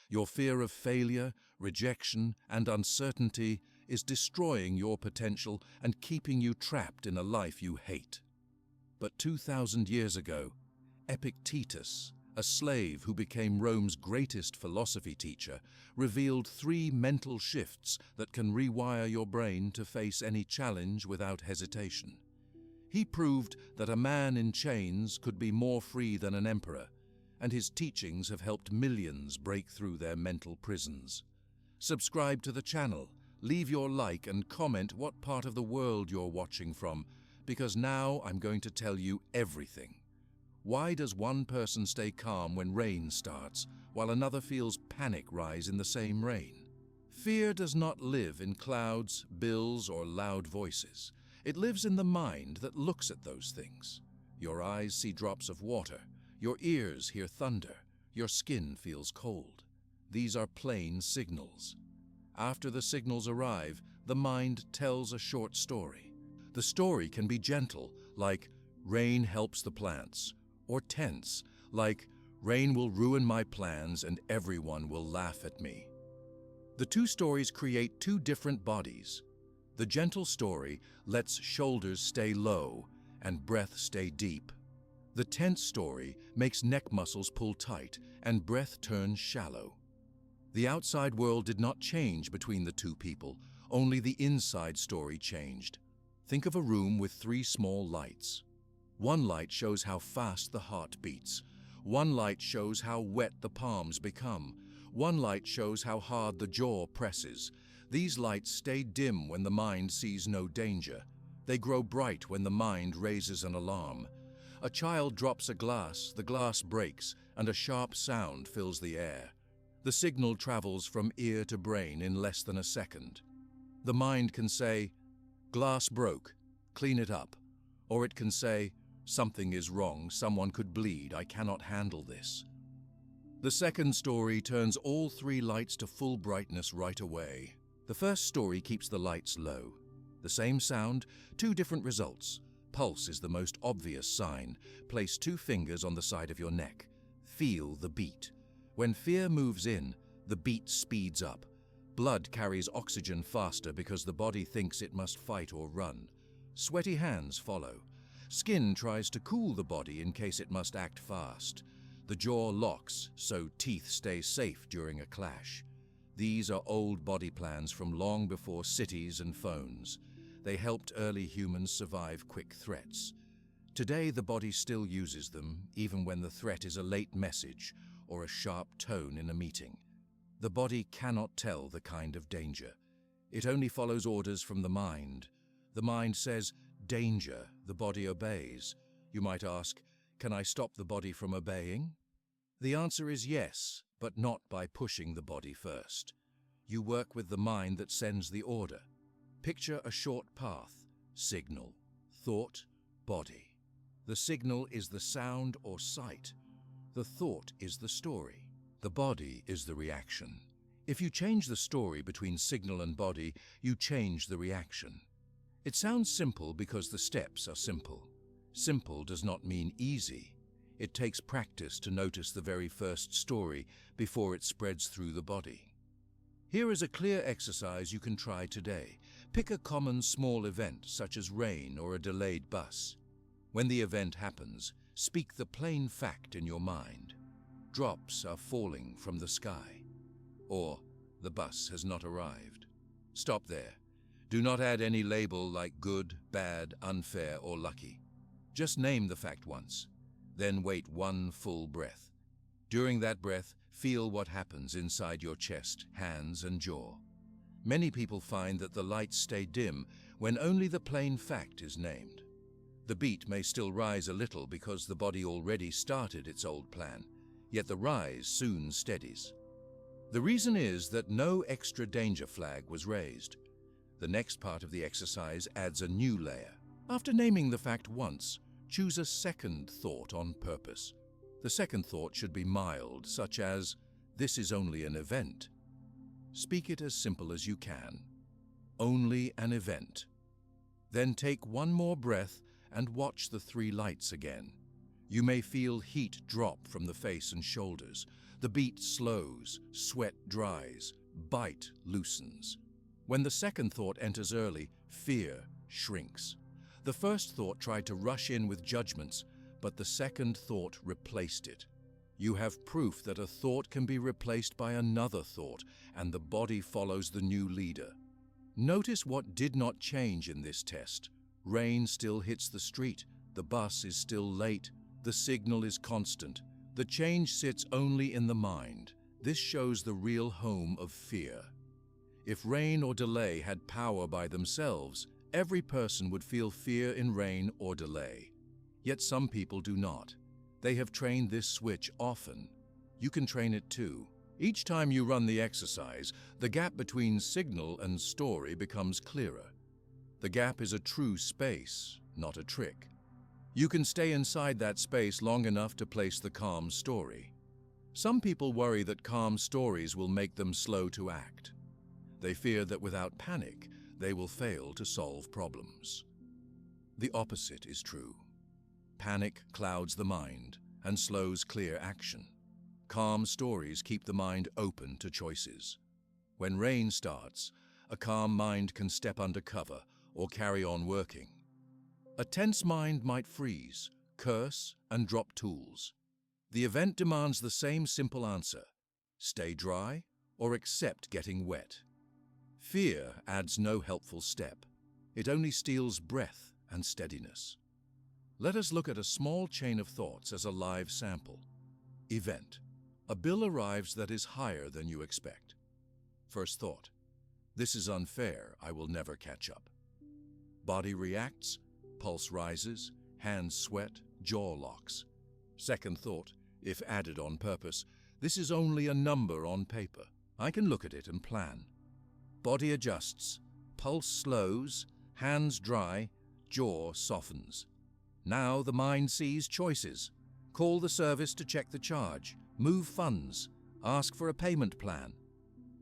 Your fear of failure, rejection, and uncertainty is destroying your potential and keeping you trapped in a life you hate. But 2,000 years ago, Epictetus, a slave who became Rome's greatest philosophy teacher, revealed 3 mental shifts that can rewire your brain to face any challenge without hesitation. He proved that a man in chains could be more free than an emperor, and his teachings have helped millions break through their mental prisons. Subscribe to the channel, leave your like and comment what part of the world you're watching from, because now I'm going to tell you everything. Why does one person stay calm when rain starts, while another feels panic rise in the same rain? Fear does not live in clouds, bills, or loud voices. It lives in the mind that looks at those things. Your eyes see drops of water. Your ears hear thunder. Your skin feels cold. These are plain signals. After the signals arrive, the mind tells a short story. The story can be gentle, like rain helps the plants, or tense, like rain will ruin my plans and everyone will laugh at me. The 2 stories create 2 different bodies. The gentle story lets shoulders stay low and breath stay deep. The tense story makes neck muscles pull tight and breath turns shallow. The outside world did not change between the 2 people, only the inside story changed. Think of a room with 3 small lights. One light shows how fast the heart beats. One light shows how wet the palms become. One light shows how hard the jaw presses. These lights stay dim when the mind sees no danger. They grow bright when the mind raises an alarm. A child drops a glass, the glass breaks, and a sharp sound fills the air. The signal travels from ear to brain in less than a second. The mind can say, "Glass broke, clean it up." Or it can say, "Something is wrong, someone could bleed, I cannot handle this." The second story turns all 3 lights to full brightness right away. The first story keeps the lights low. The same sound, 2 different results. Pulse is the most obvious sign. Place 2 fingers on the side of your neck. Feel the beat. When fear moves in, the beat speeds up. Blood carries oxygen faster because the body thinks it must fight or run. Sweaty hands follow. Skin tries to cool the body in case it must act fast. The jaw locks, so teeth stay safe during a clash. These are old body plans from long before cities and phones. They helped early humans survive quick threats. Today, the body still uses them, even when the threat is a late message or a sharp tone in a meeting. The body cannot tell the kind of danger. It only follows orders from the mind. The mind says, "Danger," the body obeys. You might ask, can I stop the body from obeying? The answer is yes, but not by pushing the body first. You work with the mind that sends the order. Picture a short path: signal, thought, body. The signal is the sound or sight. The thought is the story. The body is the reaction. If you change the story between signal and body, you change the reaction. It sounds simple because the steps are simple. Simple does not mean easy. It takes practice to notice the very first story before it spreads through the body. Here is a clear exercise you can try today. Pick a common small event, such as rain or a delayed bus. When the event happens, speak the plain fact in your mind. Drops are falling from the sky. Or, the bus has not arrived. Stop there. Do not add any label like good, bad, unfair, or lucky. Just name the fact once. Then wait one full breath. During that breath, feel what happens inside your chest, hands, and jaw. Many people find that the lights stay dim when only the plain fact is named. The beat may still rise a little because the body already started its old plan, yet the rise soon steadies. The reason is that no extra danger flag was raised. The next part of the exercise adds a new layer. After naming the fact once, choose a second thought on purpose. The second thought should be mild, such as, "This is only an event." Speak it as simple as you can. Only an event. Then take one more breath and watch the 3 lights again. You may feel heat drop from the face and shoulders. The beat slows, sweat dries, bite loosens. When the second thought enters early, fear shrinks. The first thought tried to rush in with judgments, but the second thought replaced it. You have proof that a thought can be replaced by another thought, and the body follows the new leader. Notice what did not change in this test. Rain still hits the street, the bus is still late, the signal is constant. The change sits only in the mind. This shows the real home of fear. If rain or delay had power by themselves, every person would feel fear in rain or delay. Yet some people do not. They have trained this switch often. You can train it too. Each time you run the exercise, the gap between signal and story becomes clearer. The gap is a true space, not a trick. You can stay inside that space long enough to place the calm story. Some people worry that calm stories will make them slow to act. They fear that without panic, they will fail to solve problems. The opposite is true. Panic clouds the mind and slows clear action. Calm stories keep the mind open to choices. When rain starts, a calm mind can step under cover or carry on working. A tense mind might freeze, curse, and drop tools. The event demands the same simple answer: stay dry or accept getting wet. Fear adds no helpful step. It only steals breath and steadiness. Let us look at a small chain of thoughts as a live sample. Event. A bill arrives that is higher than you expect. First thought: this is unfair, I will never catch up. Body reacts, pulse rises, hands sweat, jaw locks. Second thought, if added on purpose: this is only a number on paper. I can look at it and plan. Body adjusts, pulse slows, hands dry, jaw softens. Now the mind sees choices. Call the service to check the charge, move funds, ask for a payment plan.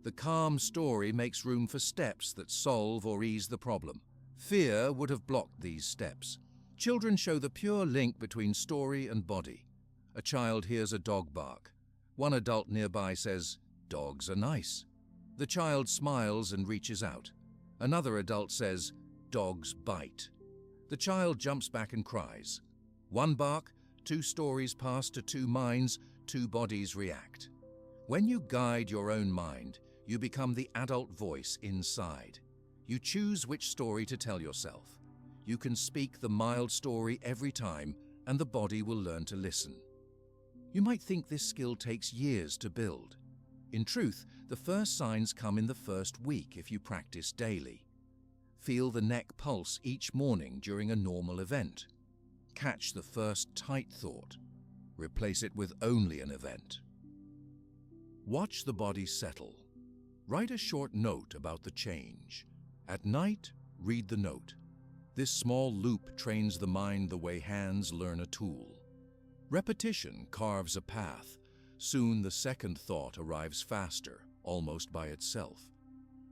The calm story makes room for steps that solve or ease the problem. Fear would have blocked these steps. Children show the pure link between story and body. A child hears a dog bark. One adult nearby says, "Dogs are nice." The child smiles and reaches out. Another adult says, "Dogs bite." The child jumps back and cries. One bark, two stories pass to two minds, two bodies react. When you guide your own mind, you become the adult voice inside. You choose which story to tell yourself. You can speak the mild story every time, and the body will learn to listen. You might think this skill takes years to build. In truth, the first signs come in the first week if you practice daily. Feel the neck pulse each morning during a normal event. Catch the first tight thought. Replace it with only an event. Watch the body settle. Write a short note about the change. At night, read the note. This small loop trains the mind the way hands learn a tool. Repetition carves a path. Soon the second thought arrives faster, almost by itself.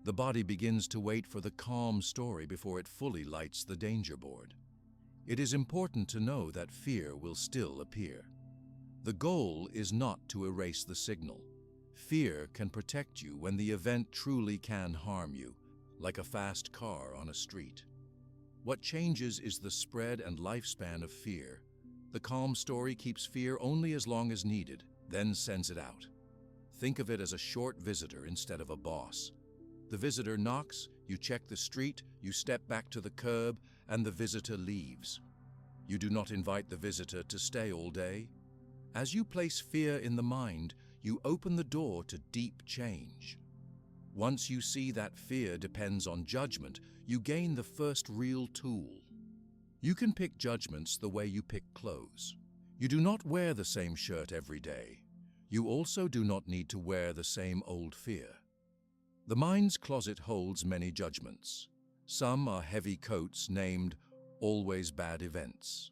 The body begins to wait for the calm story before it fully lights the danger board. It is important to know that fear will still appear. The goal is not to erase the signal. Fear can protect you when the event truly can harm you, like a fast car on a street. What changes is the spread and lifespan of fear. The calm story keeps fear only as long as needed, then sends it out. Think of it as a short visitor instead of a boss. The visitor knocks, you check the street, you step back to the curb, and the visitor leaves. You do not invite the visitor to stay all day. As you place fear in the mind, you open the door to deep change. Once you see that fear depends on judgment, you gain the first real tool. You can pick judgments the way you pick clothes. You do not wear the same shirt every day. You also do not need to wear the same old fear. The mind's closet holds many judgments. Some are heavy coats named always bad events.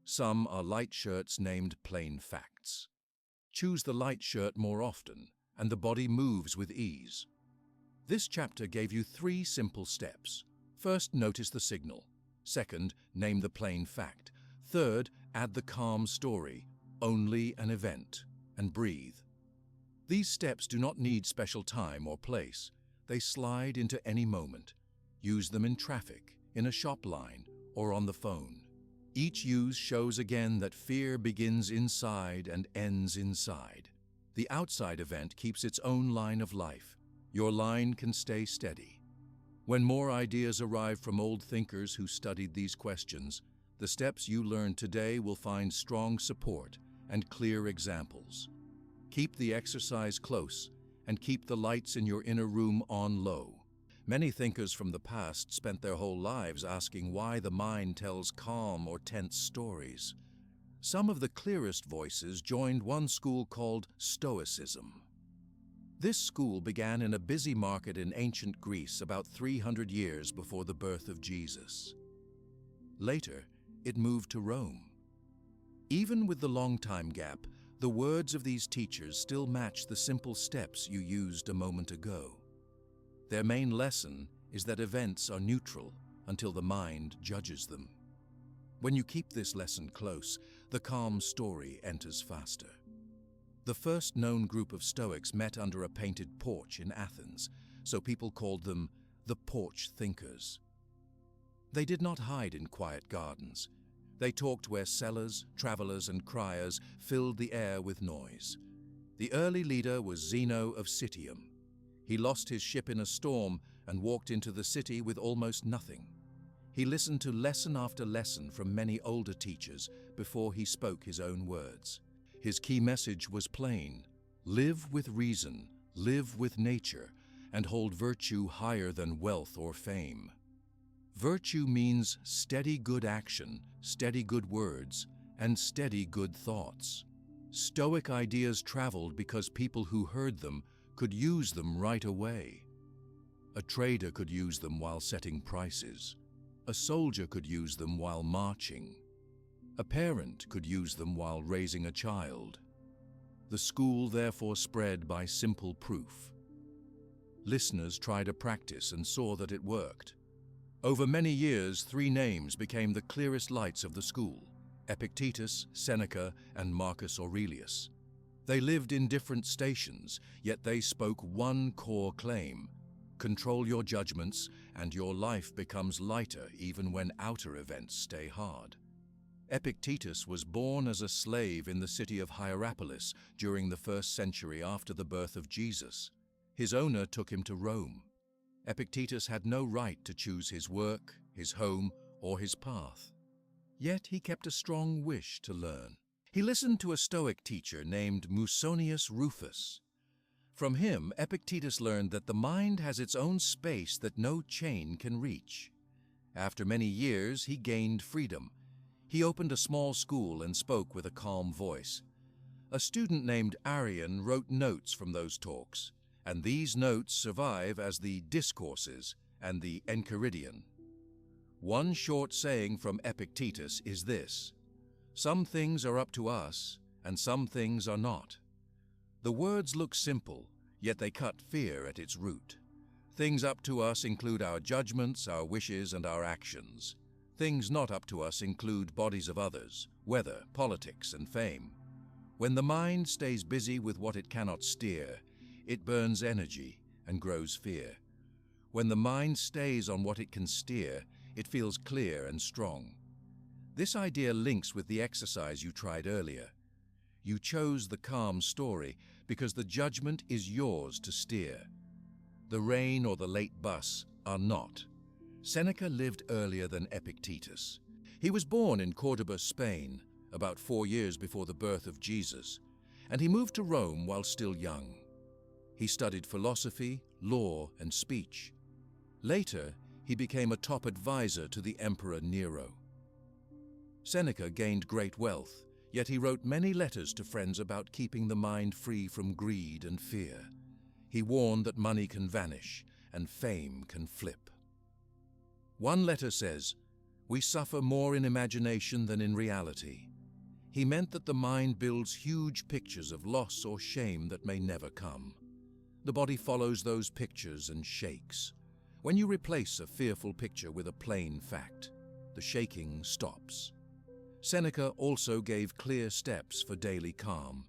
Some are light shirts named plain facts. Choose the light shirt more often, and the body moves with ease. This chapter gave you 3 simple steps. First, notice the signal. Second, name the plain fact. Third, add the calm story, only an event, and breathe. These steps do not need special time or place. They slide into any moment. Use them in traffic, in a shop line, or on the phone. Each use shows again that fear begins inside and ends inside. The outside event keeps its own line of life. Your line can stay steady. When more ideas arrive from old thinkers who studied these questions, the steps you learn today will find strong support and clear examples. Keep the exercise close and keep the lights in your inner room on low. Many thinkers from the past spent their whole lives asking why the mind tells calm or tense stories. Some of the clearest voices joined one school called Stoicism. This school began in a busy market in ancient Greece about 300 years before the birth of Jesus. Later, it moved to Rome. Even with the long time gap, the words of these teachers still match the simple steps you used a moment ago. Their main lesson is that events are neutral until the mind judges them. When you keep this lesson close, the calm story enters faster. The first known group of Stoics met under a painted porch in Athens, so people called them the porch thinkers. They did not hide in quiet gardens. They talked where sellers, travelers, and criers filled the air with noise. The early leader was Zeno of Citium. He lost his ship in a storm and walked into the city with almost nothing. He listened to lesson after lesson from many older teachers before he spoke his own words. His key message was plain: live with reason, live with nature, and hold virtue higher than wealth or fame. Virtue means steady good action, steady good words, and steady good thoughts. Stoic ideas traveled because people who heard them could use them right away. A trader could use them while setting prices. A soldier could use them while marching. A parent could use them while raising a child. The school therefore spread by simple proof. Listeners tried a practice and saw that it worked. Over many years, 3 names became the clearest lights of the school: Epictetus, Seneca, and Marcus Aurelius. They lived in different stations, yet they spoke one core claim: control your judgments, and your life becomes lighter even when outer events stay hard. Epictetus was born as a slave in the city of Hierapolis during the 1st century after the birth of Jesus. His owner took him to Rome. Epictetus had no right to choose his work, his home, or his path. Yet he kept a strong wish to learn. He listened to a Stoic teacher named Musonius Rufus. From him, Epictetus learned that the mind has its own space that no chain can reach. After many years, he gained freedom. He opened a small school and spoke with a calm voice. A student named Arrian wrote notes from those talks, and these notes survive as the Discourses and the Enchiridion. One short saying from Epictetus is this: some things are up to us, and some things are not. The words look simple, yet they cut fear at its root. Things up to us include our judgments, our wishes, and our actions. Things not up to us include bodies of others, weather, politics, and fame. When the mind stays busy with what it cannot steer, it burns energy and grows fear. When the mind stays on what it can steer, it feels clear and strong. This idea links with the exercise you tried earlier. You chose the calm story because the judgment is yours to steer. The rain or the late bus are not. Seneca lived earlier than Epictetus. He was born in Cordoba, Spain, about 4 years before the birth of Jesus, and he moved to Rome while still young. He studied philosophy, law, and speech. Later, he became a top advisor to the Emperor Nero. Seneca gained great wealth, yet he wrote many letters to friends about keeping the mind free from greed and fear. He warned that money can vanish and fame can flip. One letter says, "We suffer more in imagination than in reality." He meant that the mind builds huge pictures of loss or shame that may never come. The body follows those pictures and shakes. When you replace a fearful picture with a plain fact, the shaking stops. Seneca also gave clear steps for daily calm.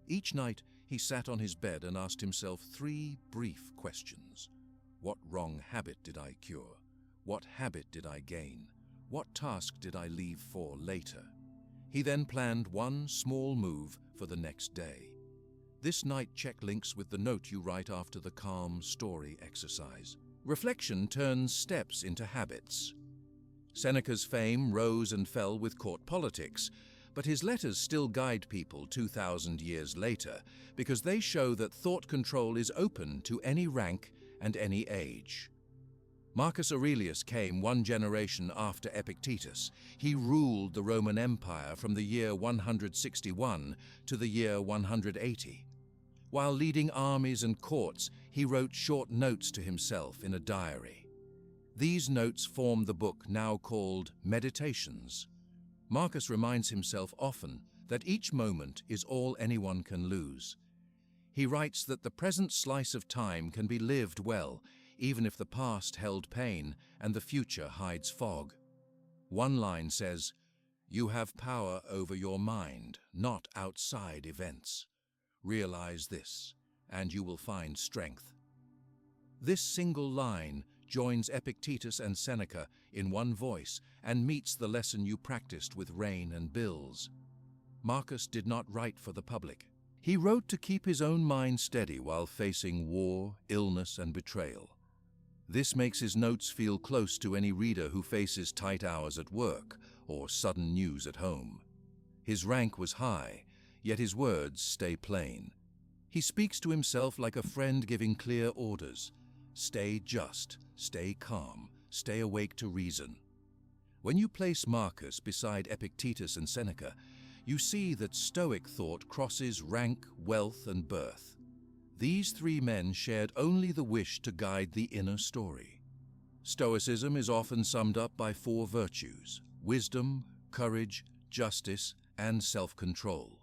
Each night, He sat on his bed and asked himself 3 brief questions. What wrong habit did I cure? What habit did I gain? What task did I leave for later? He then planned one small move for the next day. This night check links with the note you write after the calm story exercise. Reflection turns steps into habits. Seneca's fame rose and fell with court politics, but his letters still guide people 2,000 years later because they show that thought control is open to any rank and any age. Marcus Aurelius came 1 generation after Epictetus. He ruled the Roman Empire from the year 161 to the year 180. While leading armies and courts, he wrote short notes to himself in a diary. These notes form the book now called Meditations. Marcus reminds himself often that each moment is all anyone can lose. He writes that the present slice of time can be lived well, even if the past held pain and the future hides fog. One line says, "You have power over your mind, not outside events. Realize this, and you will find strength." This single line joins Epictetus and Seneca in one voice and meets the lesson you practiced with rain and bills. Marcus did not write for the public. He wrote to keep his own mind steady while facing war, illness, and betrayal. This makes his notes feel close to any reader who faces tight hours at work or sudden news at home. His rank was high, yet his words stay plain. He speaks to himself like a friend giving clear orders. Stay just, stay calm, stay awake to reason. When you place Marcus beside Epictetus and Seneca, you see that Stoic thought crosses rank, wealth, and birth. These 3 men shared only the wish to guide the inner story. Stoicism is often summed up by 4 virtues: wisdom, courage, justice, and self-control.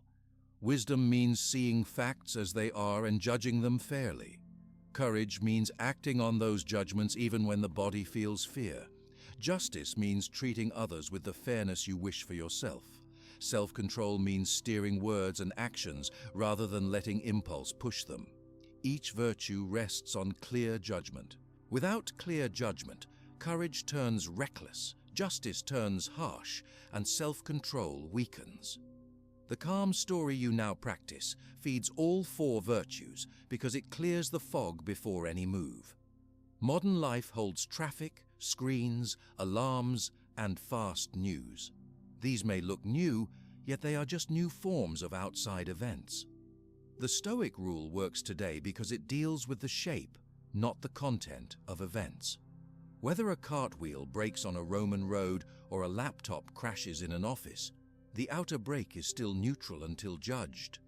Wisdom means seeing facts as they are and judging them fairly. Courage means acting on those judgments even when the body feels fear. Justice means treating others with the fairness you wish for yourself. Self-control means steering words and actions rather than letting impulse push them. Each virtue rests on clear judgment. Without clear judgment, courage turns reckless, justice turns harsh, and self-control weakens. The calm story you now practice feeds all 4 virtues because it clears the fog before any move. Modern life holds traffic, screens, alarms, and fast news. These may look new, yet they are just new forms of outside events. The Stoic rule works today because it deals with the shape, not the content of events. Whether a cartwheel breaks on a Roman road or a laptop crashes in an office, the outer break is still neutral until judged.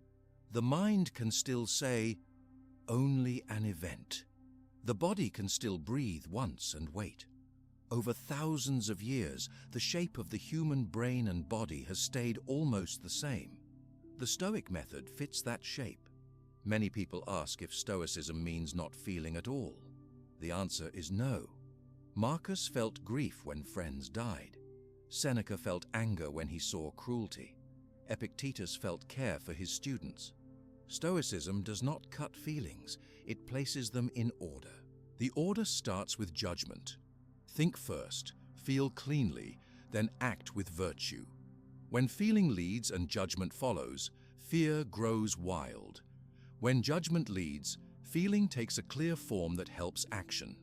The mind can still say, "Only an event." The body can still breathe once and wait. Over thousands of years, the shape of the human brain and body has stayed almost the same. The Stoic method fits that shape. Many people ask if Stoicism means not feeling at all. The answer is no. Marcus felt grief when friends died. Seneca felt anger when he saw cruelty. Epictetus felt care for his students. Stoicism does not cut feelings, it places them in order. The order starts with judgment. Think first, feel cleanly, then act with virtue. When feeling leads and judgment follows, fear grows wild. When judgment leads, feeling takes a clear form that helps action.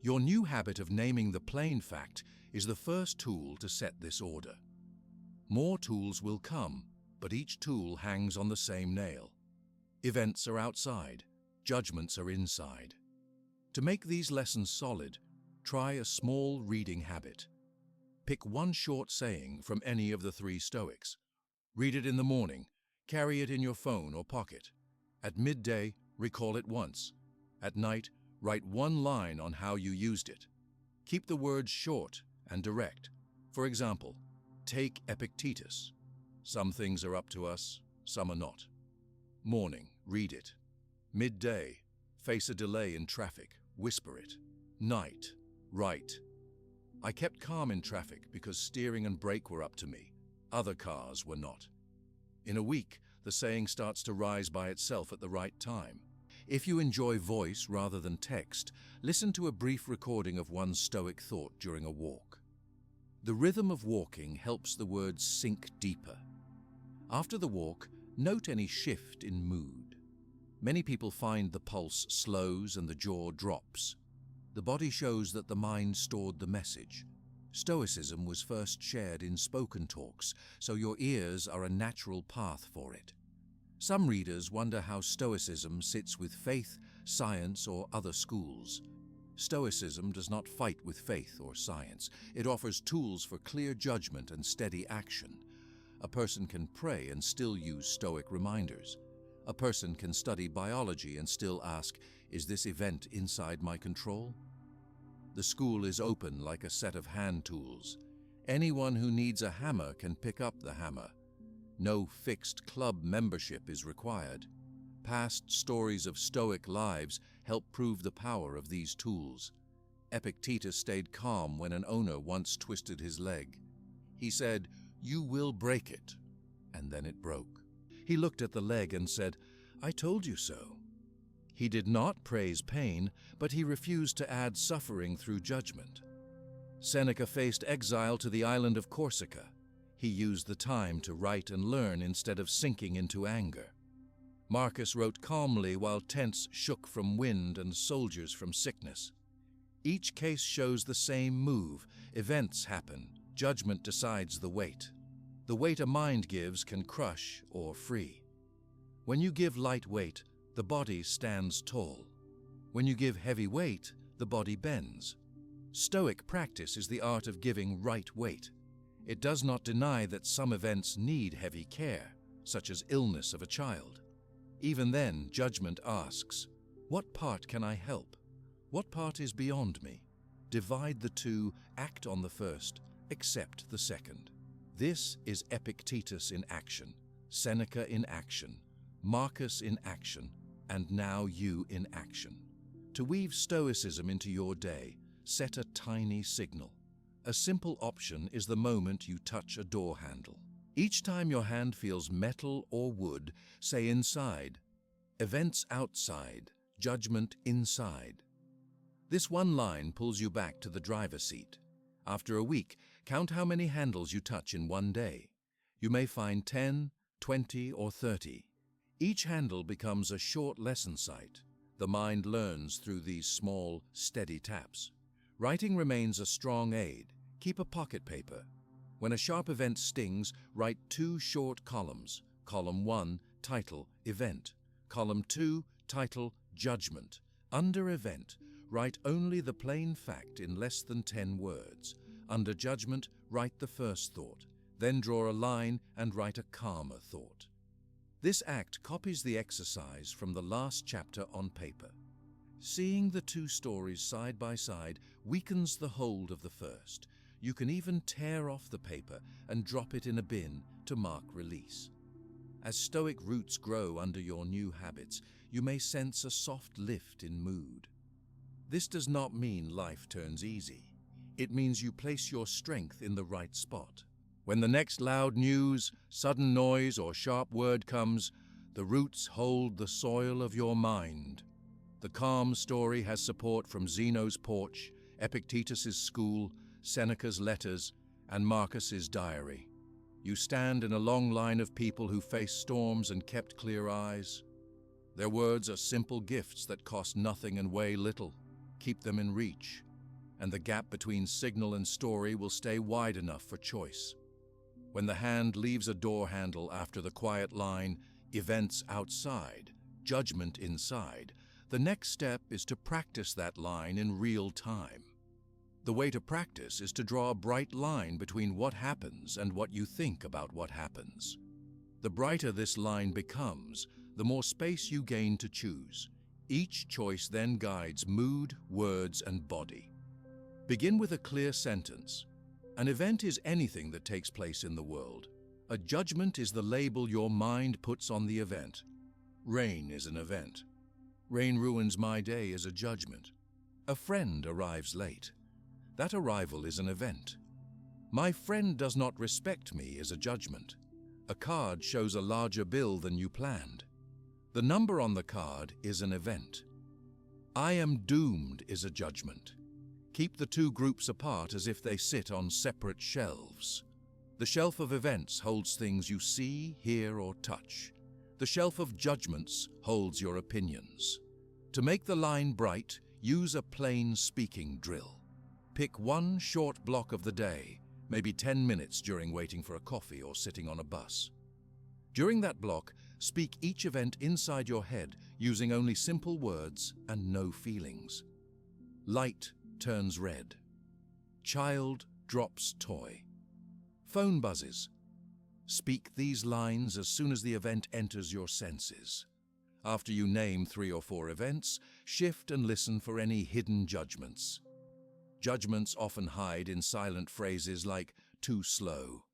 Your new habit of naming the plain fact is the first tool to set this order. More tools will come, but each tool hangs on the same nail. Events are outside, judgments are inside. To make these lessons solid, try a small reading habit. Pick one short saying from any of the 3 Stoics. Read it in the morning, carry it in your phone or pocket. At midday, recall it once. At night, write one line on how you used it. Keep the words short and direct. For example, take Epictetus. Some things are up to us, some are not. Morning, read it. Midday, face a delay in traffic, whisper it. Night, write. I kept calm in traffic because steering and brake were up to me. Other cars were not. In a week, the saying starts to rise by itself at the right time. If you enjoy voice rather than text, listen to a brief recording of one Stoic thought during a walk. The rhythm of walking helps the words sink deeper. After the walk, note any shift in mood. Many people find the pulse slows and the jaw drops. The body shows that the mind stored the message. Stoicism was first shared in spoken talks, so your ears are a natural path for it. Some readers wonder how Stoicism sits with faith, science, or other schools. Stoicism does not fight with faith or science. It offers tools for clear judgment and steady action. A person can pray and still use Stoic reminders. A person can study biology and still ask, is this event inside my control? The school is open like a set of hand tools. Anyone who needs a hammer can pick up the hammer. No fixed club membership is required. Past stories of Stoic lives help prove the power of these tools. Epictetus stayed calm when an owner once twisted his leg. He said, "You will break it," and then it broke. He looked at the leg and said, "I told you so." He did not praise pain, but he refused to add suffering through judgment. Seneca faced exile to the island of Corsica. He used the time to write and learn instead of sinking into anger. Marcus wrote calmly while tents shook from wind and soldiers from sickness. Each case shows the same move. Events happen. Judgment decides the weight. The weight a mind gives can crush or free. When you give light weight, the body stands tall. When you give heavy weight, the body bends. Stoic practice is the art of giving right weight. It does not deny that some events need heavy care, such as illness of a child. Even then, judgment asks, what part can I help? What part is beyond me? Divide the two, act on the first, accept the second. This is Epictetus in action, Seneca in action, Marcus in action, and now you in action. To weave Stoicism into your day, set a tiny signal. A simple option is the moment you touch a door handle. Each time your hand feels metal or wood, say inside. Events outside, judgment inside. This one line pulls you back to the driver's seat. After a week, count how many handles you touch in one day. You may find 10, 20, or 30. Each handle becomes a short lesson site. The mind learns through these small, steady taps. Writing remains a strong aid. Keep a pocket paper. When a sharp event stings, write 2 short columns. Column 1, title, event. Column 2, title, judgment. Under event, write only the plain fact in less than 10 words. Under judgment, write the first thought. Then draw a line and write a calmer thought. This act copies the exercise from the last chapter on paper. Seeing the 2 stories side by side weakens the hold of the first. You can even tear off the paper and drop it in a bin to mark release. As Stoic roots grow under your new habits, you may sense a soft lift in mood. This does not mean life turns easy. It means you place your strength in the right spot. When the next loud news, sudden noise, or sharp word comes, the roots hold the soil of your mind. The calm story has support from Zeno's porch, Epictetus's school, Seneca's letters, and Marcus's diary. You stand in a long line of people who faced storms and kept clear eyes. Their words are simple gifts that cost nothing and weigh little. Keep them in reach, and the gap between signal and story will stay wide enough for choice. When the hand leaves a door handle after the quiet line, events outside, judgment inside, the next step is to practice that line in real time. The way to practice is to draw a bright line between what happens and what you think about what happens. The brighter this line becomes, the more space you gain to choose. Each choice then guides mood, words, and body. Begin with a clear sentence. An event is anything that takes place in the world. A judgment is the label your mind puts on the event. Rain is an event. Rain ruins my day is a judgment. A friend arrives late. That arrival is an event. My friend does not respect me is a judgment. A card shows a larger bill than you planned. The number on the card is an event. I am doomed is a judgment. Keep the two groups apart as if they sit on separate shelves. The shelf of events holds things you see, hear, or touch. The shelf of judgments holds your opinions. To make the line bright, use a plain speaking drill. Pick one short block of the day, maybe 10 minutes during waiting for a coffee or sitting on a bus. During that block, speak each event inside your head using only simple words and no feelings. Light turns red. Child drops toy. Phone buzzes. Speak these lines as soon as the event enters your senses. After you name 3 or 4 events, shift and listen for any hidden judgments. Judgments often hide in silent phrases like too slow,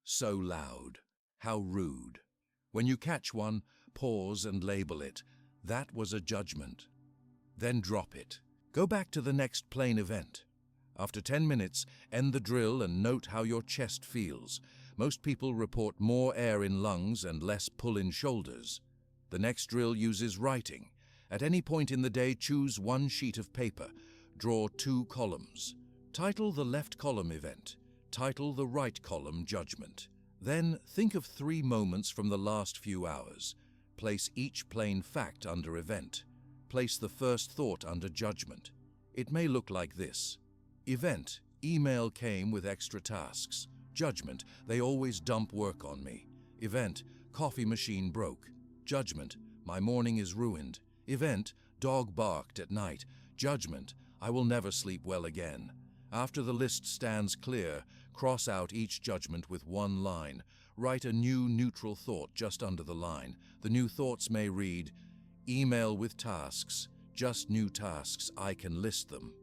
so loud, how rude. When you catch one, pause and label it. That was a judgment. Then drop it. Go back to the next plain event. After 10 minutes, end the drill and note how your chest feels. Most people report more air in lungs and less pull in shoulders. The next drill uses writing. At any point in the day, choose one sheet of paper. Draw 2 columns. Title the left column event. Title the right column judgment. Then think of 3 moments from the last few hours. Place each plain fact under event. Place the first thought under judgment. It may look like this. Event, email came with extra tasks. Judgment, they always dump work on me. Event, coffee machine broke. Judgment, my morning is ruined. Event, dog barked at night. Judgment, I will never sleep well again. After the list stands clear, cross out each judgment with 1 line. Write a new neutral thought just under the line. The new thoughts may read, email with tasks, just new tasks, I can list them.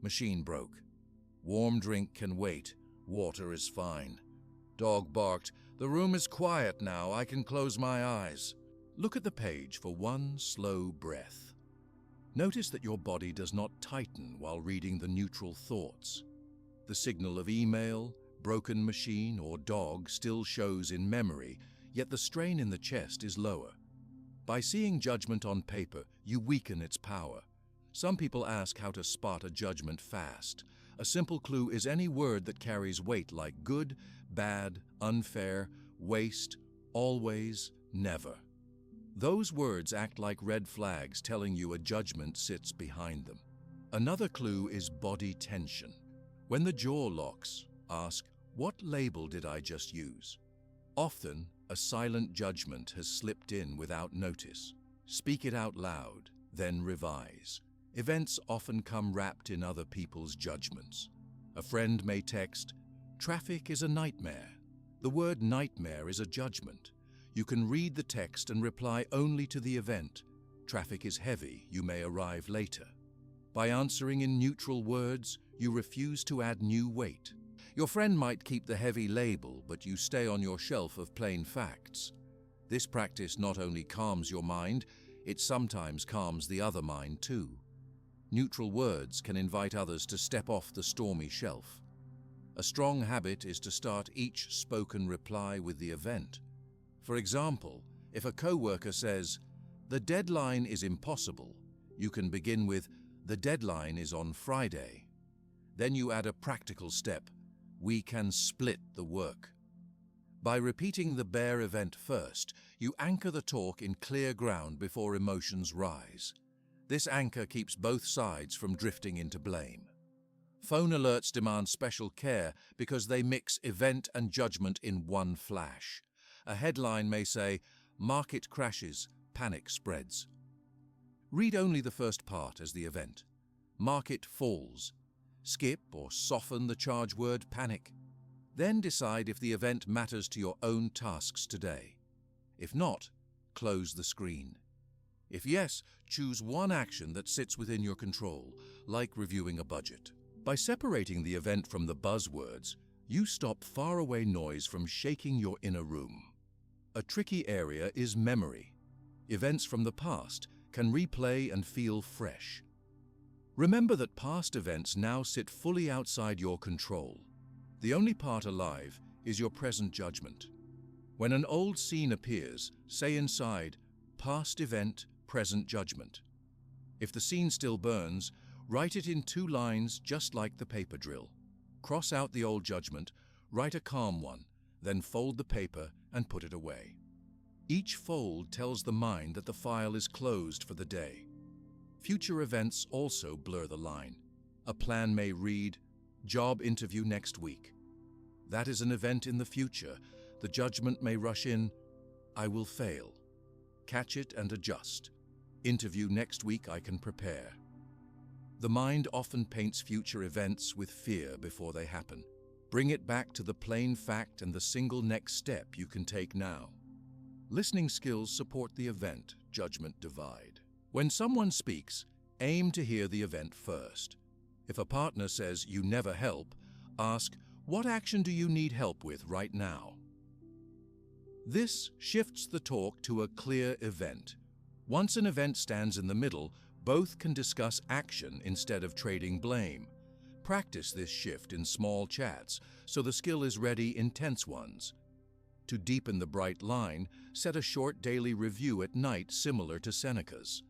Machine broke. Warm drink can wait, water is fine. Dog barked, the room is quiet now, I can close my eyes. Look at the page for 1 slow breath. Notice that your body does not tighten while reading the neutral thoughts. The signal of email, broken machine, or dog still shows in memory, yet the strain in the chest is lower. By seeing judgment on paper, you weaken its power. Some people ask how to spot a judgment fast. A simple clue is any word that carries weight like good, bad, unfair, waste, always, never. Those words act like red flags telling you a judgment sits behind them. Another clue is body tension. When the jaw locks, ask, what label did I just use? Often, a silent judgment has slipped in without notice. Speak it out loud, then revise. Events often come wrapped in other people's judgments. A friend may text, "Traffic is a nightmare." The word nightmare is a judgment. You can read the text and reply only to the event. Traffic is heavy, you may arrive later. By answering in neutral words, you refuse to add new weight. Your friend might keep the heavy label, but you stay on your shelf of plain facts. This practice not only calms your mind, it sometimes calms the other mind too. Neutral words can invite others to step off the stormy shelf. A strong habit is to start each spoken reply with the event. For example, if a coworker says, "The deadline is impossible," you can begin with, "The deadline is on Friday." Then you add a practical step, "We can split the work." By repeating the bare event first, you anchor the talk in clear ground before emotions rise. This anchor keeps both sides from drifting into blame. Phone alerts demand special care because they mix event and judgment in one flash. A headline may say, "Market crashes, panic spreads." Read only the first part as the event. Market falls. Skip or soften the charge word panic. Then decide if the event matters to your own tasks today. If not, close the screen. If yes, choose one action that sits within your control, like reviewing a budget. By separating the event from the buzzwords, you stop faraway noise from shaking your inner room. A tricky area is memory. Events from the past can replay and feel fresh. Remember that past events now sit fully outside your control. The only part alive is your present judgment. When an old scene appears, say inside, past event, present judgment. If the scene still burns, write it in 2 lines just like the paper drill. Cross out the old judgment, write a calm one, then fold the paper and put it away. Each fold tells the mind that the file is closed for the day. Future events also blur the line. A plan may read, job interview next week. That is an event in the future. The judgment may rush in, I will fail. Catch it and adjust. Interview next week, I can prepare. The mind often paints future events with fear before they happen. Bring it back to the plain fact and the single next step you can take now. Listening skills support the event-judgment divide. When someone speaks, aim to hear the event first. If a partner says you never help, ask, what action do you need help with right now? This shifts the talk to a clear event. Once an event stands in the middle, both can discuss action instead of trading blame. Practice this shift in small chats so the skill is ready in tense ones. To deepen the bright line, set a short daily review at night similar to Seneca's.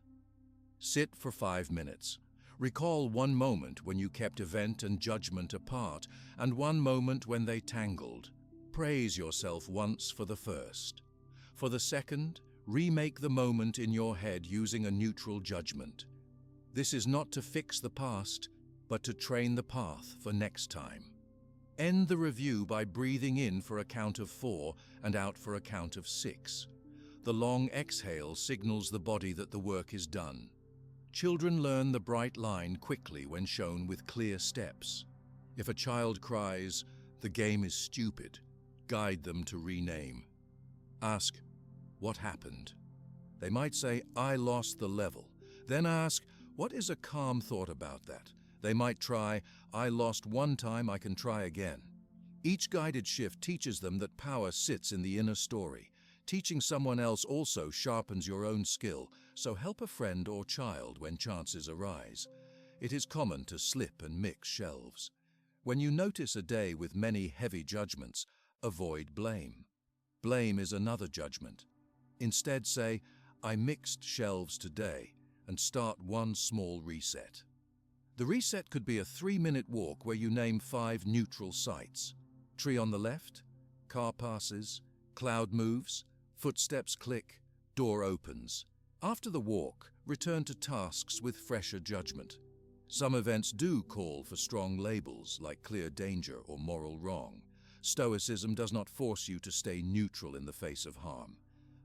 Sit for 5 minutes. Recall one moment when you kept event and judgment apart, and one moment when they tangled. Praise yourself once for the first. For the second, remake the moment in your head using a neutral judgment. This is not to fix the past, but to train the path for next time. End the review by breathing in for a count of 4 and out for a count of 6. The long exhale signals the body that the work is done. Children learn the bright line quickly when shown with clear steps. If a child cries, "The game is stupid," guide them to rename. Ask, "What happened?" They might say, "I lost the level." Then ask, "What is a calm thought about that?" They might try, "I lost one time, I can try again." Each guided shift teaches them that power sits in the inner story. Teaching someone else also sharpens your own skill, so help a friend or child when chances arise. It is common to slip and mix shelves. When you notice a day with many heavy judgments, avoid blame. Blame is another judgment. Instead say, "I mixed shelves today," and start one small reset. The reset could be a 3-minute walk where you name 5 neutral sights. Tree on the left, car passes, cloud moves, footsteps click, door opens. After the walk, return to tasks with fresher judgment. Some events do call for strong labels like clear danger or moral wrong. Stoicism does not force you to stay neutral in the face of harm.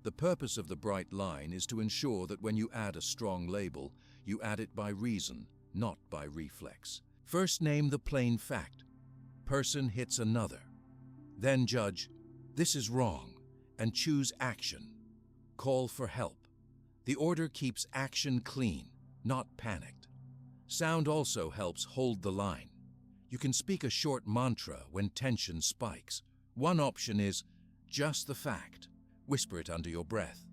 The purpose of the bright line is to ensure that when you add a strong label, you add it by reason, not by reflex. First name the plain fact. Person hits another. Then judge, this is wrong, and choose action. Call for help. The order keeps action clean, not panicked. Sound also helps hold the line. You can speak a short mantra when tension spikes. One option is, just the fact. Whisper it under your breath.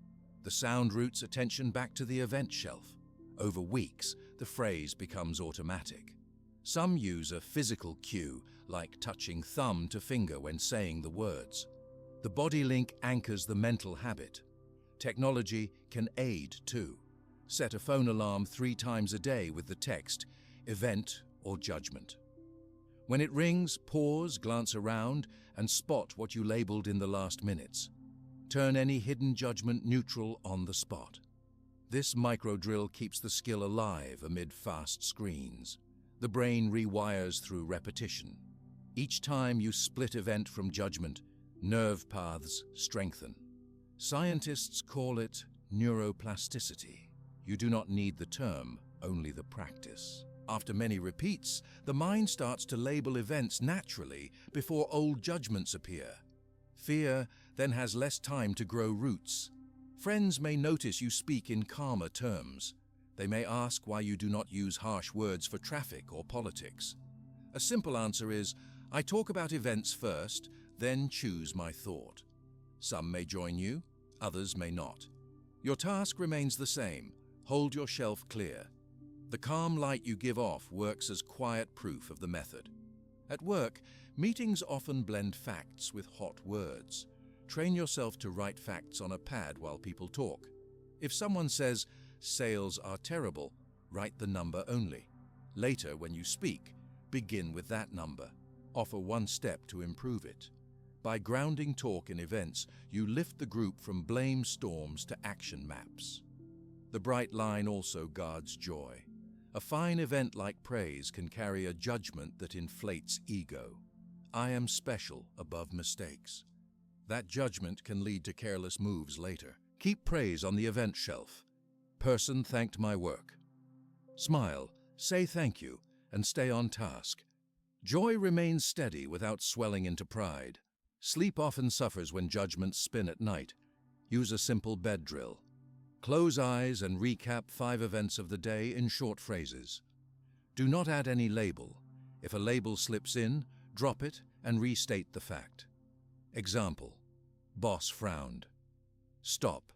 The sound routes attention back to the event shelf. Over weeks, the phrase becomes automatic. Some use a physical cue, like touching thumb to finger when saying the words. The body link anchors the mental habit. Technology can aid too. Set a phone alarm 3 times a day with the text, event or judgment. When it rings, pause, glance around, and spot what you labeled in the last minutes. Turn any hidden judgment neutral on the spot. This micro-drill keeps the skill alive amid fast screens. The brain rewires through repetition. Each time you split event from judgment, nerve paths strengthen. Scientists call it neuroplasticity. You do not need the term, only the practice. After many repeats, the mind starts to label events naturally before old judgments appear. Fear then has less time to grow roots. Friends may notice you speak in calmer terms. They may ask why you do not use harsh words for traffic or politics. A simple answer is, I talk about events first, then choose my thought. Some may join you, others may not. Your task remains the same. Hold your shelf clear. The calm light you give off works as quiet proof of the method. At work, meetings often blend facts with hot words. Train yourself to write facts on a pad while people talk. If someone says, "Sales are terrible," write the number only. Later, when you speak, begin with that number. Offer one step to improve it. By grounding talk in events, you lift the group from blame storms to action maps. The bright line also guards joy. A fine event like praise can carry a judgment that inflates ego. I am special above mistakes. That judgment can lead to careless moves later. Keep praise on the event shelf. Person thanked my work. Smile, say thank you, and stay on task. Joy remains steady without swelling into pride. Sleep often suffers when judgments spin at night. Use a simple bed drill. Close eyes and recap 5 events of the day in short phrases. Do not add any label. If a label slips in, drop it and restate the fact. Example: boss frowned. Stop.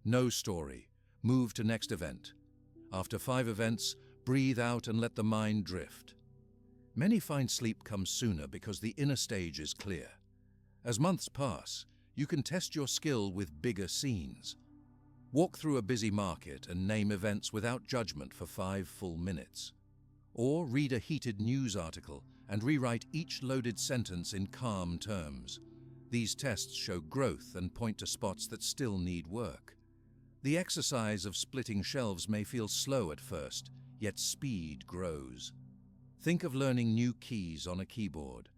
No story. Move to next event. After 5 events, breathe out and let the mind drift. Many find sleep comes sooner because the inner stage is clear. As months pass, you can test your skill with bigger scenes. Walk through a busy market and name events without judgment for 5 full minutes. Or read a heated news article and rewrite each loaded sentence in calm terms. These tests show growth and point to spots that still need work. The exercise of splitting shelves may feel slow at first, yet speed grows. Think of learning new keys on a keyboard.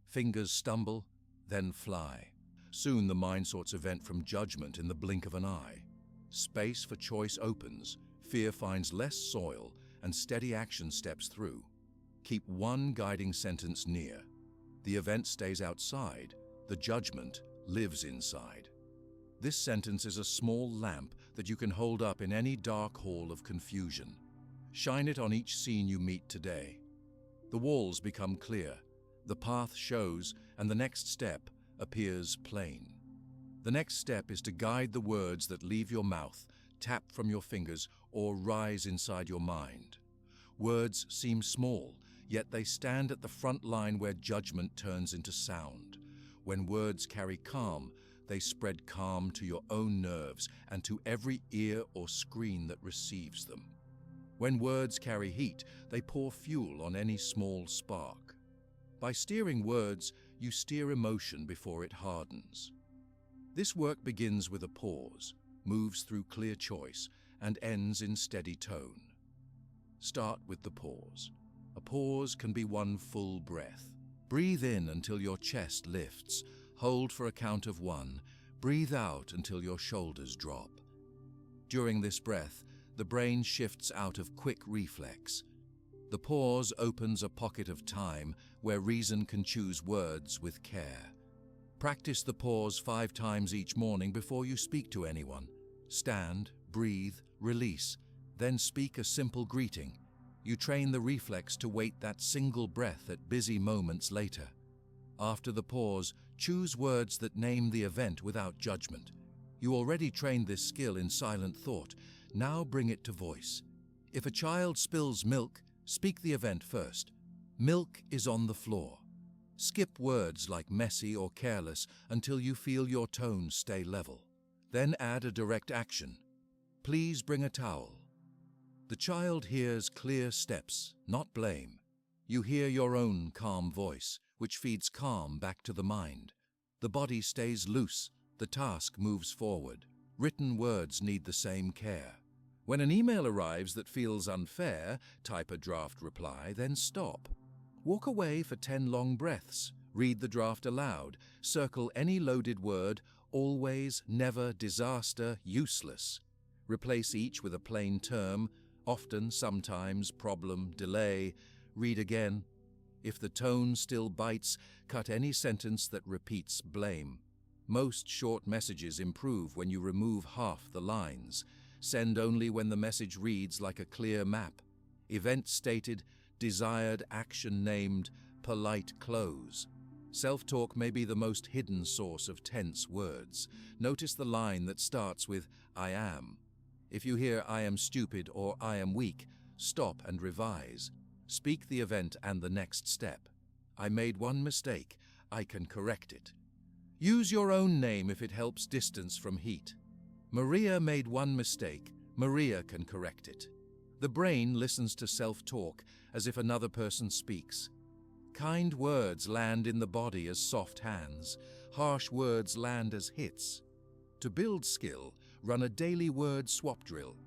Fingers stumble, then fly. Soon the mind sorts event from judgment in the blink of an eye. Space for choice opens, fear finds less soil, and steady action steps through. Keep one guiding sentence near. The event stays outside, the judgment lives inside. This sentence is a small lamp that you can hold up in any dark hall of confusion. Shine it on each scene you meet today. The walls become clear, the path shows, and the next step appears plain. The next step is to guide the words that leave your mouth, tap from your fingers, or rise inside your mind. Words seem small, yet they stand at the front line where judgment turns into sound. When words carry calm, they spread calm to your own nerves and to every ear or screen that receives them. When words carry heat, they pour fuel on any small spark. By steering words, you steer emotion before it hardens. This work begins with a pause, moves through clear choice, and ends in steady tone. Start with the pause. A pause can be one full breath. Breathe in until your chest lifts. Hold for a count of 1. Breathe out until your shoulders drop. During this breath, the brain shifts out of quick reflex. The pause opens a pocket of time where reason can choose words with care. Practice the pause 5 times each morning before you speak to anyone. Stand, breathe, release, then speak a simple greeting. You train the reflex to wait that single breath at busy moments later. After the pause, choose words that name the event without judgment. You already trained this skill in silent thought. Now bring it to voice. If a child spills milk, speak the event first. Milk is on the floor. Skip words like messy or careless until you feel your tone stay level. Then add a direct action. Please bring a towel. The child hears clear steps, not blame. You hear your own calm voice, which feeds calm back to the mind. The body stays loose, the task moves forward. Written words need the same care. When an email arrives that feels unfair, type a draft reply, then stop. Walk away for 10 long breaths. Read the draft aloud. Circle any loaded word, always, never, disaster, useless. Replace each with a plain term, often, sometimes, problem, delay. Read again. If the tone still bites, cut any sentence that repeats blame. Most short messages improve when you remove half the lines. Send only when the message reads like a clear map. Event stated, desired action named, polite close. Self-talk may be the most hidden source of tense words. Notice the line that starts with I am. If you hear I am stupid or I am weak, stop and revise. Speak the event and the next step. I made one mistake. I can correct it. Use your own name if it helps distance from heat. Maria made one mistake. Maria can correct it. The brain listens to self-talk as if another person speaks. Kind words land in the body as soft hands. Harsh words land as hits. To build skill, run a daily word swap drill.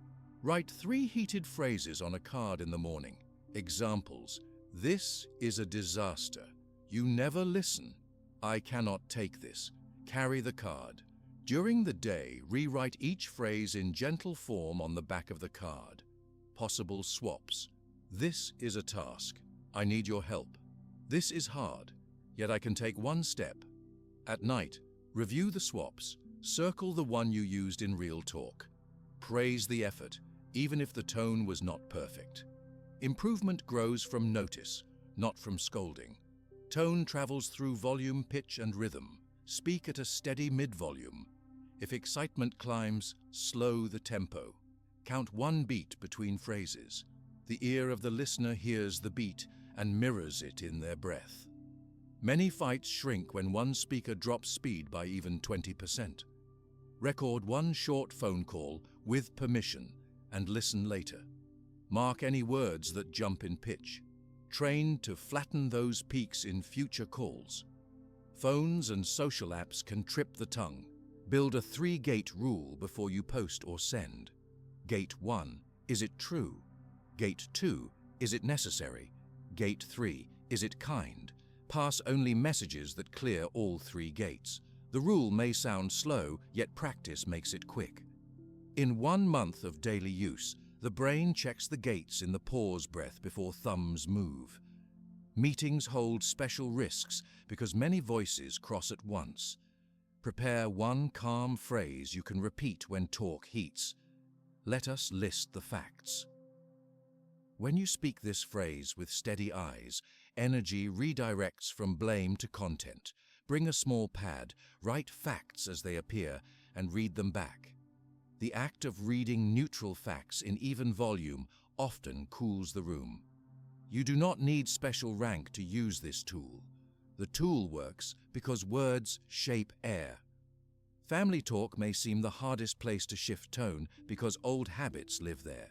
Write 3 heated phrases on a card in the morning. Examples: this is a disaster. You never listen. I cannot take this. Carry the card. During the day, rewrite each phrase in gentle form on the back of the card. Possible swaps. This is a task. I need your help. This is hard, yet I can take one step. At night, review the swaps. Circle the one you used in real talk. Praise the effort, even if the tone was not perfect. Improvement grows from notice, not from scolding. Tone travels through volume, pitch, and rhythm. Speak at a steady mid-volume. If excitement climbs, slow the tempo. Count 1 beat between phrases. The ear of the listener hears the beat and mirrors it in their breath. Many fights shrink when one speaker drops speed by even 20%. Record 1 short phone call with permission and listen later. Mark any words that jump in pitch. Train to flatten those peaks in future calls. Phones and social apps can trip the tongue. Build a 3-gate rule before you post or send. Gate 1, is it true? Gate 2, is it necessary? Gate 3, is it kind? Pass only messages that clear all 3 gates. The rule may sound slow, yet practice makes it quick. In 1 month of daily use, the brain checks the gates in the pause breath before thumbs move. Meetings hold special risks because many voices cross at once. Prepare 1 calm phrase you can repeat when talk heats. Let us list the facts. When you speak this phrase with steady eyes, energy redirects from blame to content. Bring a small pad, write facts as they appear, and read them back. The act of reading neutral facts in even volume often cools the room. You do not need special rank to use this tool. The tool works because words shape air. Family talk may seem the hardest place to shift tone because old habits live there.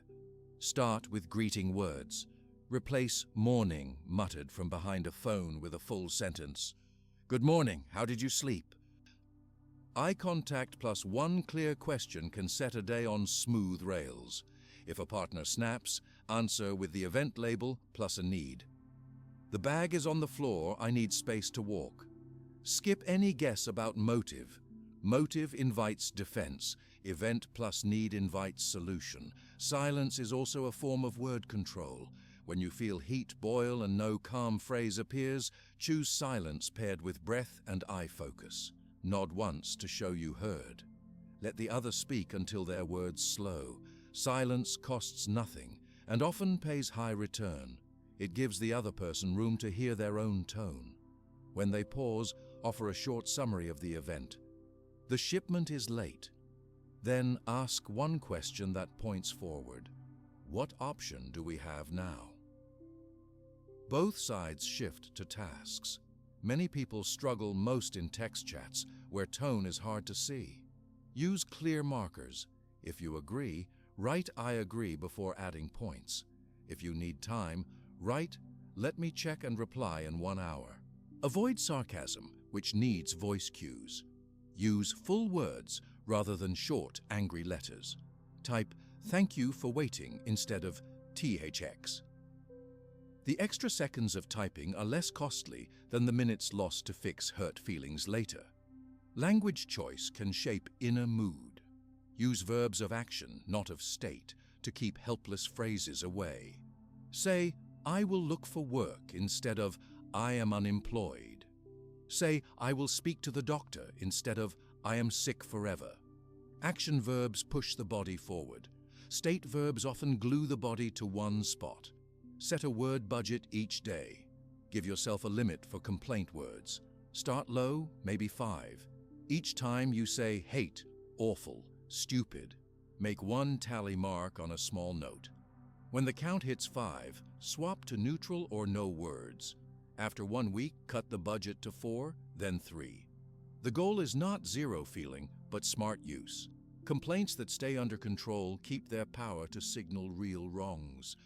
Start with greeting words. Replace morning muttered from behind a phone with a full sentence. Good morning, how did you sleep? Eye contact plus 1 clear question can set a day on smooth rails. If a partner snaps, answer with the event label plus a need. The bag is on the floor, I need space to walk. Skip any guess about motive. Motive invites defense. Event plus need invites solution. Silence is also a form of word control. When you feel heat boil and no calm phrase appears, choose silence paired with breath and eye focus. Nod once to show you heard. Let the other speak until their words slow. Silence costs nothing and often pays high return. It gives the other person room to hear their own tone. When they pause, offer a short summary of the event. The shipment is late. Then ask 1 question that points forward. What option do we have now? Both sides shift to tasks. Many people struggle most in text chats where tone is hard to see. Use clear markers. If you agree, write I agree before adding points. If you need time, write let me check and reply in 1 hour. Avoid sarcasm, which needs voice cues. Use full words rather than short, angry letters. Type thank you for waiting instead of THX. The extra seconds of typing are less costly than the minutes lost to fix hurt feelings later. Language choice can shape inner mood. Use verbs of action, not of state, to keep helpless phrases away. Say, I will look for work instead of I am unemployed. Say, I will speak to the doctor instead of I am sick forever. Action verbs push the body forward. State verbs often glue the body to one spot. Set a word budget each day. Give yourself a limit for complaint words. Start low, maybe 5. Each time you say hate, awful, stupid, make 1 tally mark on a small note. When the count hits 5, swap to neutral or no words. After 1 week, cut the budget to 4, then 3. The goal is not zero feeling, but smart use. Complaints that stay under control keep their power to signal real wrongs.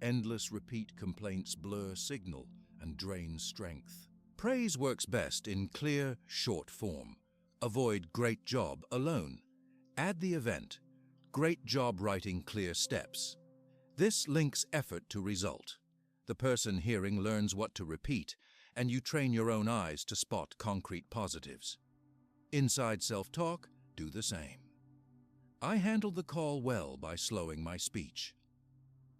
Endless repeat complaints blur signal and drain strength. Praise works best in clear, short form. Avoid "great job" alone. Add the event, "great job writing clear steps." This links effort to result. The person hearing learns what to repeat, and you train your own eyes to spot concrete positives. Inside self-talk, do the same. I handled the call well by slowing my speech.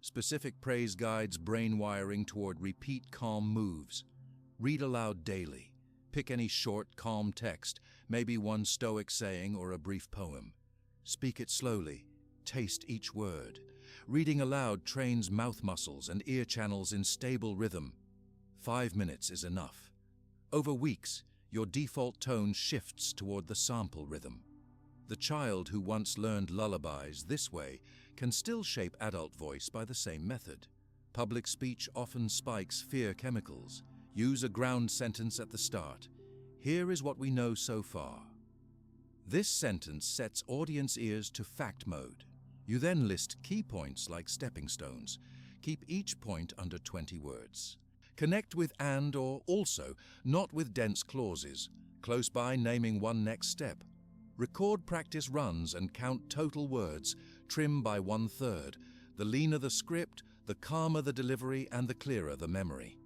Specific praise guides brain wiring toward repeat calm moves. Read aloud daily. Pick any short, calm text, maybe one Stoic saying or a brief poem. Speak it slowly. Taste each word. Reading aloud trains mouth muscles and ear channels in stable rhythm. 5 minutes is enough. Over weeks, your default tone shifts toward the sample rhythm. The child who once learned lullabies this way can still shape adult voice by the same method. Public speech often spikes fear chemicals. Use a ground sentence at the start. Here is what we know so far. This sentence sets audience ears to fact mode. You then list key points like stepping stones. Keep each point under 20 words. Connect with "and" or "also", not with dense clauses. Close by naming one next step. Record practice runs and count total words. Trim by 1/3. The leaner the script, the calmer the delivery and the clearer the memory.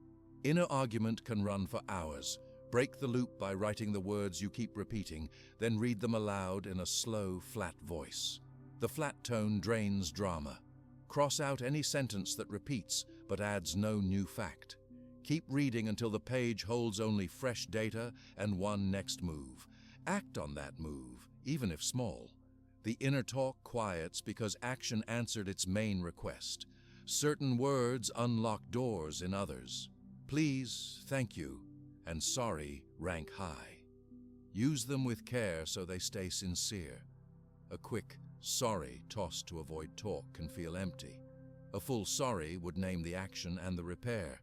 Inner argument can run for hours. Break the loop by writing the words you keep repeating, then read them aloud in a slow, flat voice. The flat tone drains drama. Cross out any sentence that repeats but adds no new fact. Keep reading until the page holds only fresh data and one next move. Act on that move, even if small. The inner talk quiets because action answered its main request. Certain words unlock doors in others. Please, thank you, and sorry rank high. Use them with care so they stay sincere. A quick sorry tossed to avoid talk can feel empty. A full sorry would name the action and the repair.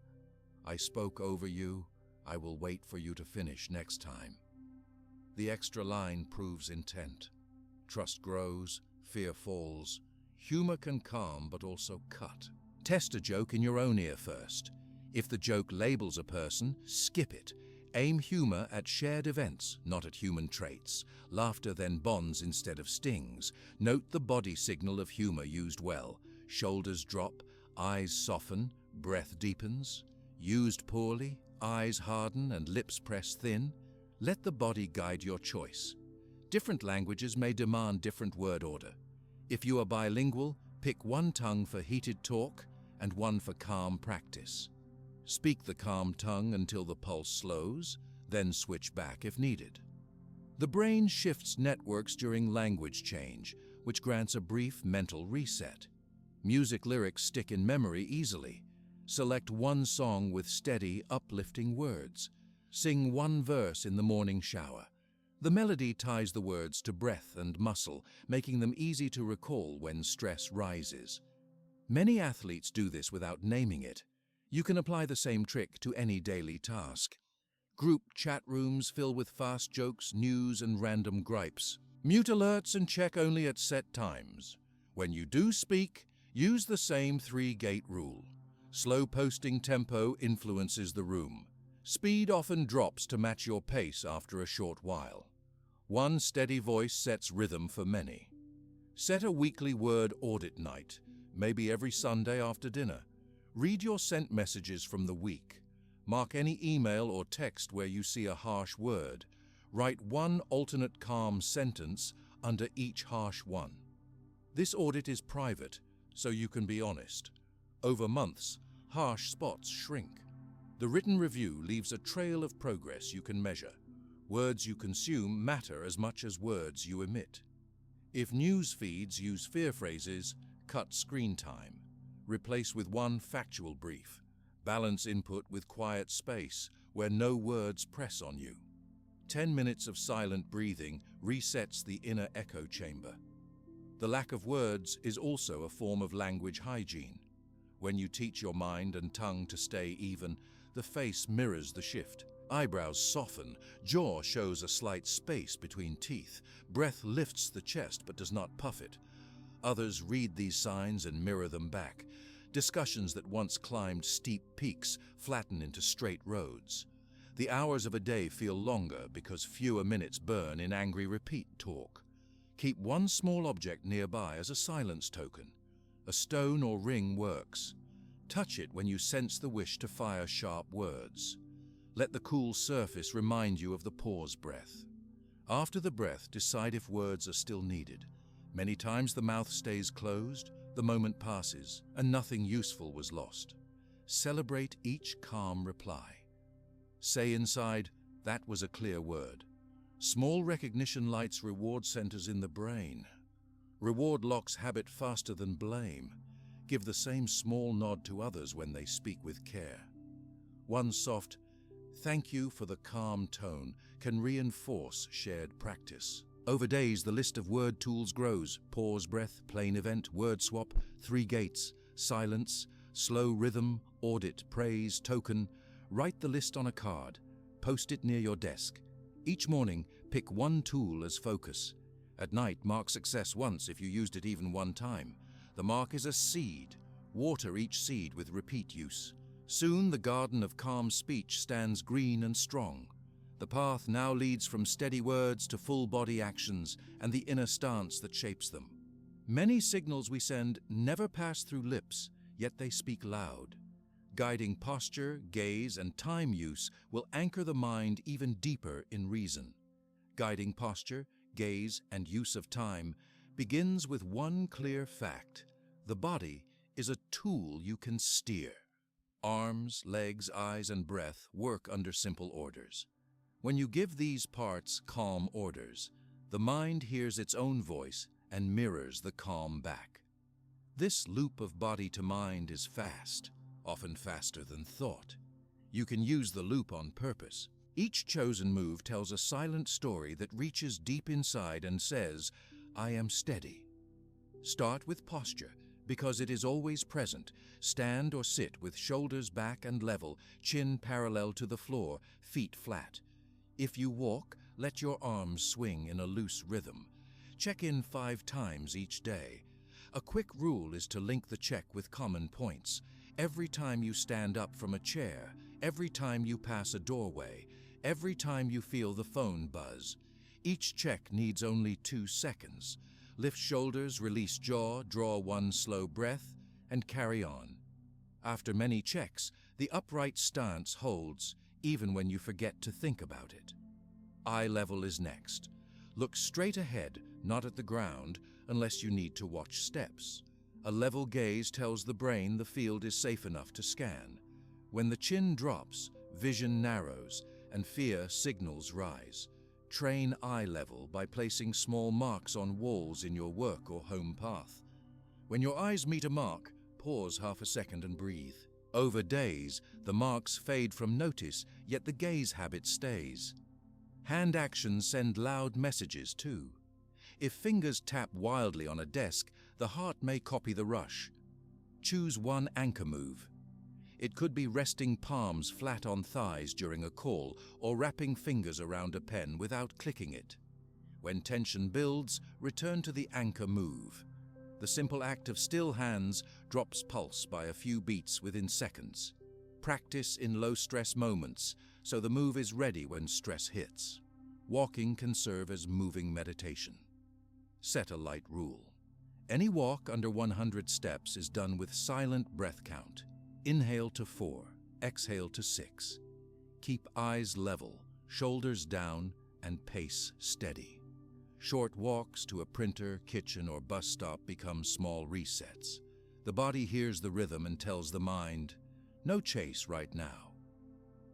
I spoke over you. I will wait for you to finish next time. The extra line proves intent. Trust grows, fear falls. Humor can calm but also cut. Test a joke in your own ear first. If the joke labels a person, skip it. Aim humor at shared events, not at human traits. Laughter then bonds instead of stings. Note the body signal of humor used well. Shoulders drop, eyes soften, breath deepens. Used poorly, eyes harden and lips press thin. Let the body guide your choice. Different languages may demand different word order. If you are bilingual, pick one tongue for heated talk and one for calm practice. Speak the calm tongue until the pulse slows, then switch back if needed. The brain shifts networks during language change, which grants a brief mental reset. Music lyrics stick in memory easily. Select one song with steady, uplifting words. Sing one verse in the morning shower. The melody ties the words to breath and muscle, making them easy to recall when stress rises. Many athletes do this without naming it. You can apply the same trick to any daily task. Group chat rooms fill with fast jokes, news, and random gripes. Mute alerts and check only at set times. When you do speak, use the same 3-gate rule. Slow posting tempo influences the room. Speed often drops to match your pace after a short while. One steady voice sets rhythm for many. Set a weekly word audit night, maybe every Sunday after dinner. Read your sent messages from the week. Mark any email or text where you see a harsh word. Write one alternate calm sentence under each harsh one. This audit is private, so you can be honest. Over months, harsh spots shrink. The written review leaves a trail of progress you can measure. Words you consume matter as much as words you emit. If news feeds use fear phrases, cut screen time. Replace with one factual brief. Balance input with quiet space where no words press on you. 10 minutes of silent breathing resets the inner echo chamber. The lack of words is also a form of language hygiene. When you teach your mind and tongue to stay even, the face mirrors the shift. Eyebrows soften, jaw shows a slight space between teeth, breath lifts the chest but does not puff it. Others read these signs and mirror them back. Discussions that once climbed steep peaks flatten into straight roads. The hours of a day feel longer because fewer minutes burn in angry repeat talk. Keep one small object nearby as a silence token. A stone or ring works. Touch it when you sense the wish to fire sharp words. Let the cool surface remind you of the pause breath. After the breath, decide if words are still needed. Many times the mouth stays closed, the moment passes, and nothing useful was lost. Celebrate each calm reply. Say inside, "That was a clear word." Small recognition lights reward centers in the brain. Reward locks habit faster than blame. Give the same small nod to others when they speak with care. One soft, "Thank you for the calm tone," can reinforce shared practice. Over days, the list of word tools grows. Pause breath, plain event, word swap, 3 gates, silence, slow rhythm, audit, praise, token. Write the list on a card. Post it near your desk. Each morning, pick one tool as focus. At night, mark success once if you used it even one time. The mark is a seed. Water each seed with repeat use. Soon the garden of calm speech stands green and strong. The path now leads from steady words to full-body actions and the inner stance that shapes them. Many signals we send never pass through lips, yet they speak loud. Guiding posture, gaze, and time use will anchor the mind even deeper in reason. Guiding posture, gaze, and use of time begins with one clear fact: the body is a tool you can steer. Arms, legs, eyes, and breath work under simple orders. When you give these parts calm orders, the mind hears its own voice and mirrors the calm back. This loop of body to mind is fast, often faster than thought. You can use the loop on purpose. Each chosen move tells a silent story that reaches deep inside and says, "I am steady." Start with posture, because it is always present. Stand or sit with shoulders back and level, chin parallel to the floor, feet flat. If you walk, let your arms swing in a loose rhythm. Check in 5 times each day. A quick rule is to link the check with common points. Every time you stand up from a chair, every time you pass a doorway, every time you feel the phone buzz. Each check needs only 2 seconds. Lift shoulders, release jaw, draw one slow breath, and carry on. After many checks, the upright stance holds, even when you forget to think about it. Eye level is next. Look straight ahead, not at the ground, unless you need to watch steps. A level gaze tells the brain the field is safe enough to scan. When the chin drops, vision narrows, and fear signals rise. Train eye level by placing small marks on walls in your work or home path. When your eyes meet a mark, pause half a second and breathe. Over days, the marks fade from notice, yet the gaze habit stays. Hand actions send loud messages too. If fingers tap wildly on a desk, the heart may copy the rush. Choose one anchor move. It could be resting palms flat on thighs during a call or wrapping fingers around a pen without clicking it. When tension builds, return to the anchor move. The simple act of still hands drops pulse by a few beats within seconds. Practice in low-stress moments so the move is ready when stress hits. Walking can serve as moving meditation. Set a light rule. Any walk under 100 steps is done with silent breath count. Inhale to 4, exhale to 6. Keep eyes level, shoulders down, and pace steady. Short walks to a printer, kitchen, or bus stop become small resets. The body hears the rhythm and tells the mind, "No chase right now."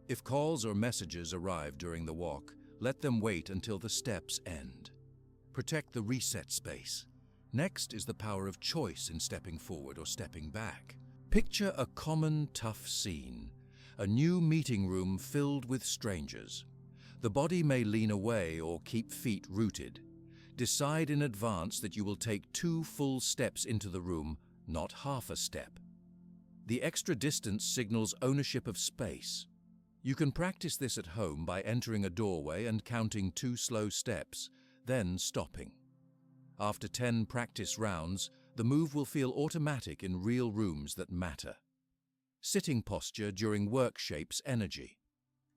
If calls or messages arrive during the walk, let them wait until the steps end. Protect the reset space. Next is the power of choice in stepping forward or stepping back. Picture a common, tough scene. A new meeting room filled with strangers. The body may lean away or keep feet rooted. Decide in advance that you will take 2 full steps into the room, not half a step. The extra distance signals ownership of space. You can practice this at home by entering a doorway and counting 2 slow steps, then stopping. After 10 practice rounds, the move will feel automatic in real rooms that matter. Sitting posture during work shapes energy.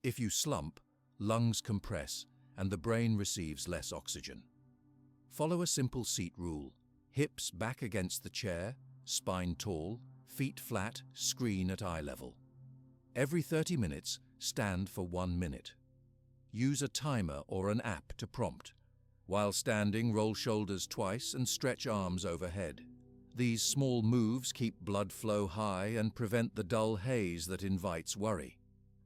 If you slump, lungs compress and the brain receives less oxygen. Follow a simple seat rule: hips back against the chair, spine tall, feet flat, screen at eye level. Every 30 minutes, stand for 1 minute. Use a timer or an app to prompt. While standing, roll shoulders twice and stretch arms overhead. These small moves keep blood flow high and prevent the dull haze that invites worry.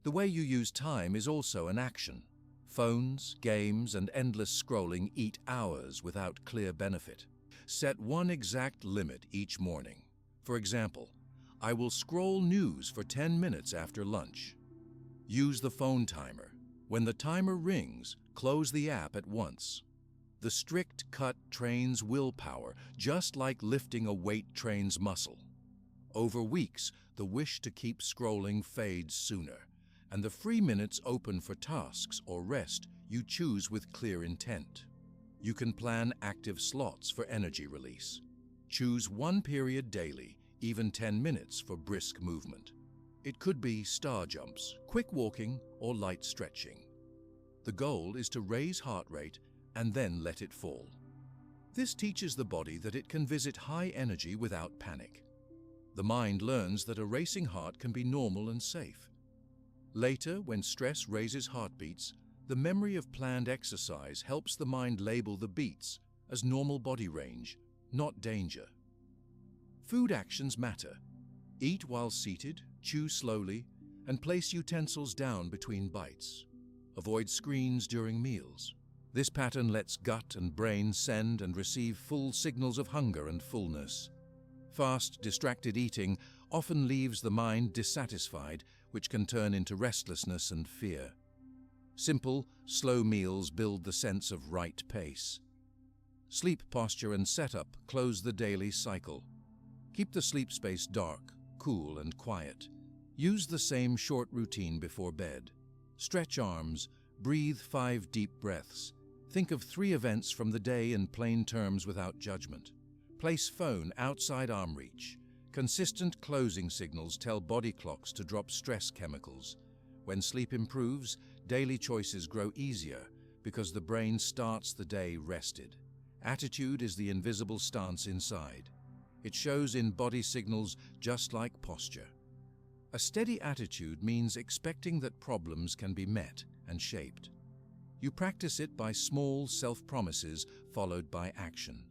The way you use time is also an action. Phones, games, and endless scrolling eat hours without clear benefit. Set one exact limit each morning. For example, I will scroll news for 10 minutes after lunch. Use the phone timer. When the timer rings, close the app at once. The strict cut trains willpower, just like lifting a weight trains muscle. Over weeks, the wish to keep scrolling fades sooner, and the free minutes open for tasks or rest you choose with clear intent. You can plan active slots for energy release. Choose one period daily, even 10 minutes for brisk movement. It could be star jumps, quick walking, or light stretching. The goal is to raise heart rate and then let it fall. This teaches the body that it can visit high energy without panic. The mind learns that a racing heart can be normal and safe. Later, when stress raises heartbeats, the memory of planned exercise helps the mind label the beats as normal body range, not danger. Food actions matter. Eat while seated, chew slowly, and place utensils down between bites. Avoid screens during meals. This pattern lets gut and brain send and receive full signals of hunger and fullness. Fast, distracted eating often leaves the mind dissatisfied, which can turn into restlessness and fear. Simple, slow meals build the sense of right pace. Sleep posture and setup close the daily cycle. Keep the sleep space dark, cool, and quiet. Use the same short routine before bed. Stretch arms, breathe 5 deep breaths. Think of 3 events from the day in plain terms without judgment. Place phone outside arm reach. Consistent closing signals tell body clocks to drop stress chemicals. When sleep improves, daily choices grow easier because the brain starts the day rested. Attitude is the invisible stance inside. It shows in body signals just like posture. A steady attitude means expecting that problems can be met and shaped. You practice it by small self-promises followed by action.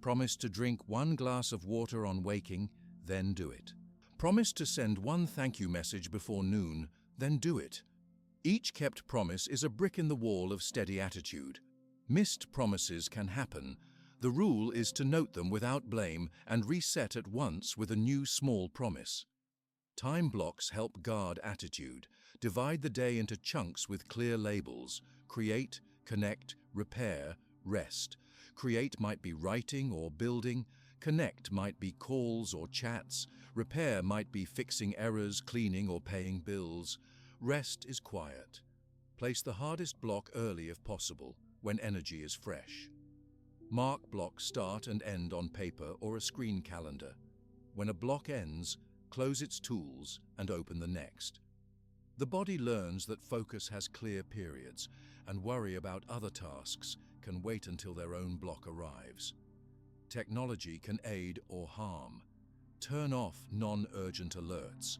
Promise to drink 1 glass of water on waking, then do it. Promise to send 1 thank you message before noon, then do it. Each kept promise is a brick in the wall of steady attitude. Missed promises can happen. The rule is to note them without blame and reset at once with a new small promise. Time blocks help guard attitude. Divide the day into chunks with clear labels. Create, connect, repair, rest. Create might be writing or building. Connect might be calls or chats. Repair might be fixing errors, cleaning, or paying bills. Rest is quiet. Place the hardest block early if possible, when energy is fresh. Mark blocks start and end on paper or a screen calendar. When a block ends, close its tools and open the next. The body learns that focus has clear periods, and worry about other tasks can wait until their own block arrives. Technology can aid or harm. Turn off non-urgent alerts.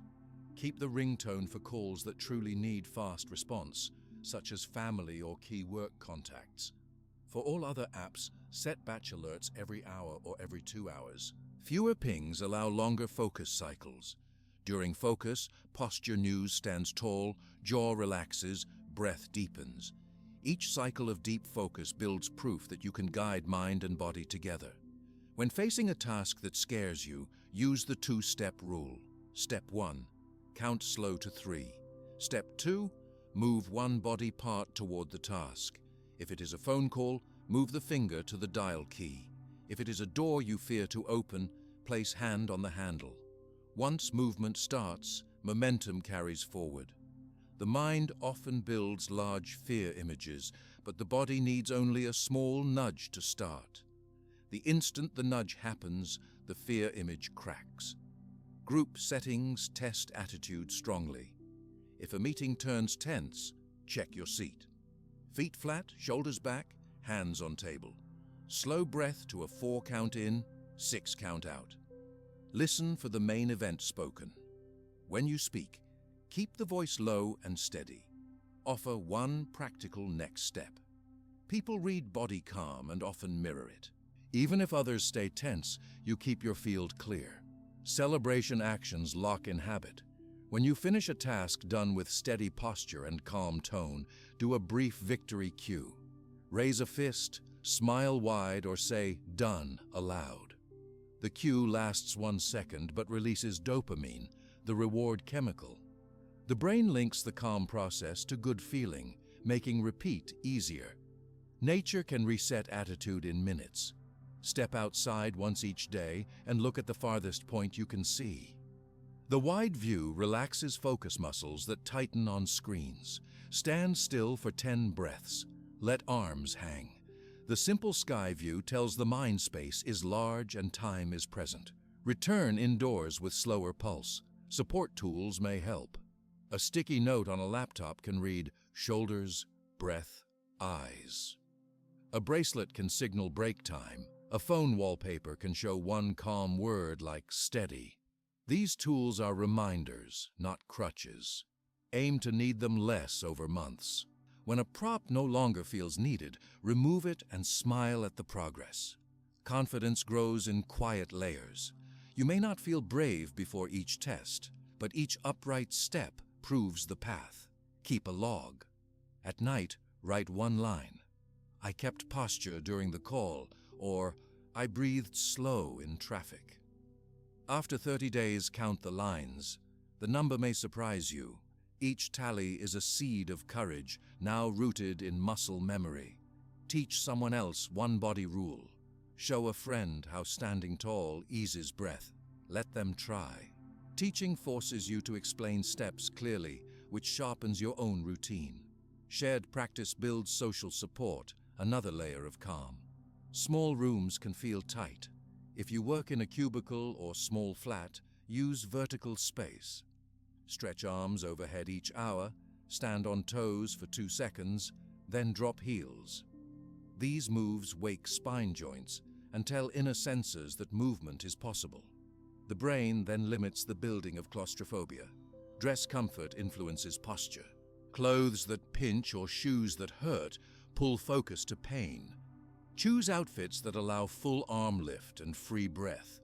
Keep the ringtone for calls that truly need fast response, such as family or key work contacts. For all other apps, set batch alerts every hour or every 2 hours. Fewer pings allow longer focus cycles. During focus, posture news stands tall, jaw relaxes, breath deepens. Each cycle of deep focus builds proof that you can guide mind and body together. When facing a task that scares you, use the 2-step rule. Step 1, count slow to 3. Step 2, move 1 body part toward the task. If it is a phone call, move the finger to the dial key. If it is a door you fear to open, place hand on the handle. Once movement starts, momentum carries forward. The mind often builds large fear images, but the body needs only a small nudge to start. The instant the nudge happens, the fear image cracks. Group settings test attitude strongly. If a meeting turns tense, check your seat. Feet flat, shoulders back, hands on table. Slow breath to a 4 count in, 6 count out. Listen for the main event spoken. When you speak, keep the voice low and steady. Offer one practical next step. People read body calm and often mirror it. Even if others stay tense, you keep your field clear. Celebration actions lock in habit. When you finish a task done with steady posture and calm tone, do a brief victory cue. Raise a fist, smile wide, or say, "Done," aloud. The cue lasts 1 second but releases dopamine, the reward chemical. The brain links the calm process to good feeling, making repeat easier. Nature can reset attitude in minutes. Step outside once each day and look at the farthest point you can see. The wide view relaxes focus muscles that tighten on screens. Stand still for 10 breaths. Let arms hang. The simple sky view tells the mind space is large and time is present. Return indoors with slower pulse. Support tools may help. A sticky note on a laptop can read shoulders, breath, eyes. A bracelet can signal break time. A phone wallpaper can show one calm word like steady. These tools are reminders, not crutches. Aim to need them less over months. When a prop no longer feels needed, remove it and smile at the progress. Confidence grows in quiet layers. You may not feel brave before each test, but each upright step proves the path. Keep a log. At night, write one line. I kept posture during the call, or I breathed slow in traffic. After 30 days, count the lines. The number may surprise you. Each tally is a seed of courage, now rooted in muscle memory. Teach someone else one body rule. Show a friend how standing tall eases breath. Let them try. Teaching forces you to explain steps clearly, which sharpens your own routine. Shared practice builds social support, another layer of calm. Small rooms can feel tight. If you work in a cubicle or small flat, use vertical space. Stretch arms overhead each hour, stand on toes for 2 seconds, then drop heels. These moves wake spine joints and tell inner sensors that movement is possible. The brain then limits the building of claustrophobia. Dress comfort influences posture. Clothes that pinch or shoes that hurt pull focus to pain. Choose outfits that allow full arm lift and free breath.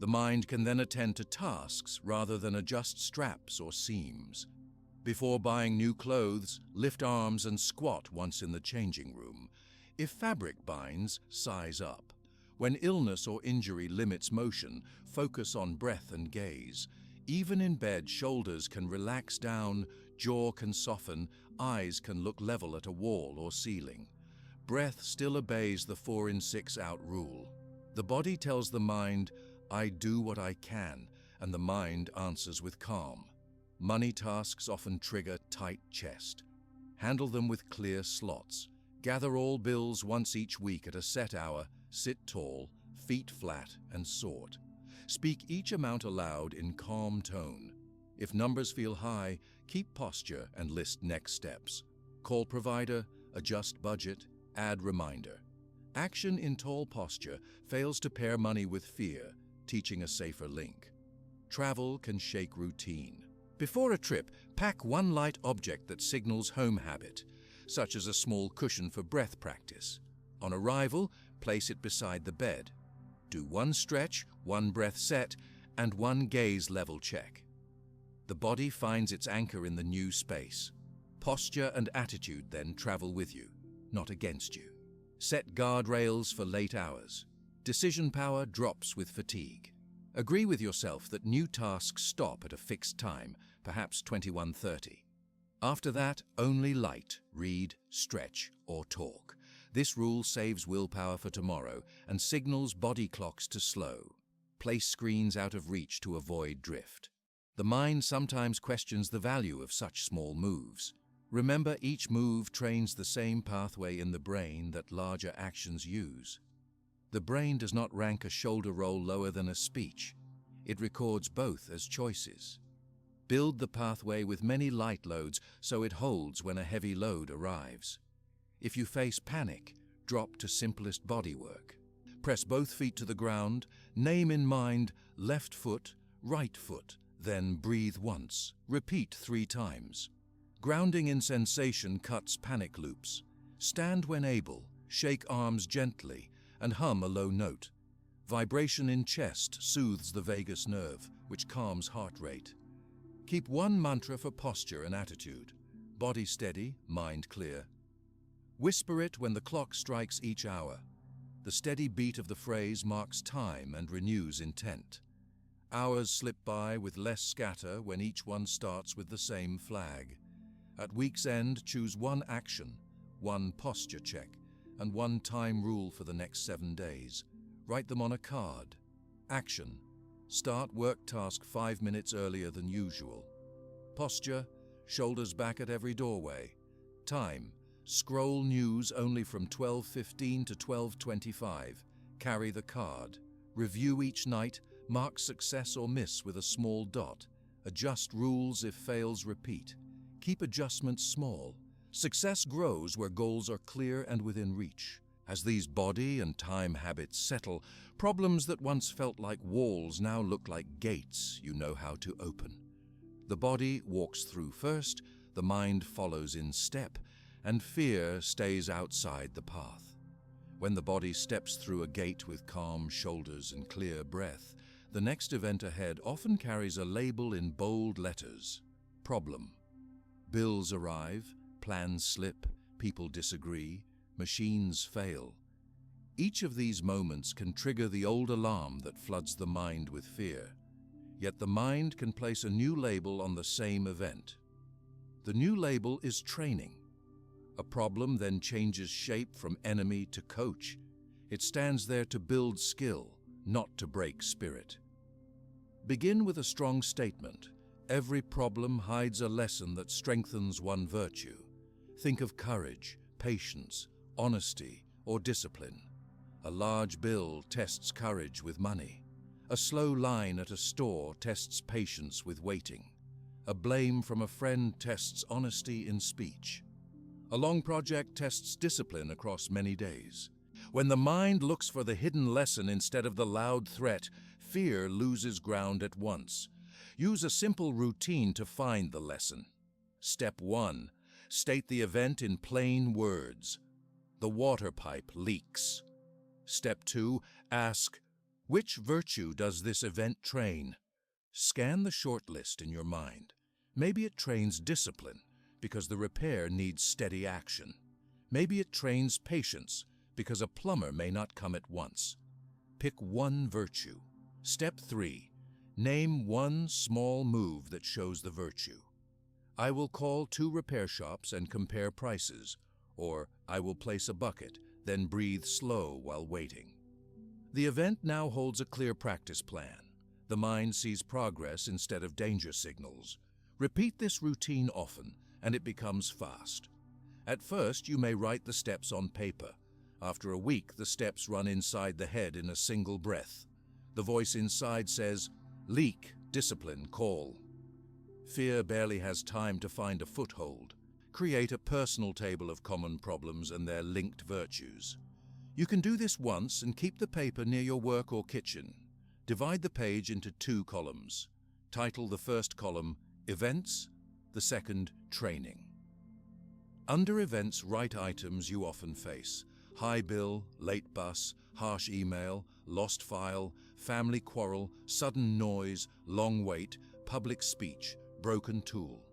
The mind can then attend to tasks rather than adjust straps or seams. Before buying new clothes, lift arms and squat once in the changing room. If fabric binds, size up. When illness or injury limits motion, focus on breath and gaze. Even in bed, shoulders can relax down, jaw can soften, eyes can look level at a wall or ceiling. Breath still obeys the 4 in 6 out rule. The body tells the mind, I do what I can, and the mind answers with calm. Money tasks often trigger tight chest. Handle them with clear slots. Gather all bills once each week at a set hour, sit tall, feet flat, and sort. Speak each amount aloud in calm tone. If numbers feel high, keep posture and list next steps. Call provider, adjust budget, add reminder. Action in tall posture fails to pair money with fear, teaching a safer link. Travel can shake routine. Before a trip, pack one light object that signals home habit, such as a small cushion for breath practice. On arrival, place it beside the bed. Do one stretch, one breath set, and one gaze level check. The body finds its anchor in the new space. Posture and attitude then travel with you, not against you. Set guardrails for late hours. Decision power drops with fatigue. Agree with yourself that new tasks stop at a fixed time, perhaps 21:30. After that, only light, read, stretch, or talk. This rule saves willpower for tomorrow and signals body clocks to slow. Place screens out of reach to avoid drift. The mind sometimes questions the value of such small moves. Remember, each move trains the same pathway in the brain that larger actions use. The brain does not rank a shoulder roll lower than a speech. It records both as choices. Build the pathway with many light loads so it holds when a heavy load arrives. If you face panic, drop to simplest bodywork. Press both feet to the ground, name in mind left foot, right foot, then breathe once. Repeat 3 times. Grounding in sensation cuts panic loops. Stand when able, shake arms gently, and hum a low note. Vibration in chest soothes the vagus nerve, which calms heart rate. Keep one mantra for posture and attitude. Body steady, mind clear. Whisper it when the clock strikes each hour. The steady beat of the phrase marks time and renews intent. Hours slip by with less scatter when each one starts with the same flag. At week's end, choose one action, one posture check, and one time rule for the next 7 days. Write them on a card. Action: start work task 5 minutes earlier than usual. Posture: shoulders back at every doorway. Time: scroll news only from 12:15 to 12:25. Carry the card. Review each night, mark success or miss with a small dot. Adjust rules if fails, repeat. Keep adjustments small. Success grows where goals are clear and within reach. As these body and time habits settle, problems that once felt like walls now look like gates you know how to open. The body walks through first, the mind follows in step, and fear stays outside the path. When the body steps through a gate with calm shoulders and clear breath, the next event ahead often carries a label in bold letters: problem. Bills arrive, plans slip, people disagree, machines fail. Each of these moments can trigger the old alarm that floods the mind with fear. Yet the mind can place a new label on the same event. The new label is training. A problem then changes shape from enemy to coach. It stands there to build skill, not to break spirit. Begin with a strong statement. Every problem hides a lesson that strengthens one virtue. Think of courage, patience, honesty, or discipline. A large bill tests courage with money. A slow line at a store tests patience with waiting. A blame from a friend tests honesty in speech. A long project tests discipline across many days. When the mind looks for the hidden lesson instead of the loud threat, fear loses ground at once. Use a simple routine to find the lesson. Step 1. State the event in plain words. The water pipe leaks. Step 2. Ask, which virtue does this event train? Scan the short list in your mind. Maybe it trains discipline, because the repair needs steady action. Maybe it trains patience, because a plumber may not come at once. Pick one virtue. Step 3. Name one small move that shows the virtue. I will call 2 repair shops and compare prices, or I will place a bucket, then breathe slow while waiting. The event now holds a clear practice plan. The mind sees progress instead of danger signals. Repeat this routine often, and it becomes fast. At first, you may write the steps on paper. After a week, the steps run inside the head in a single breath. The voice inside says, leak, discipline, call. Fear barely has time to find a foothold. Create a personal table of common problems and their linked virtues. You can do this once and keep the paper near your work or kitchen. Divide the page into 2 columns. Title the first column, Events, the second, Training. Under events, write items you often face. High bill, late bus, harsh email, lost file, family quarrel, sudden noise, long wait, public speech, broken tool.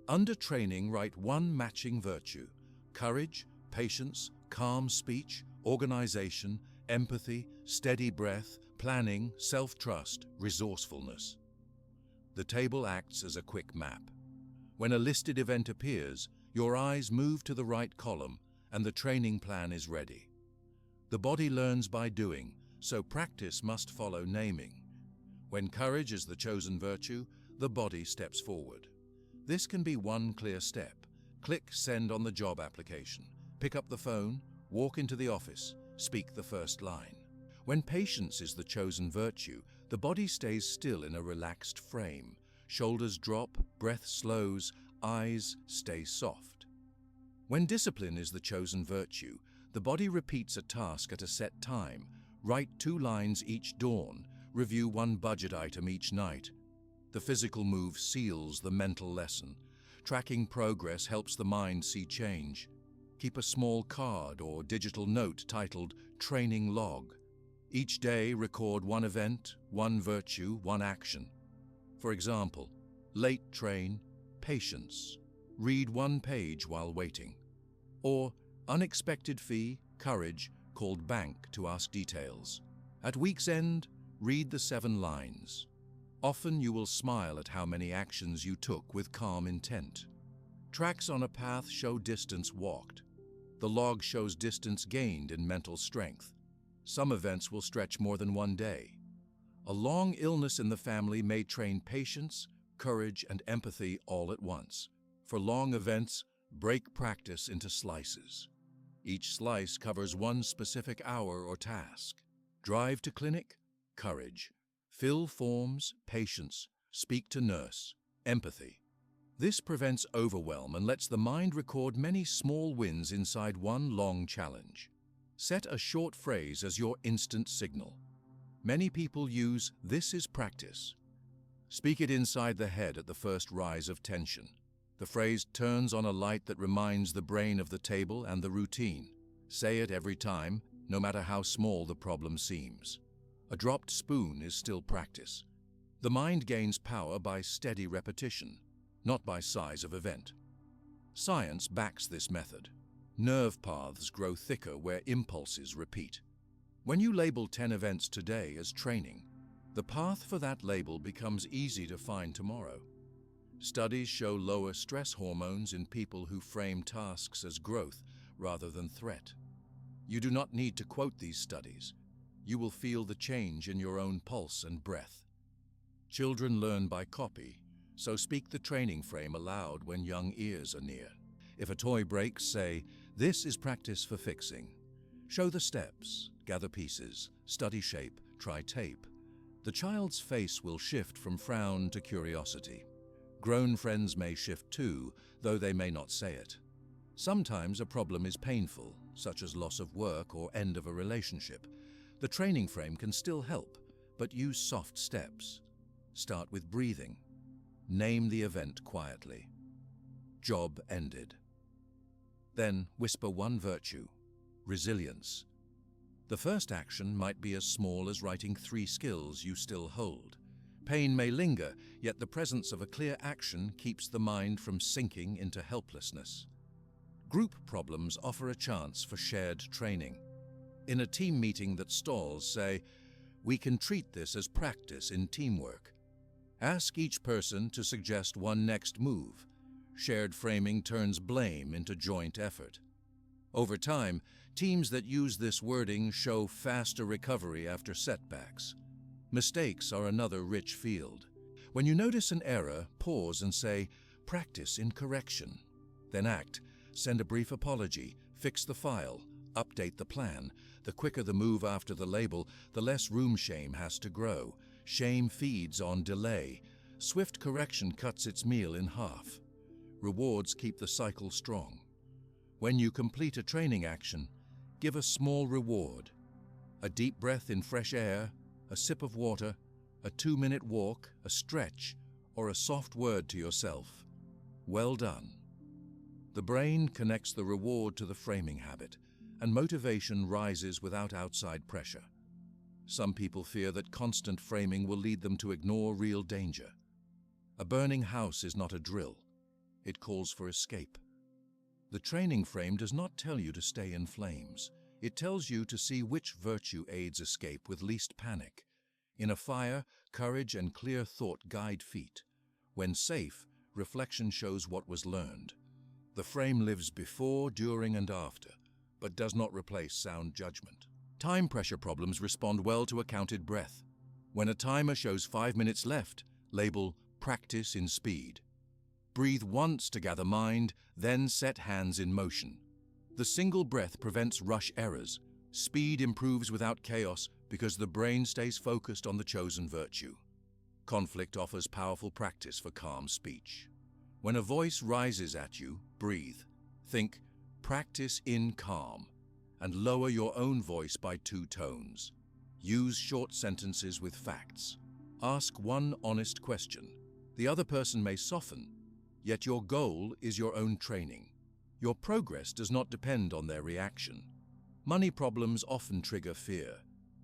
Under training, write one matching virtue: courage, patience, calm speech, organization, empathy, steady breath, planning, self-trust, resourcefulness. The table acts as a quick map. When a listed event appears, your eyes move to the right column and the training plan is ready. The body learns by doing, so practice must follow naming. When courage is the chosen virtue, the body steps forward. This can be one clear step. Click Send on the job application. Pick up the phone, walk into the office, speak the first line. When patience is the chosen virtue, the body stays still in a relaxed frame. Shoulders drop, breath slows, eyes stay soft. When discipline is the chosen virtue, the body repeats a task at a set time. Write 2 lines each dawn, review 1 budget item each night. The physical move seals the mental lesson. Tracking progress helps the mind see change. Keep a small card or digital note titled Training Log. Each day record 1 event, 1 virtue, 1 action. For example, late train, patience. Read 1 page while waiting. Or unexpected fee, courage, called bank to ask details. At week's end, read the 7 lines. Often you will smile at how many actions you took with calm intent. Tracks on a path show distance walked. The log shows distance gained in mental strength. Some events will stretch more than 1 day. A long illness in the family may train patience, courage, and empathy all at once. For long events, break practice into slices. Each slice covers 1 specific hour or task. Drive to clinic, courage. Fill forms, patience. Speak to nurse, empathy. This prevents overwhelm and lets the mind record many small wins inside 1 long challenge. Set a short phrase as your instant signal. Many people use "this is practice." Speak it inside the head at the first rise of tension. The phrase turns on a light that reminds the brain of the table and the routine. Say it every time, no matter how small the problem seems. A dropped spoon is still practice. The mind gains power by steady repetition, not by size of event. Science backs this method. Nerve paths grow thicker where impulses repeat. When you label 10 events today as training, the path for that label becomes easy to find tomorrow. Studies show lower stress hormones in people who frame tasks as growth rather than threat. You do not need to quote these studies. You will feel the change in your own pulse and breath. Children learn by copy, so speak the training frame aloud when young ears are near. If a toy breaks, say, "This is practice for fixing." Show the steps, gather pieces, study shape, try tape. The child's face will shift from frown to curiosity. Grown friends may shift too, though they may not say it. Sometimes a problem is painful, such as loss of work or end of a relationship. The training frame can still help, but use soft steps. Start with breathing. Name the event quietly. Job ended. Then whisper 1 virtue, resilience. The first action might be as small as writing 3 skills you still hold. Pain may linger, yet the presence of a clear action keeps the mind from sinking into helplessness. Group problems offer a chance for shared training. In a team meeting that stalls, say, "We can treat this as practice in teamwork." Ask each person to suggest 1 next move. Shared framing turns blame into joint effort. Over time, teams that use this wording show faster recovery after setbacks. Mistakes are another rich field. When you notice an error, pause and say, "Practice in correction." Then act. Send a brief apology, fix the file, update the plan. The quicker the move after the label, the less room shame has to grow. Shame feeds on delay. Swift correction cuts its meal in half. Rewards keep the cycle strong. When you complete a training action, give a small reward. A deep breath in fresh air, a sip of water, a 2-minute walk, a stretch, or a soft word to yourself. Well done. The brain connects the reward to the framing habit, and motivation rises without outside pressure. Some people fear that constant framing will lead them to ignore real danger. A burning house is not a drill. It calls for escape. The training frame does not tell you to stay in flames. It tells you to see which virtue aids escape with least panic. In a fire, courage and clear thought guide feet. When safe, reflection shows what was learned. The frame lives before, during, and after, but does not replace sound judgment. Time pressure problems respond well to a counted breath. When a timer shows 5 minutes left, label Practice in speed. Breathe once to gather mind, then set hands in motion. The single breath prevents rush errors. Speed improves without chaos because the brain stays focused on the chosen virtue. Conflict offers powerful practice for calm speech. When a voice rises at you, breathe. Think, practice in calm, and lower your own voice by 2 tones. Use short sentences with facts. Ask one honest question. The other person may soften, yet your goal is your own training. Your progress does not depend on their reaction. Money problems often trigger fear.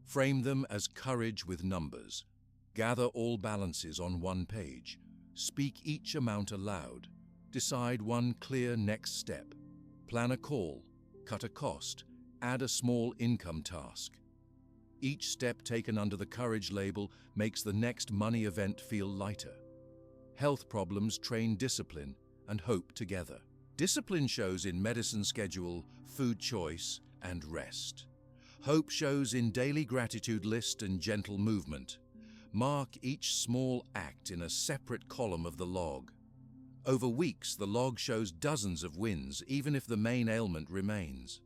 Frame them as courage with numbers. Gather all balances on one page. Speak each amount aloud. Decide one clear next step. Plan a call. Cut a cost. Add a small income task. Each step taken under the courage label makes the next money event feel lighter. Health problems train discipline and hope together. Discipline shows in medicine schedule, food choice, and rest. Hope shows in daily gratitude list and gentle movement. Mark each small act in a separate column of the log. Over weeks, the log shows dozens of wins, even if the main ailment remains.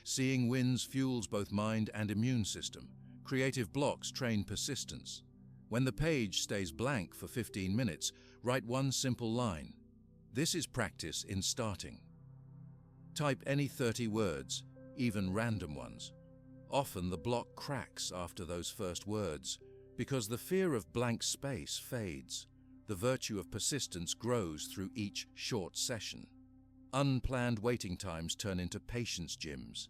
Seeing wins fuels both mind and immune system. Creative blocks train persistence. When the page stays blank for 15 minutes, write one simple line. This is practice in starting. Type any 30 words, even random ones. Often the block cracks after those first words because the fear of blank space fades. The virtue of persistence grows through each short session. Unplanned waiting times turn into patience gyms.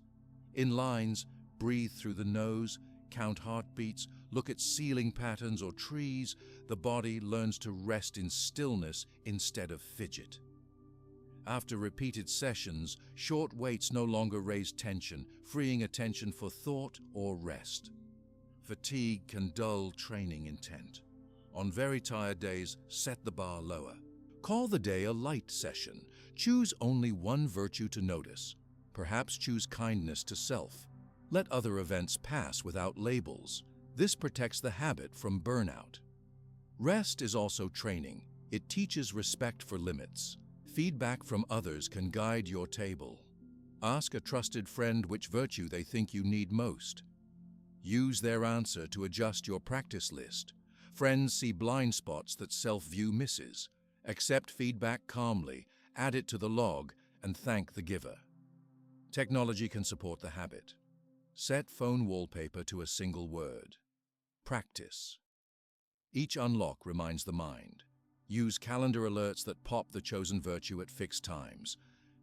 In lines, breathe through the nose, count heartbeats, look at ceiling patterns or trees. The body learns to rest in stillness instead of fidget. After repeated sessions, short waits no longer raise tension, freeing attention for thought or rest. Fatigue can dull training intent. On very tired days, set the bar lower. Call the day a light session. Choose only one virtue to notice. Perhaps choose kindness to self. Let other events pass without labels. This protects the habit from burnout. Rest is also training. It teaches respect for limits. Feedback from others can guide your table. Ask a trusted friend which virtue they think you need most. Use their answer to adjust your practice list. Friends see blind spots that self-view misses. Accept feedback calmly, add it to the log, and thank the giver. Technology can support the habit. Set phone wallpaper to a single word. Practice. Each unlock reminds the mind. Use calendar alerts that pop the chosen virtue at fixed times.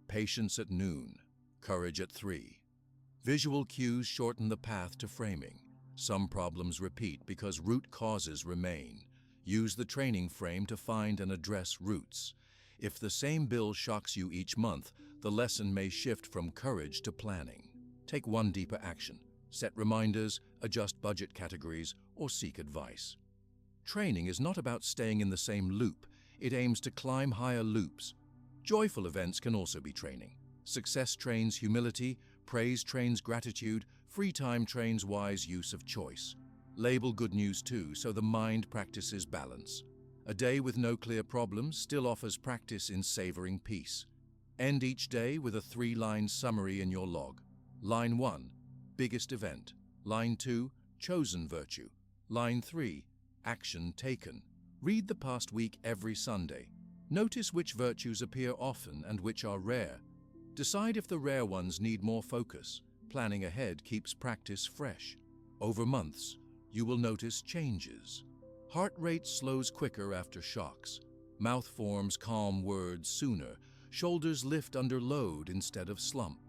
Patience at noon, courage at 3. Visual cues shorten the path to framing. Some problems repeat because root causes remain. Use the training frame to find and address roots. If the same bill shocks you each month, the lesson may shift from courage to planning. Take one deeper action. Set reminders, adjust budget categories, or seek advice. Training is not about staying in the same loop. It aims to climb higher loops. Joyful events can also be training. Success trains humility, praise trains gratitude, free time trains wise use of choice. Label good news too, so the mind practices balance. A day with no clear problems still offers practice in savoring peace. End each day with a 3-line summary in your log. Line 1, biggest event. Line 2, chosen virtue. Line 3, action taken. Read the past week every Sunday. Notice which virtues appear often and which are rare. Decide if the rare ones need more focus. Planning ahead keeps practice fresh. Over months, you will notice changes. Heart rate slows quicker after shocks. Mouth forms calm words sooner. Shoulders lift under load instead of slump.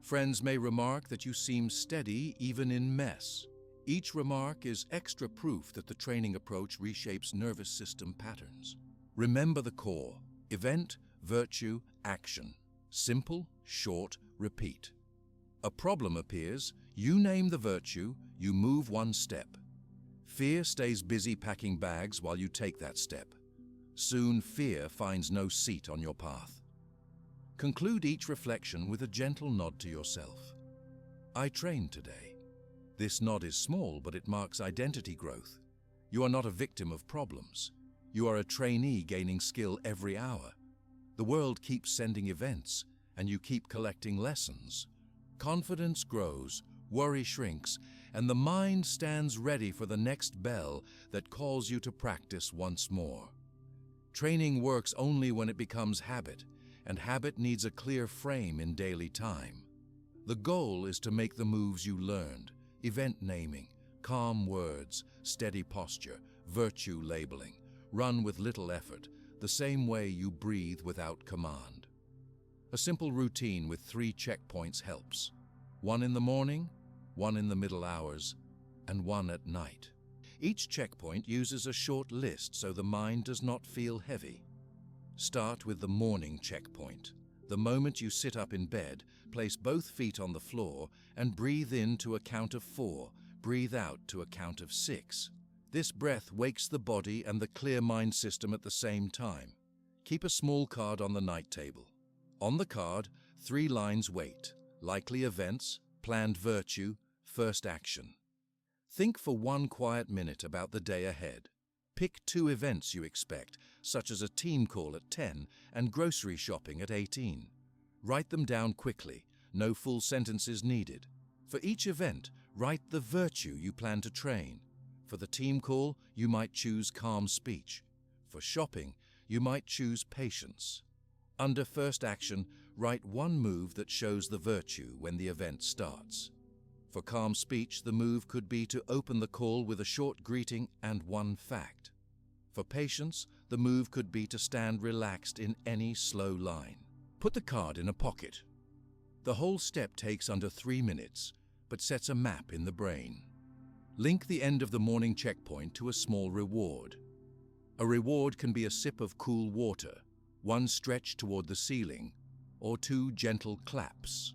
Friends may remark that you seem steady even in mess. Each remark is extra proof that the training approach reshapes nervous system patterns. Remember the core: event, virtue, action. Simple, short, repeat. A problem appears, you name the virtue, you move one step. Fear stays busy packing bags while you take that step. Soon fear finds no seat on your path. Conclude each reflection with a gentle nod to yourself. I trained today. This nod is small, but it marks identity growth. You are not a victim of problems. You are a trainee gaining skill every hour. The world keeps sending events, and you keep collecting lessons. Confidence grows, worry shrinks, and the mind stands ready for the next bell that calls you to practice once more. Training works only when it becomes habit, and habit needs a clear frame in daily time. The goal is to make the moves you learned, event naming, calm words, steady posture, virtue labeling, run with little effort, the same way you breathe without command. A simple routine with 3 checkpoints helps. 1 in the morning, 1 in the middle hours, and 1 at night. Each checkpoint uses a short list so the mind does not feel heavy. Start with the morning checkpoint. The moment you sit up in bed, place both feet on the floor and breathe in to a count of 4, breathe out to a count of 6. This breath wakes the body and the clear mind system at the same time. Keep a small card on the night table. On the card, 3 lines wait: likely events, planned virtue, first action. Think for 1 quiet minute about the day ahead. Pick 2 events you expect, such as a team call at 10 and grocery shopping at 18. Write them down quickly, no full sentences needed. For each event, write the virtue you plan to train. For the team call, you might choose calm speech. For shopping, you might choose patience. Under first action, write 1 move that shows the virtue when the event starts. For calm speech, the move could be to open the call with a short greeting and 1 fact. For patience, the move could be to stand relaxed in any slow line. Put the card in a pocket. The whole step takes under 3 minutes, but sets a map in the brain. Link the end of the morning checkpoint to a small reward. A reward can be a sip of cool water, 1 stretch toward the ceiling, or 2 gentle claps.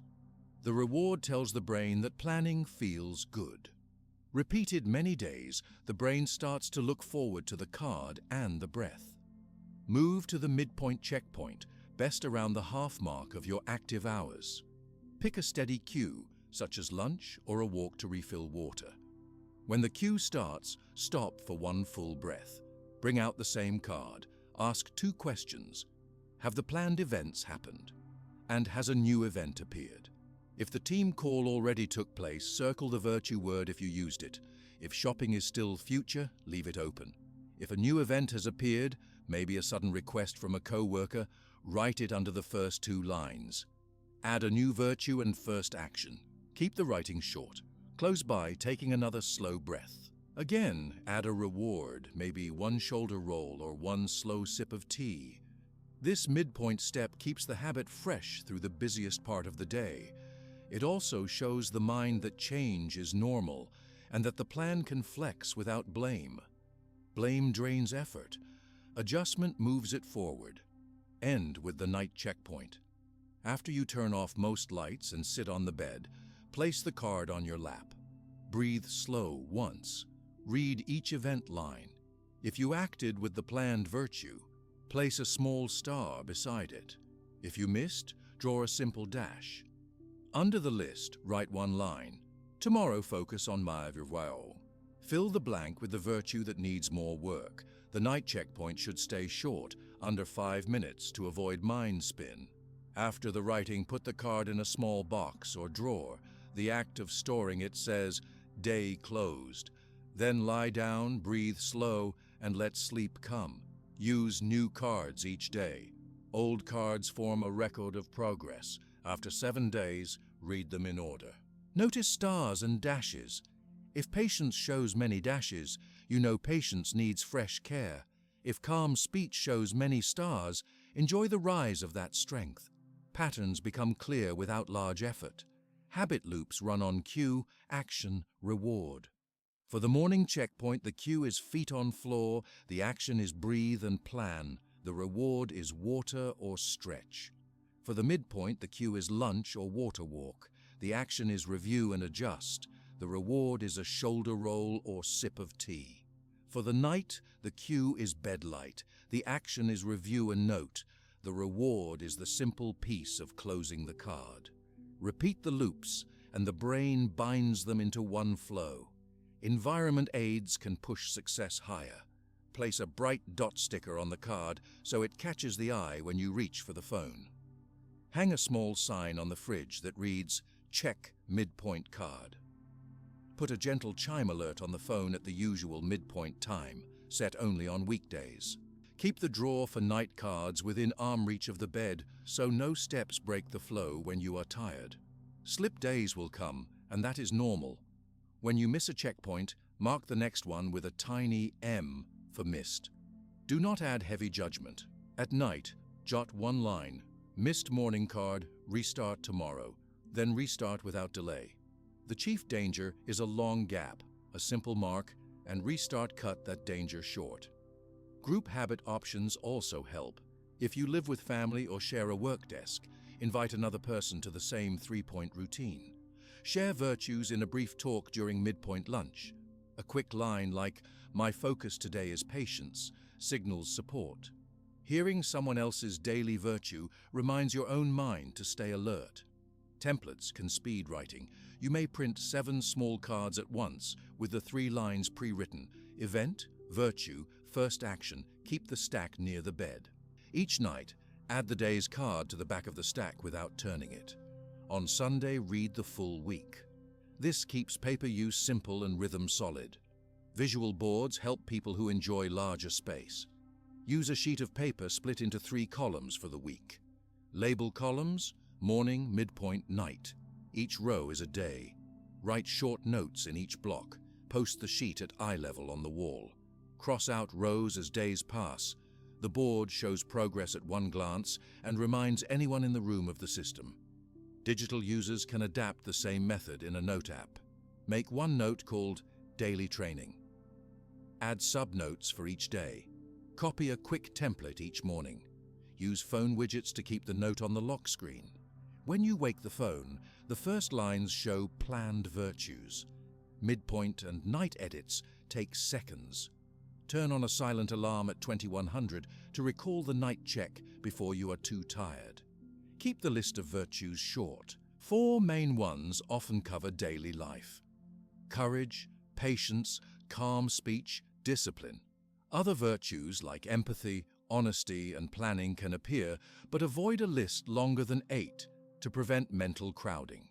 The reward tells the brain that planning feels good. Repeated many days, the brain starts to look forward to the card and the breath. Move to the midpoint checkpoint, best around the half mark of your active hours. Pick a steady cue, such as lunch or a walk to refill water. When the cue starts, stop for 1 full breath. Bring out the same card. Ask 2 questions. Have the planned events happened? And has a new event appeared? If the team call already took place, circle the virtue word if you used it. If shopping is still future, leave it open. If a new event has appeared, maybe a sudden request from a co-worker, write it under the first 2 lines. Add a new virtue and first action. Keep the writing short. Close by, taking another slow breath. Again, add a reward, maybe 1 shoulder roll or 1 slow sip of tea. This midpoint step keeps the habit fresh through the busiest part of the day. It also shows the mind that change is normal and that the plan can flex without blame. Blame drains effort. Adjustment moves it forward. End with the night checkpoint. After you turn off most lights and sit on the bed, place the card on your lap. Breathe slow once. Read each event line. If you acted with the planned virtue, place a small star beside it. If you missed, draw a simple dash. Under the list, write 1 line. Tomorrow focus on my virtue. Fill the blank with the virtue that needs more work. The night checkpoint should stay short, under 5 minutes, to avoid mind spin. After the writing, put the card in a small box or drawer. The act of storing it says, "Day closed." Then lie down, breathe slow, and let sleep come. Use new cards each day. Old cards form a record of progress. After 7 days, read them in order. Notice stars and dashes. If patience shows many dashes, you know patience needs fresh care. If calm speech shows many stars, enjoy the rise of that strength. Patterns become clear without large effort. Habit loops run on cue, action, reward. For the morning checkpoint, the cue is feet on floor, the action is breathe and plan, the reward is water or stretch. For the midpoint, the cue is lunch or water walk, the action is review and adjust, the reward is a shoulder roll or sip of tea. For the night, the cue is bedlight, the action is review and note, the reward is the simple piece of closing the card. Repeat the loops, and the brain binds them into one flow. Environment aids can push success higher. Place a bright dot sticker on the card so it catches the eye when you reach for the phone. Hang a small sign on the fridge that reads, "Check midpoint card." Put a gentle chime alert on the phone at the usual midpoint time, set only on weekdays. Keep the drawer for night cards within arm reach of the bed so no steps break the flow when you are tired. Slip days will come, and that is normal. When you miss a checkpoint, mark the next one with a tiny M for missed. Do not add heavy judgment. At night, jot one line, "Missed morning card, restart tomorrow," then restart without delay. The chief danger is a long gap, a simple mark, and restart cut that danger short. Group habit options also help. If you live with family or share a work desk, invite another person to the same three-point routine. Share virtues in a brief talk during midpoint lunch. A quick line like, "My focus today is patience," signals support. Hearing someone else's daily virtue reminds your own mind to stay alert. Templates can speed writing. You may print 7 small cards at once with the 3 lines pre-written: event, virtue, first action. Keep the stack near the bed. Each night, add the day's card to the back of the stack without turning it. On Sunday, read the full week. This keeps paper use simple and rhythm solid. Visual boards help people who enjoy larger space. Use a sheet of paper split into 3 columns for the week. Label columns: morning, midpoint, night. Each row is a day. Write short notes in each block. Post the sheet at eye level on the wall. Cross out rows as days pass. The board shows progress at one glance and reminds anyone in the room of the system. Digital users can adapt the same method in a note app. Make one note called Daily Training. Add sub-notes for each day. Copy a quick template each morning. Use phone widgets to keep the note on the lock screen. When you wake the phone, the first lines show planned virtues. Midpoint and night edits take seconds. Turn on a silent alarm at 2100 to recall the night check before you are too tired. Keep the list of virtues short. 4 main ones often cover daily life: courage, patience, calm speech, discipline. Other virtues like empathy, honesty, and planning can appear, but avoid a list longer than 8 to prevent mental crowding.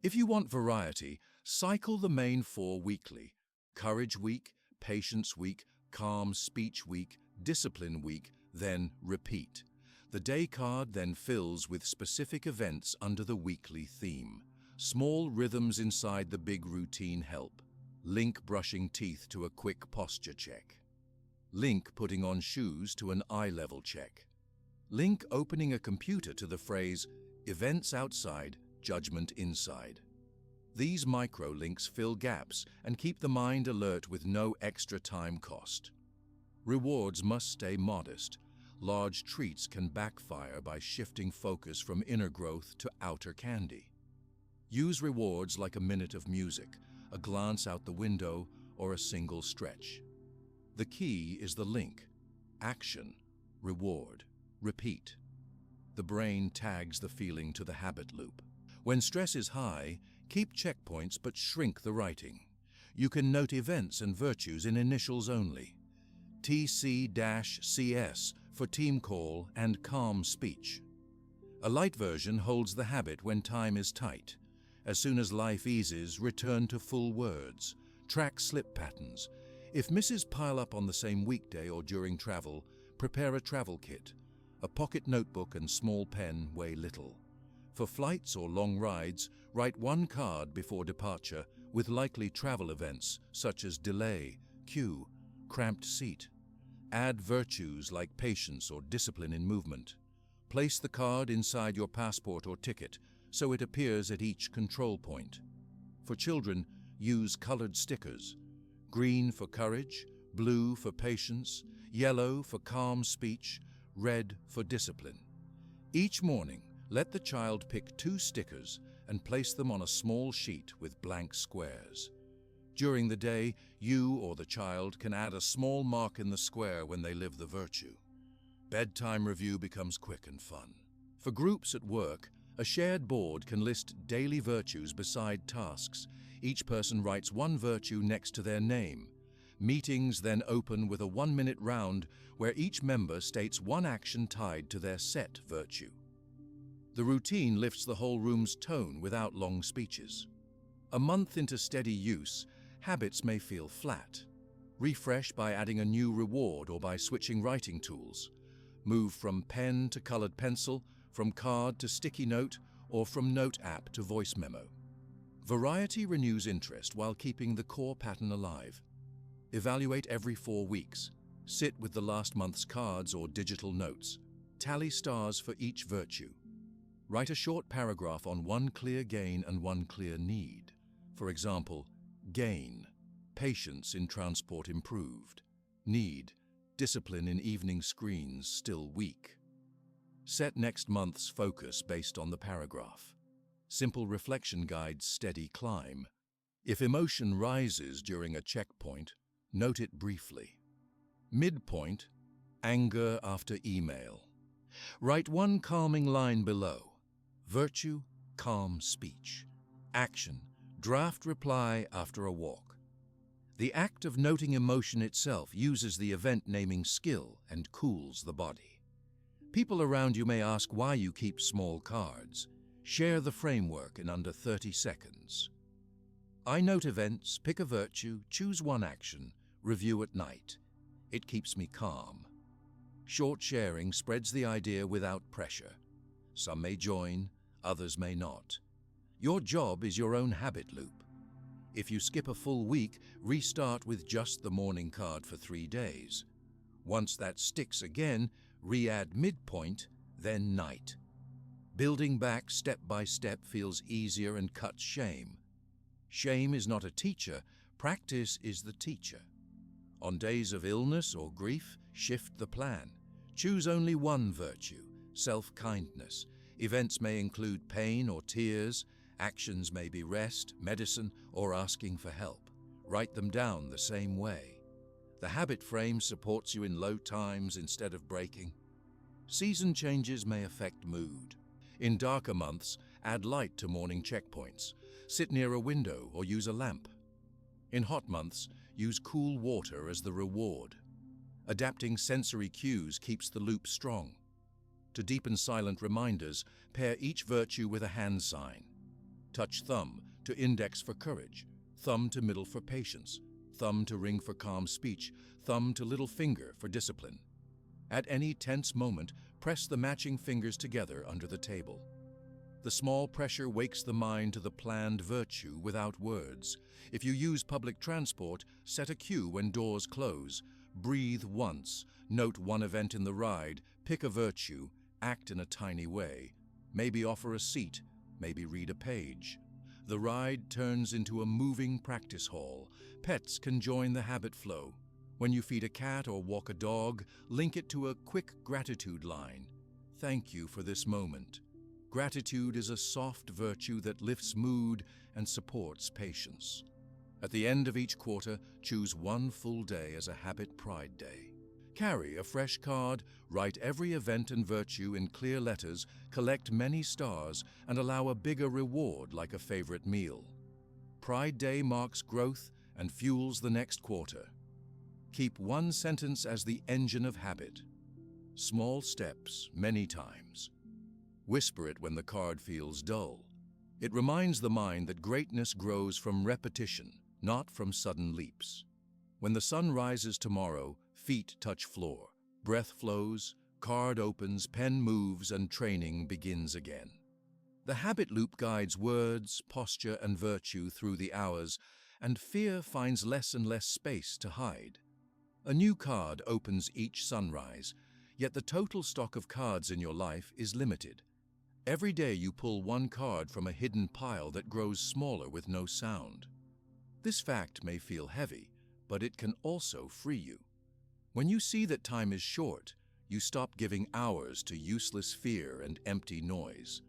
If you want variety, cycle the main 4 weekly: Courage Week, Patience Week, Calm Speech Week, Discipline Week, then repeat. The day card then fills with specific events under the weekly theme. Small rhythms inside the big routine help. Link brushing teeth to a quick posture check. Link putting on shoes to an eye level check. Link opening a computer to the phrase, "Events outside, judgment inside." These micro-links fill gaps and keep the mind alert with no extra time cost. Rewards must stay modest. Large treats can backfire by shifting focus from inner growth to outer candy. Use rewards like a minute of music, a glance out the window, or a single stretch. The key is the link: action, reward, repeat. The brain tags the feeling to the habit loop. When stress is high, keep checkpoints but shrink the writing. You can note events and virtues in initials only. TC-CS for team call and calm speech. A light version holds the habit when time is tight. As soon as life eases, return to full words. Track slip patterns. If misses pile up on the same weekday or during travel, prepare a travel kit. A pocket notebook and small pen weigh little. For flights or long rides, write one card before departure with likely travel events such as delay, queue, cramped seat. Add virtues like patience or discipline in movement. Place the card inside your passport or ticket so it appears at each control point. For children, use colored stickers: green for courage, blue for patience, yellow for calm speech, red for discipline. Each morning, let the child pick 2 stickers and place them on a small sheet with blank squares. During the day, you or the child can add a small mark in the square when they live the virtue. Bedtime review becomes quick and fun. For groups at work, a shared board can list daily virtues beside tasks. Each person writes one virtue next to their name. Meetings then open with a 1-minute round where each member states one action tied to their set virtue. The routine lifts the whole room's tone without long speeches. A month into steady use, habits may feel flat. Refresh by adding a new reward or by switching writing tools. Move from pen to colored pencil, from card to sticky note, or from note app to voice memo. Variety renews interest while keeping the core pattern alive. Evaluate every 4 weeks. Sit with the last month's cards or digital notes. Tally stars for each virtue. Write a short paragraph on one clear gain and one clear need. For example, gain, patience in transport improved. Need, discipline in evening screens still weak. Set next month's focus based on the paragraph. Simple reflection guides steady climb. If emotion rises during a checkpoint, note it briefly. Midpoint, anger after email. Write one calming line below. Virtue, calm speech. Action, draft reply after a walk. The act of noting emotion itself uses the event naming skill and cools the body. People around you may ask why you keep small cards. Share the framework in under 30 seconds. I note events, pick a virtue, choose one action, review at night. It keeps me calm. Short sharing spreads the idea without pressure. Some may join, others may not. Your job is your own habit loop. If you skip a full week, restart with just the morning card for 3 days. Once that sticks again, re-add midpoint, then night. Building back step by step feels easier and cuts shame. Shame is not a teacher, practice is the teacher. On days of illness or grief, shift the plan. Choose only one virtue, self-kindness. Events may include pain or tears. Actions may be rest, medicine, or asking for help. Write them down the same way. The habit frame supports you in low times instead of breaking. Season changes may affect mood. In darker months, add light to morning checkpoints. Sit near a window or use a lamp. In hot months, use cool water as the reward. Adapting sensory cues keeps the loop strong. To deepen silent reminders, pair each virtue with a hand sign. Touch thumb to index for courage, thumb to middle for patience, thumb to ring for calm speech, thumb to little finger for discipline. At any tense moment, press the matching fingers together under the table. The small pressure wakes the mind to the planned virtue without words. If you use public transport, set a cue when doors close. Breathe once, note one event in the ride, pick a virtue, act in a tiny way. Maybe offer a seat, maybe read a page. The ride turns into a moving practice hall. Pets can join the habit flow. When you feed a cat or walk a dog, link it to a quick gratitude line. Thank you for this moment. Gratitude is a soft virtue that lifts mood and supports patience. At the end of each quarter, choose one full day as a habit pride day. Carry a fresh card, write every event and virtue in clear letters, collect many stars, and allow a bigger reward like a favorite meal. Pride Day marks growth and fuels the next quarter. Keep one sentence as the engine of habit. Small steps, many times. Whisper it when the card feels dull. It reminds the mind that greatness grows from repetition, not from sudden leaps. When the sun rises tomorrow, feet touch floor, breath flows, card opens, pen moves, and training begins again. The habit loop guides words, posture, and virtue through the hours, and fear finds less and less space to hide. A new card opens each sunrise, yet the total stock of cards in your life is limited. Every day you pull one card from a hidden pile that grows smaller with no sound. This fact may feel heavy, but it can also free you. When you see that time is short, you stop giving hours to useless fear and empty noise.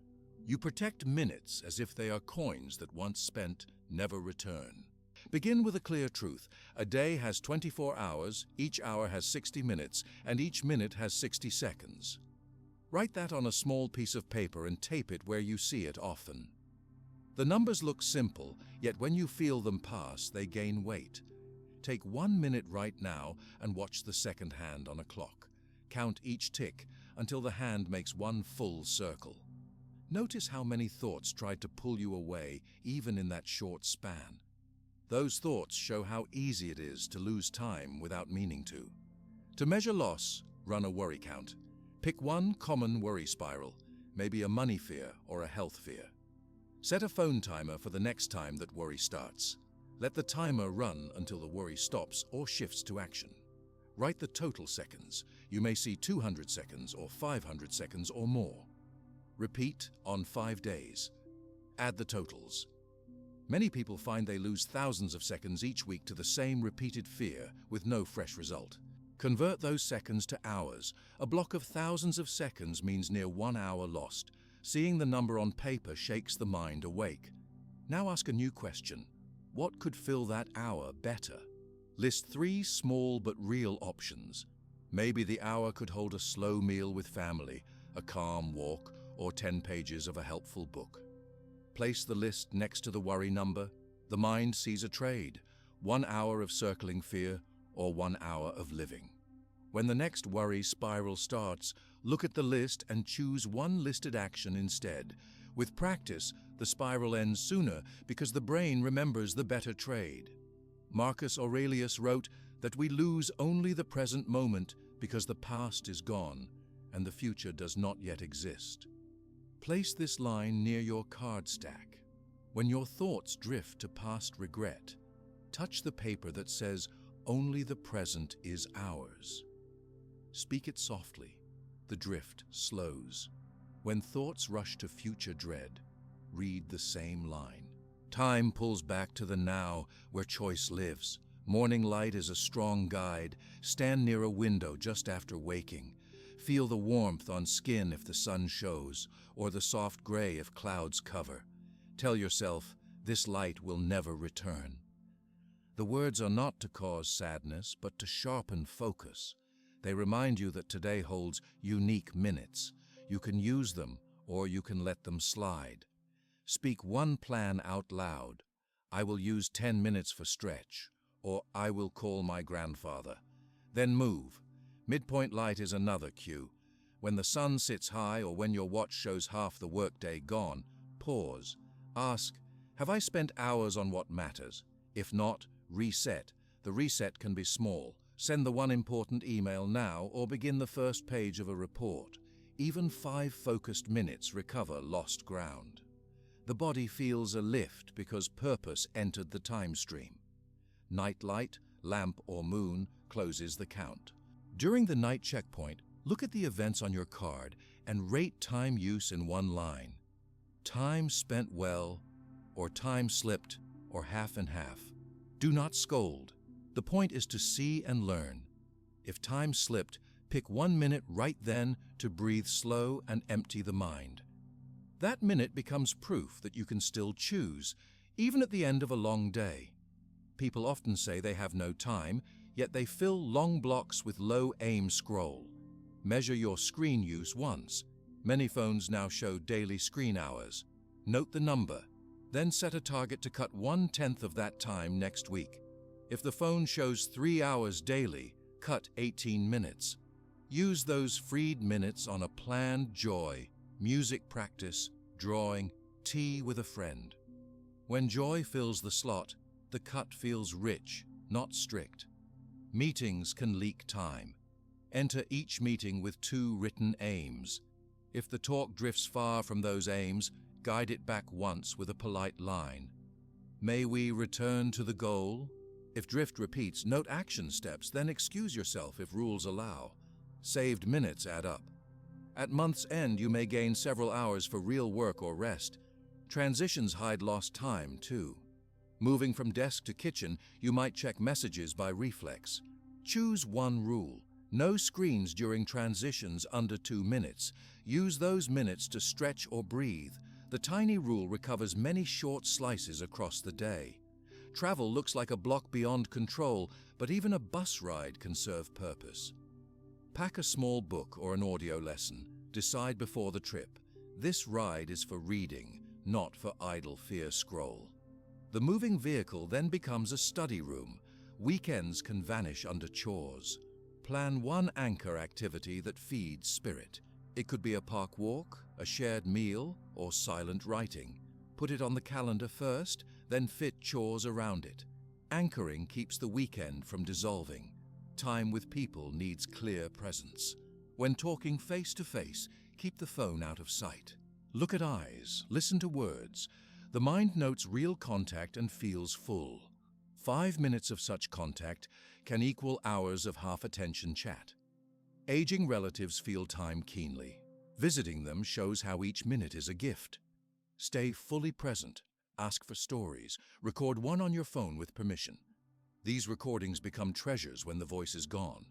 You protect minutes as if they are coins that once spent never return. Begin with a clear truth. A day has 24 hours, each hour has 60 minutes, and each minute has 60 seconds. Write that on a small piece of paper and tape it where you see it often. The numbers look simple, yet when you feel them pass, they gain weight. Take 1 minute right now and watch the second hand on a clock. Count each tick until the hand makes one full circle. Notice how many thoughts tried to pull you away even in that short span. Those thoughts show how easy it is to lose time without meaning to. To measure loss, run a worry count. Pick one common worry spiral, maybe a money fear or a health fear. Set a phone timer for the next time that worry starts. Let the timer run until the worry stops or shifts to action. Write the total seconds. You may see 200 seconds or 500 seconds or more. Repeat on 5 days. Add the totals. Many people find they lose thousands of seconds each week to the same repeated fear with no fresh result. Convert those seconds to hours. A block of thousands of seconds means near 1 hour lost. Seeing the number on paper shakes the mind awake. Now ask a new question. What could fill that hour better? List 3 small but real options. Maybe the hour could hold a slow meal with family, a calm walk, or 10 pages of a helpful book. Place the list next to the worry number. The mind sees a trade, 1 hour of circling fear or 1 hour of living. When the next worry spiral starts, look at the list and choose one listed action instead. With practice, the spiral ends sooner because the brain remembers the better trade. Marcus Aurelius wrote that we lose only the present moment because the past is gone and the future does not yet exist. Place this line near your card stack. When your thoughts drift to past regret, touch the paper that says, "Only the present is ours." Speak it softly. The drift slows. When thoughts rush to future dread, read the same line. Time pulls back to the now, where choice lives. Morning light is a strong guide. Stand near a window just after waking. Feel the warmth on skin if the sun shows, or the soft gray if clouds cover. Tell yourself, this light will never return. The words are not to cause sadness, but to sharpen focus. They remind you that today holds unique minutes. You can use them, or you can let them slide. Speak one plan out loud. I will use 10 minutes for stretch, or I will call my grandfather. Then move. Midpoint light is another cue. When the sun sits high or when your watch shows half the workday gone, pause. Ask, have I spent hours on what matters? If not, reset. The reset can be small. Send the one important email now or begin the first page of a report. Even 5 focused minutes recover lost ground. The body feels a lift because purpose entered the time stream. Night light, lamp or moon closes the count. During the night checkpoint, look at the events on your card and rate time use in one line. Time spent well, or time slipped, or half and half. Do not scold. The point is to see and learn. If time slipped, pick 1 minute right then to breathe slow and empty the mind. That minute becomes proof that you can still choose, even at the end of a long day. People often say they have no time, yet they fill long blocks with low-aim scroll. Measure your screen use once. Many phones now show daily screen hours. Note the number, then set a target to cut 1/10 of that time next week. If the phone shows 3 hours daily, cut 18 minutes. Use those freed minutes on a planned joy, music practice, drawing, tea with a friend. When joy fills the slot, the cut feels rich, not strict. Meetings can leak time. Enter each meeting with 2 written aims. If the talk drifts far from those aims, guide it back once with a polite line. May we return to the goal? If drift repeats, note action steps, then excuse yourself if rules allow. Saved minutes add up. At month's end, you may gain several hours for real work or rest. Transitions hide lost time, too. Moving from desk to kitchen, you might check messages by reflex. Choose one rule. No screens during transitions under 2 minutes. Use those minutes to stretch or breathe. The tiny rule recovers many short slices across the day. Travel looks like a block beyond control, but even a bus ride can serve purpose. Pack a small book or an audio lesson. Decide before the trip. This ride is for reading, not for idle fear scroll. The moving vehicle then becomes a study room. Weekends can vanish under chores. Plan one anchor activity that feeds spirit. It could be a park walk, a shared meal, or silent writing. Put it on the calendar first, then fit chores around it. Anchoring keeps the weekend from dissolving. Time with people needs clear presence. When talking face to face, keep the phone out of sight. Look at eyes, listen to words. The mind notes real contact and feels full. 5 minutes of such contact can equal hours of half-attention chat. Aging relatives feel time keenly. Visiting them shows how each minute is a gift. Stay fully present. Ask for stories. Record one on your phone with permission. These recordings become treasures when the voice is gone.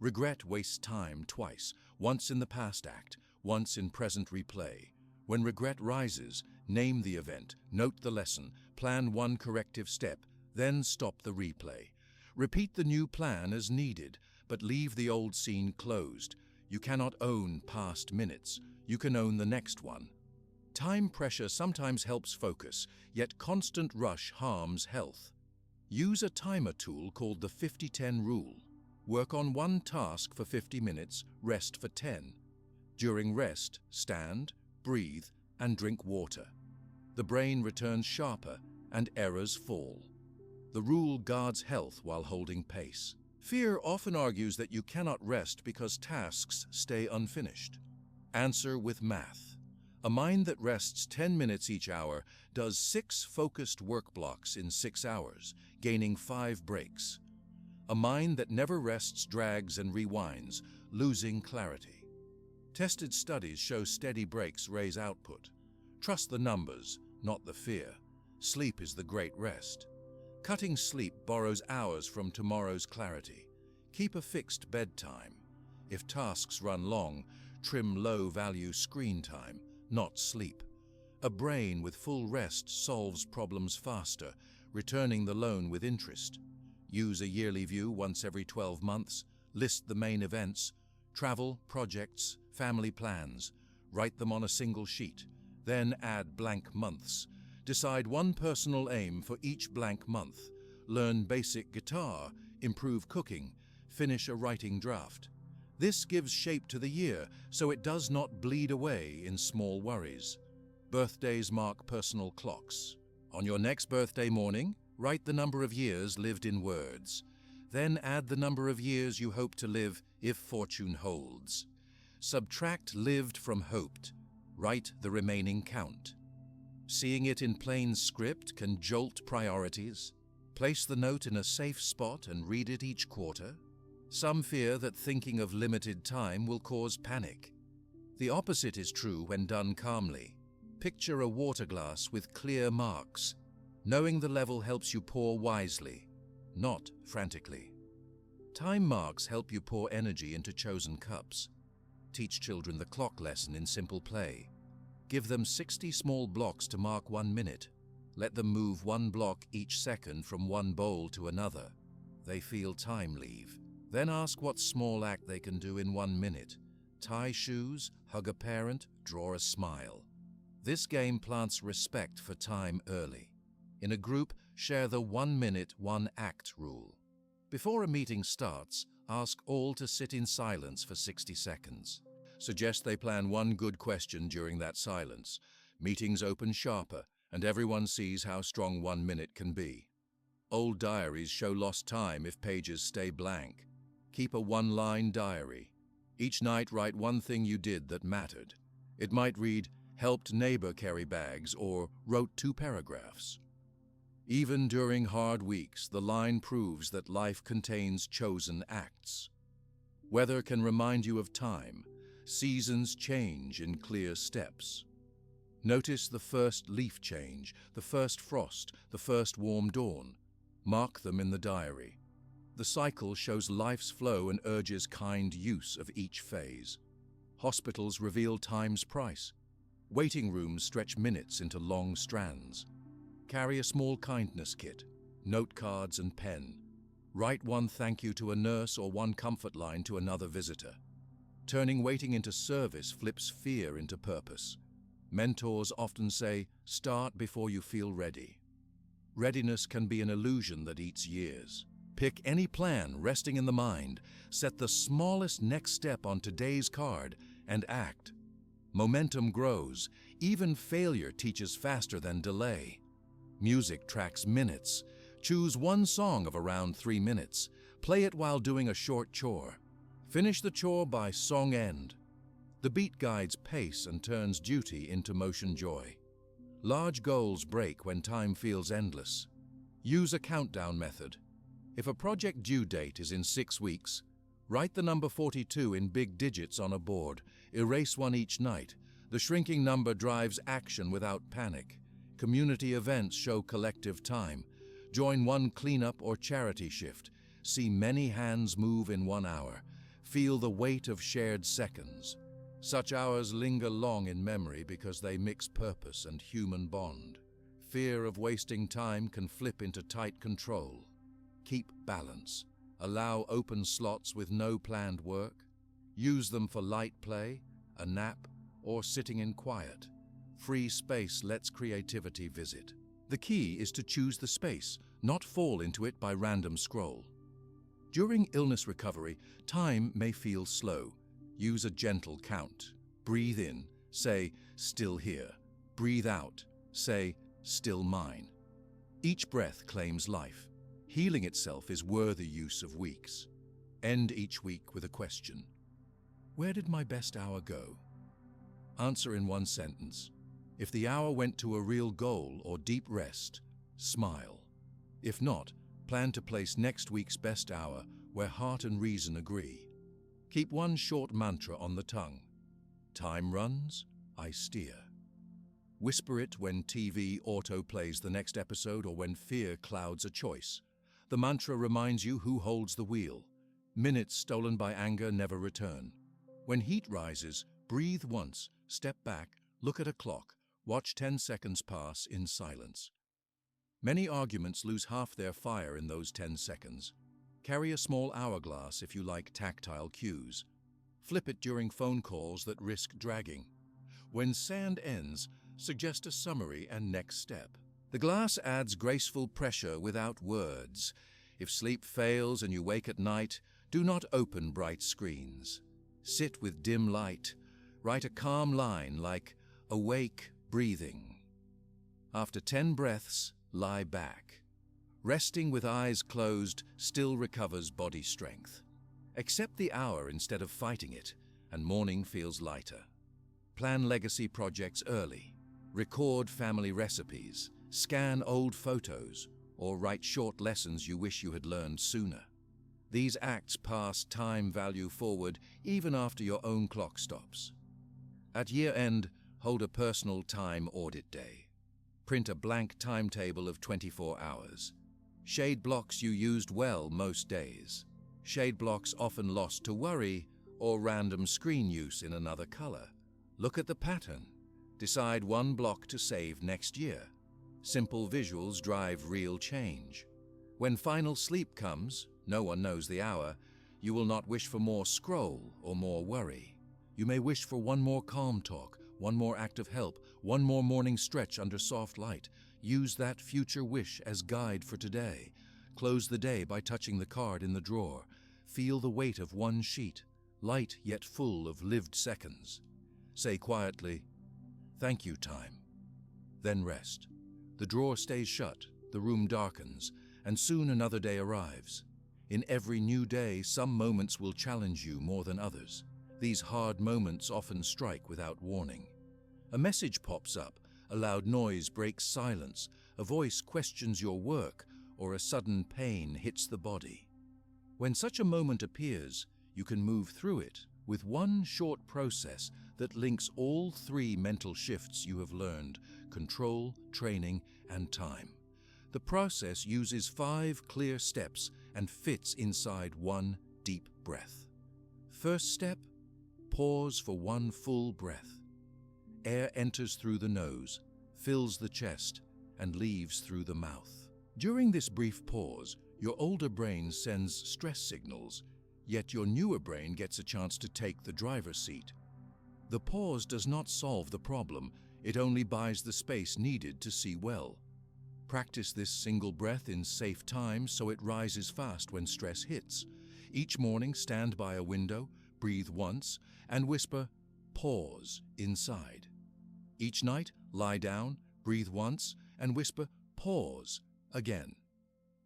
Regret wastes time twice, once in the past act, once in present replay. When regret rises, name the event, note the lesson, plan one corrective step, then stop the replay. Repeat the new plan as needed, but leave the old scene closed. You cannot own past minutes. You can own the next one. Time pressure sometimes helps focus, yet constant rush harms health. Use a timer tool called the 50-10 rule. Work on one task for 50 minutes, rest for 10. During rest, stand, breathe, and drink water. The brain returns sharper and errors fall. The rule guards health while holding pace. Fear often argues that you cannot rest because tasks stay unfinished. Answer with math. A mind that rests 10 minutes each hour does 6 focused work blocks in 6 hours, gaining 5 breaks. A mind that never rests drags and rewinds, losing clarity. Tested studies show steady breaks raise output. Trust the numbers, not the fear. Sleep is the great rest. Cutting sleep borrows hours from tomorrow's clarity. Keep a fixed bedtime. If tasks run long, trim low-value screen time, not sleep. A brain with full rest solves problems faster, returning the loan with interest. Use a yearly view once every 12 months. List the main events, travel, projects, family plans. Write them on a single sheet. Then add blank months. Decide one personal aim for each blank month. Learn basic guitar, improve cooking, finish a writing draft. This gives shape to the year, so it does not bleed away in small worries. Birthdays mark personal clocks. On your next birthday morning, write the number of years lived in words. Then add the number of years you hope to live if fortune holds. Subtract lived from hoped. Write the remaining count. Seeing it in plain script can jolt priorities. Place the note in a safe spot and read it each quarter. Some fear that thinking of limited time will cause panic. The opposite is true when done calmly. Picture a water glass with clear marks. Knowing the level helps you pour wisely, not frantically. Time marks help you pour energy into chosen cups. Teach children the clock lesson in simple play. Give them 60 small blocks to mark 1 minute. Let them move 1 block each second from one bowl to another. They feel time leave. Then ask what small act they can do in 1 minute. Tie shoes, hug a parent, draw a smile. This game plants respect for time early. In a group, share the 1 minute, 1 act rule. Before a meeting starts, ask all to sit in silence for 60 seconds. Suggest they plan one good question during that silence. Meetings open sharper, and everyone sees how strong 1 minute can be. Old diaries show lost time if pages stay blank. Keep a 1-line diary. Each night write one thing you did that mattered. It might read, helped neighbor carry bags, or wrote 2 paragraphs. Even during hard weeks, the line proves that life contains chosen acts. Weather can remind you of time. Seasons change in clear steps. Notice the first leaf change, the first frost, the first warm dawn. Mark them in the diary. The cycle shows life's flow and urges kind use of each phase. Hospitals reveal time's price. Waiting rooms stretch minutes into long strands. Carry a small kindness kit, note cards and pen. Write one thank you to a nurse or one comfort line to another visitor. Turning waiting into service flips fear into purpose. Mentors often say, start before you feel ready. Readiness can be an illusion that eats years. Pick any plan resting in the mind, set the smallest next step on today's card, and act. Momentum grows. Even failure teaches faster than delay. Music tracks minutes. Choose one song of around 3 minutes. Play it while doing a short chore. Finish the chore by song end. The beat guides pace and turns duty into motion joy. Large goals break when time feels endless. Use a countdown method. If a project due date is in 6 weeks, write the number 42 in big digits on a board. Erase one each night. The shrinking number drives action without panic. Community events show collective time. Join one cleanup or charity shift. See many hands move in 1 hour. Feel the weight of shared seconds. Such hours linger long in memory because they mix purpose and human bond. Fear of wasting time can flip into tight control. Keep balance. Allow open slots with no planned work. Use them for light play, a nap, or sitting in quiet. Free space lets creativity visit. The key is to choose the space, not fall into it by random scroll. During illness recovery, time may feel slow. Use a gentle count. Breathe in, say, "Still here." Breathe out, say, "Still mine." Each breath claims life. Healing itself is worthy use of weeks. End each week with a question. Where did my best hour go? Answer in one sentence. If the hour went to a real goal or deep rest, smile. If not, plan to place next week's best hour where heart and reason agree. Keep one short mantra on the tongue. Time runs, I steer. Whisper it when TV auto-plays the next episode or when fear clouds a choice. The mantra reminds you who holds the wheel. Minutes stolen by anger never return. When heat rises, breathe once, step back, look at a clock, watch 10 seconds pass in silence. Many arguments lose half their fire in those 10 seconds. Carry a small hourglass if you like tactile cues. Flip it during phone calls that risk dragging. When sand ends, suggest a summary and next step. The glass adds graceful pressure without words. If sleep fails and you wake at night, do not open bright screens. Sit with dim light. Write a calm line like, "Awake, breathing." After 10 breaths, lie back. Resting with eyes closed still recovers body strength. Accept the hour instead of fighting it, and morning feels lighter. Plan legacy projects early. Record family recipes. Scan old photos, or write short lessons you wish you had learned sooner. These acts pass time value forward even after your own clock stops. At year end, hold a personal time audit day. Print a blank timetable of 24 hours. Shade blocks you used well most days. Shade blocks often lost to worry or random screen use in another color. Look at the pattern. Decide one block to save next year. Simple visuals drive real change. When final sleep comes, no one knows the hour, you will not wish for more scroll or more worry. You may wish for one more calm talk, one more act of help, one more morning stretch under soft light. Use that future wish as guide for today. Close the day by touching the card in the drawer. Feel the weight of one sheet, light yet full of lived seconds. Say quietly, "Thank you, time." Then rest. The drawer stays shut, the room darkens, and soon another day arrives. In every new day, some moments will challenge you more than others. These hard moments often strike without warning. A message pops up, a loud noise breaks silence, a voice questions your work, or a sudden pain hits the body. When such a moment appears, you can move through it with one short process that links all 3 mental shifts you have learned: control, training, and time. The process uses 5 clear steps and fits inside one deep breath. First step, pause for one full breath. Air enters through the nose, fills the chest, and leaves through the mouth. During this brief pause, your older brain sends stress signals, yet your newer brain gets a chance to take the driver's seat. The pause does not solve the problem, it only buys the space needed to see well. Practice this single breath in safe times so it rises fast when stress hits. Each morning, stand by a window, breathe once, and whisper, "Pause," inside. Each night, lie down, breathe once, and whisper, "Pause," again.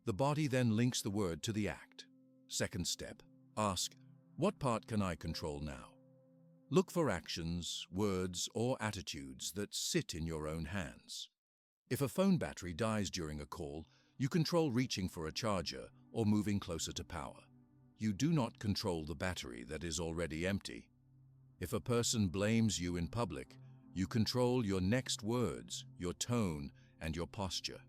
The body then links the word to the act. Second step, ask, "What part can I control now?" Look for actions, words, or attitudes that sit in your own hands. If a phone battery dies during a call, you control reaching for a charger or moving closer to power. You do not control the battery that is already empty. If a person blames you in public, you control your next words, your tone, and your posture.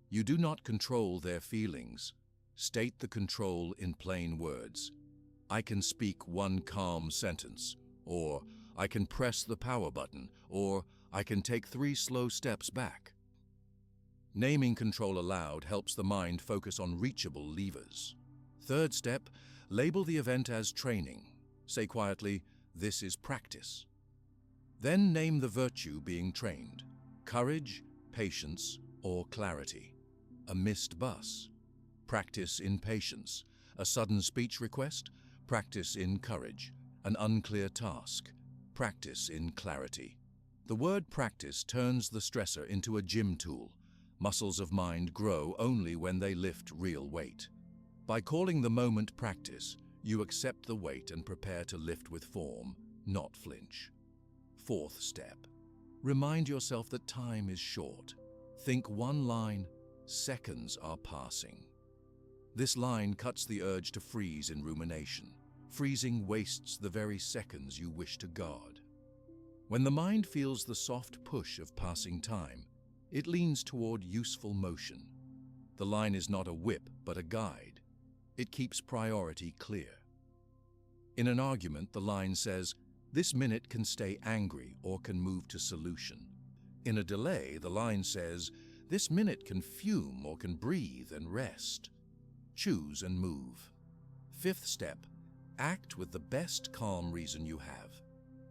You do not control their feelings. State the control in plain words. I can speak one calm sentence, or I can press the power button, or I can take 3 slow steps back. Naming control aloud helps the mind focus on reachable levers. Third step, label the event as training. Say quietly, "This is practice." Then name the virtue being trained: courage, patience, or clarity. A missed bus. Practice in patience. A sudden speech request. Practice in courage. An unclear task. Practice in clarity. The word practice turns the stressor into a gym tool. Muscles of mind grow only when they lift real weight. By calling the moment practice, you accept the weight and prepare to lift with form, not flinch. Fourth step, remind yourself that time is short. Think one line, "Seconds are passing." This line cuts the urge to freeze in rumination. Freezing wastes the very seconds you wish to guard. When the mind feels the soft push of passing time, it leans toward useful motion. The line is not a whip, but a guide. It keeps priority clear. In an argument, the line says, "This minute can stay angry or can move to solution." In a delay, the line says, "This minute can fume or can breathe and rest." Choose and move. Fifth step, act with the best calm reason you have.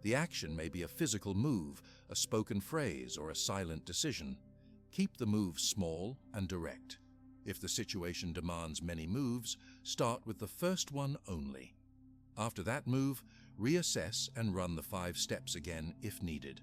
The action may be a physical move, a spoken phrase, or a silent decision. Keep the move small and direct. If the situation demands many moves, start with the first one only. After that move, reassess and run the 5 steps again if needed.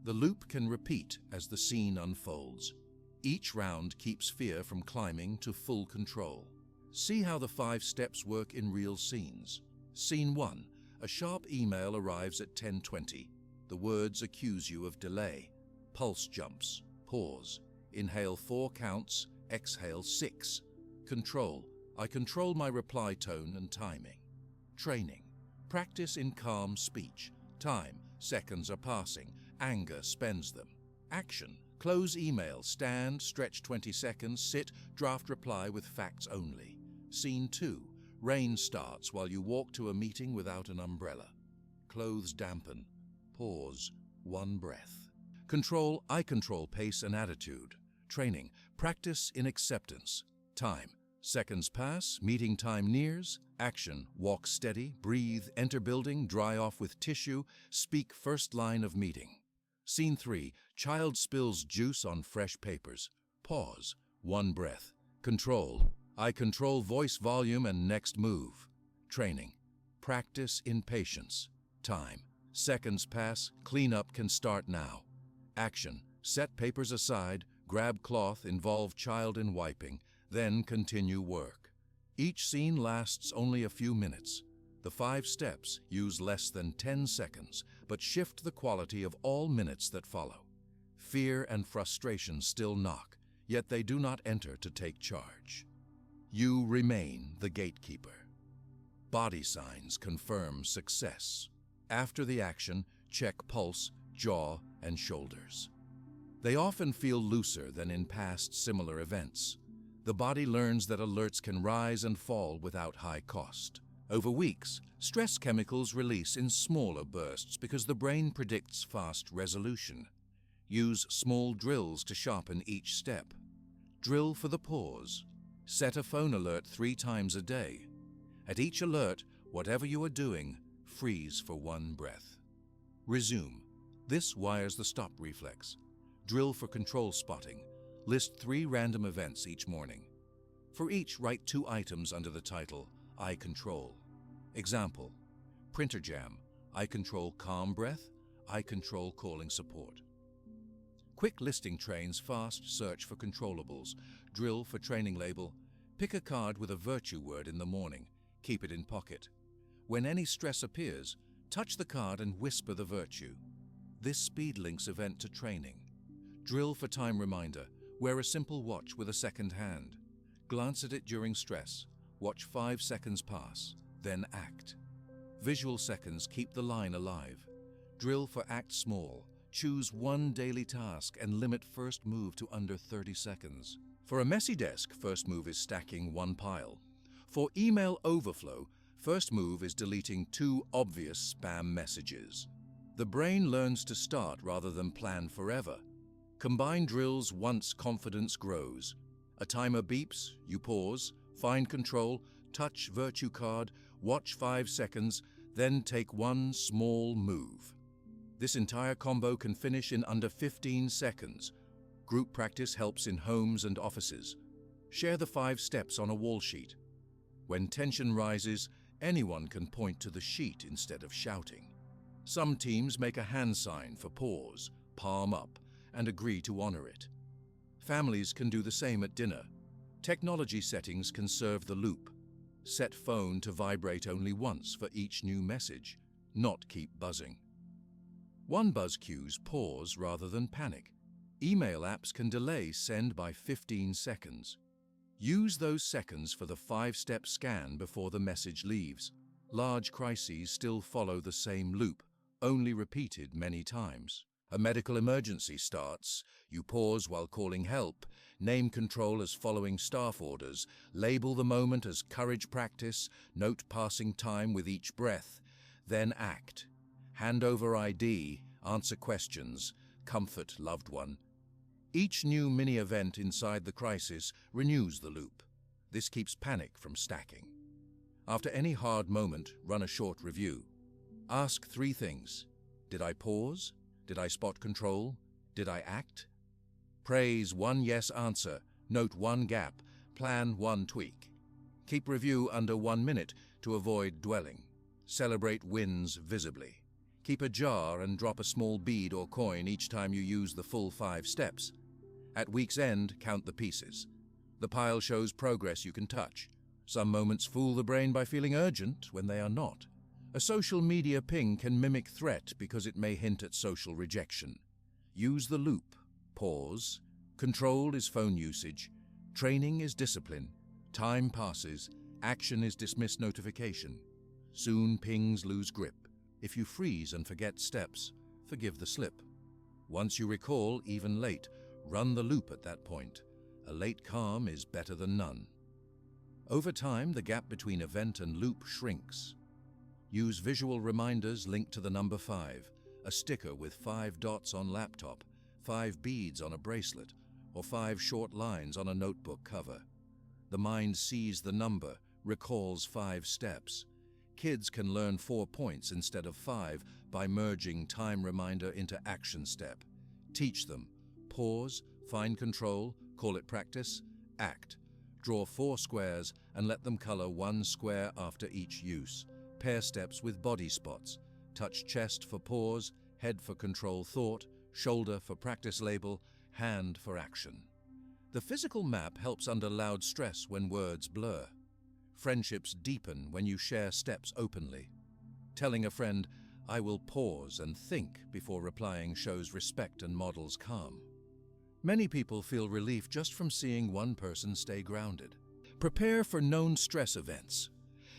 The loop can repeat as the scene unfolds. Each round keeps fear from climbing to full control. See how the 5 steps work in real scenes. Scene 1. A sharp email arrives at 10:20. The words accuse you of delay. Pulse jumps. Pause. Inhale 4 counts. Exhale 6. Control. I control my reply tone and timing. Training. Practice in calm speech. Time. Seconds are passing. Anger spends them. Action. Close email. Stand, stretch 20 seconds, sit, draft reply with facts only. Scene 2. Rain starts while you walk to a meeting without an umbrella. Clothes dampen. Pause. 1 breath. Control. I control pace and attitude. Training. Practice in acceptance. Time. Seconds pass, meeting time nears. Action. Walk steady, breathe, enter building, dry off with tissue, speak first line of meeting. Scene 3. Child spills juice on fresh papers. Pause. 1 breath. Control. I control voice volume and next move. Training. Practice in patience. Time. Seconds pass, cleanup can start now. Action. Set papers aside, grab cloth, involve child in wiping, then continue work. Each scene lasts only a few minutes. The 5 steps use less than 10 seconds, but shift the quality of all minutes that follow. Fear and frustration still knock, yet they do not enter to take charge. You remain the gatekeeper. Body signs confirm success. After the action, check pulse, jaw, and shoulders. They often feel looser than in past similar events. The body learns that alerts can rise and fall without high cost. Over weeks, stress chemicals release in smaller bursts because the brain predicts fast resolution. Use small drills to sharpen each step. Drill for the pause. Set a phone alert 3 times a day. At each alert, whatever you are doing, freeze for 1 breath. Resume. This wires the stop reflex. Drill for control spotting. List 3 random events each morning. For each, write 2 items under the title, I control. Example, printer jam, I control calm breath, I control calling support. Quick listing trains fast search for controllables, drill for training label, pick a card with a virtue word in the morning, keep it in pocket. When any stress appears, touch the card and whisper the virtue. This speed links event to training. Drill for time reminder, wear a simple watch with a second hand. Glance at it during stress, watch 5 seconds pass, then act. Visual seconds keep the line alive. Drill for act small, choose 1 daily task and limit first move to under 30 seconds. For a messy desk, first move is stacking 1 pile. For email overflow, first move is deleting 2 obvious spam messages. The brain learns to start rather than plan forever. Combine drills once confidence grows. A timer beeps, you pause, find control, touch virtue card, watch 5 seconds, then take 1 small move. This entire combo can finish in under 15 seconds. Group practice helps in homes and offices. Share the 5 steps on a wall sheet. When tension rises, anyone can point to the sheet instead of shouting. Some teams make a hand sign for pause, palm up, and agree to honor it. Families can do the same at dinner. Technology settings can serve the loop. Set phone to vibrate only once for each new message, not keep buzzing. 1 buzz cues pause rather than panic. Email apps can delay send by 15 seconds. Use those seconds for the 5-step scan before the message leaves. Large crises still follow the same loop, only repeated many times. A medical emergency starts, you pause while calling help, name control as following staff orders, label the moment as courage practice, note passing time with each breath, then act. Hand over ID, answer questions, comfort loved one. Each new mini-event inside the crisis renews the loop. This keeps panic from stacking. After any hard moment, run a short review. Ask 3 things. Did I pause? Did I spot control? Did I act? Praise 1 yes answer, note 1 gap, plan 1 tweak. Keep review under 1 minute to avoid dwelling. Celebrate wins visibly. Keep a jar and drop a small bead or coin each time you use the full 5 steps. At week's end, count the pieces. The pile shows progress you can touch. Some moments fool the brain by feeling urgent when they are not. A social media ping can mimic threat because it may hint at social rejection. Use the loop. Pause. Control is phone usage. Training is discipline. Time passes. Action is dismiss notification. Soon pings lose grip. If you freeze and forget steps, forgive the slip. Once you recall, even late, run the loop at that point. A late calm is better than none. Over time, the gap between event and loop shrinks. Use visual reminders linked to the number 5, a sticker with 5 dots on laptop, 5 beads on a bracelet, or 5 short lines on a notebook cover. The mind sees the number, recalls 5 steps. Kids can learn 4 points instead of 5 by merging time reminder into action step. Teach them. Pause, find control, call it practice, act. Draw 4 squares and let them color 1 square after each use. Pair steps with body spots. Touch chest for pause, head for control thought, shoulder for practice label, hand for action. The physical map helps under loud stress when words blur. Friendships deepen when you share steps openly. Telling a friend, I will pause and think before replying shows respect and models calm. Many people feel relief just from seeing one person stay grounded. Prepare for known stress events.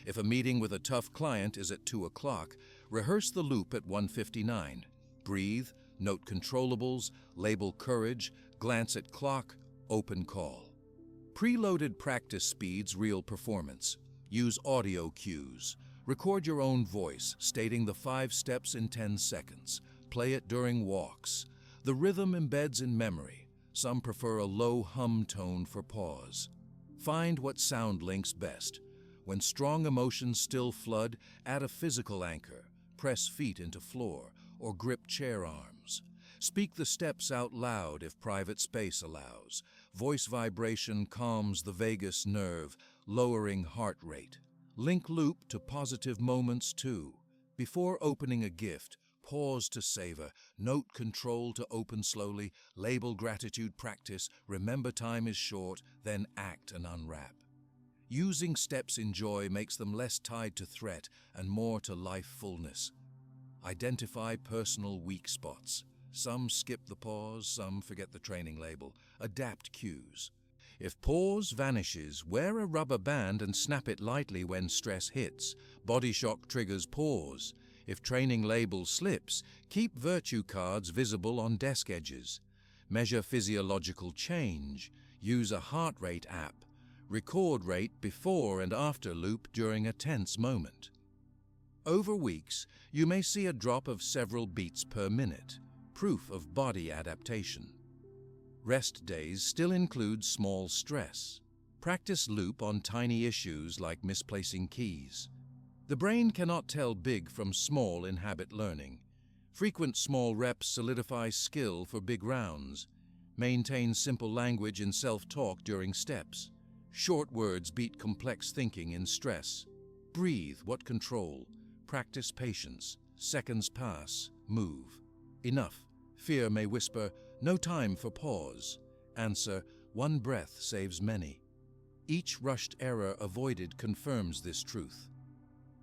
If a meeting with a tough client is at 2 o'clock, rehearse the loop at 1:59. Breathe, note controllables, label courage, glance at clock, open call. Preloaded practice speeds real performance. Use audio cues. Record your own voice, stating the 5 steps in 10 seconds. Play it during walks. The rhythm embeds in memory. Some prefer a low hum tone for pause. Find what sound links best. When strong emotions still flood, add a physical anchor. Press feet into floor or grip chair arms. Speak the steps out loud if private space allows. Voice vibration calms the vagus nerve, lowering heart rate. Link loop to positive moments too. Before opening a gift, pause to savor, note control to open slowly, label gratitude practice, remember time is short, then act and unwrap. Using steps in joy makes them less tied to threat and more to life fullness. Identify personal weak spots. Some skip the pause, some forget the training label. Adapt cues. If pause vanishes, wear a rubber band and snap it lightly when stress hits. Body shock triggers pause. If training label slips, keep virtue cards visible on desk edges. Measure physiological change. Use a heart rate app. Record rate before and after loop during a tense moment. Over weeks, you may see a drop of several beats per minute, proof of body adaptation. Rest days still include small stress. Practice loop on tiny issues like misplacing keys. The brain cannot tell big from small in habit learning. Frequent small reps solidify skill for big rounds. Maintain simple language in self-talk during steps. Short words beat complex thinking in stress. Breathe, what control? Practice patience. Seconds pass, move. Enough. Fear may whisper, no time for pause. Answer, one breath saves many. Each rushed error avoided confirms this truth.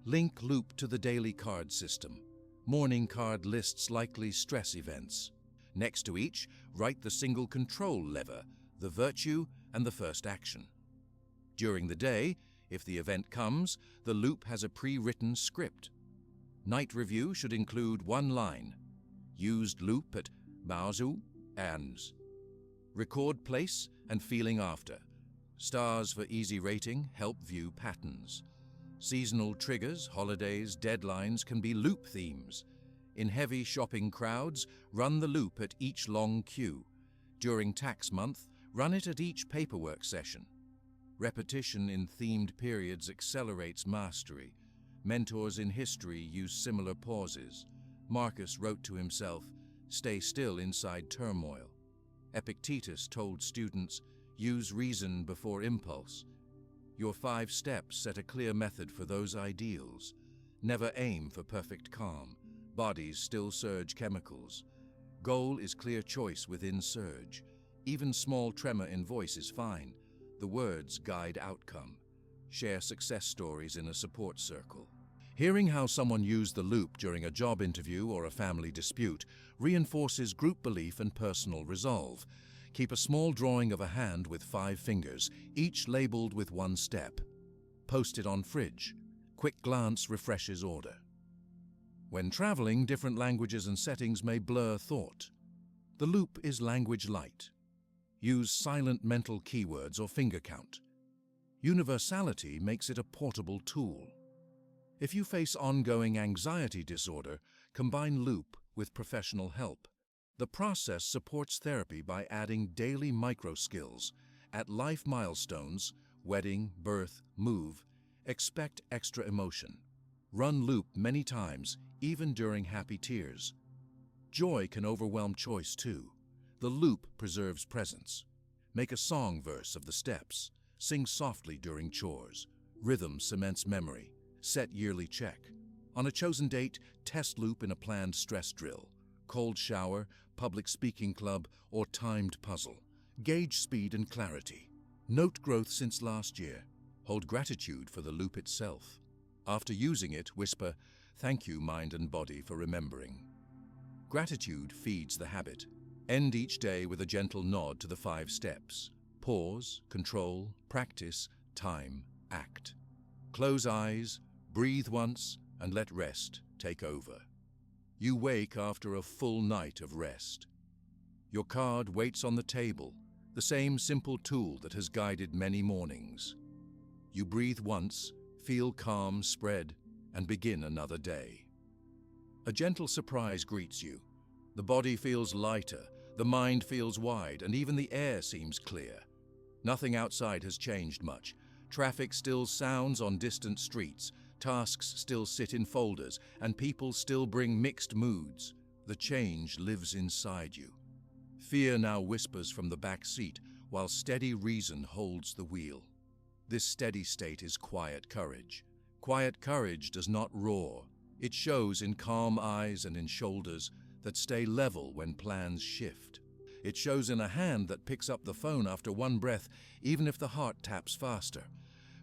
Link loop to the daily card system. Morning card lists likely stress events. Next to each, write the single control lever, the virtue, and the first action. During the day, if the event comes, the loop has a pre-written script. Night review should include one line. Used loop at Baozu, ANS. Record place and feeling after. Stars for easy rating help view patterns. Seasonal triggers, holidays, deadlines can be loop themes. In heavy shopping crowds, run the loop at each long queue. During tax month, run it at each paperwork session. Repetition in themed periods accelerates mastery. Mentors in history use similar pauses. Marcus wrote to himself, "Stay still inside turmoil." Epictetus told students, "Use reason before impulse." Your 5 steps set a clear method for those ideals. Never aim for perfect calm. Bodies still surge chemicals. Goal is clear choice within surge. Even small tremor in voice is fine. The words guide outcome. Share success stories in a support circle. Hearing how someone used the loop during a job interview or a family dispute reinforces group belief and personal resolve. Keep a small drawing of a hand with 5 fingers, each labeled with 1 step. Post it on fridge. Quick glance refreshes order. When traveling, different languages and settings may blur thought. The loop is language light. Use silent mental keywords or finger count. Universality makes it a portable tool. If you face ongoing anxiety disorder, combine loop with professional help. The process supports therapy by adding daily micro skills. At life milestones, wedding, birth, move, expect extra emotion. Run loop many times, even during happy tears. Joy can overwhelm choice too. The loop preserves presence. Make a song verse of the steps. Sing softly during chores. Rhythm cements memory. Set yearly check. On a chosen date, test loop in a planned stress drill. Cold shower, public speaking club, or timed puzzle. Gauge speed and clarity. Note growth since last year. Hold gratitude for the loop itself. After using it, whisper, "Thank you, mind and body, for remembering." Gratitude feeds the habit. End each day with a gentle nod to the 5 steps. Pause, control, practice, time, act. Close eyes, breathe once, and let rest take over. You wake after a full night of rest. Your card waits on the table, the same simple tool that has guided many mornings. You breathe once, feel calm spread, and begin another day. A gentle surprise greets you. The body feels lighter, the mind feels wide, and even the air seems clear. Nothing outside has changed much. Traffic still sounds on distant streets, tasks still sit in folders, and people still bring mixed moods. The change lives inside you. Fear now whispers from the back seat, while steady reason holds the wheel. This steady state is quiet courage. Quiet courage does not roar. It shows in calm eyes and in shoulders that stay level when plans shift. It shows in a hand that picks up the phone after one breath, even if the heart taps faster.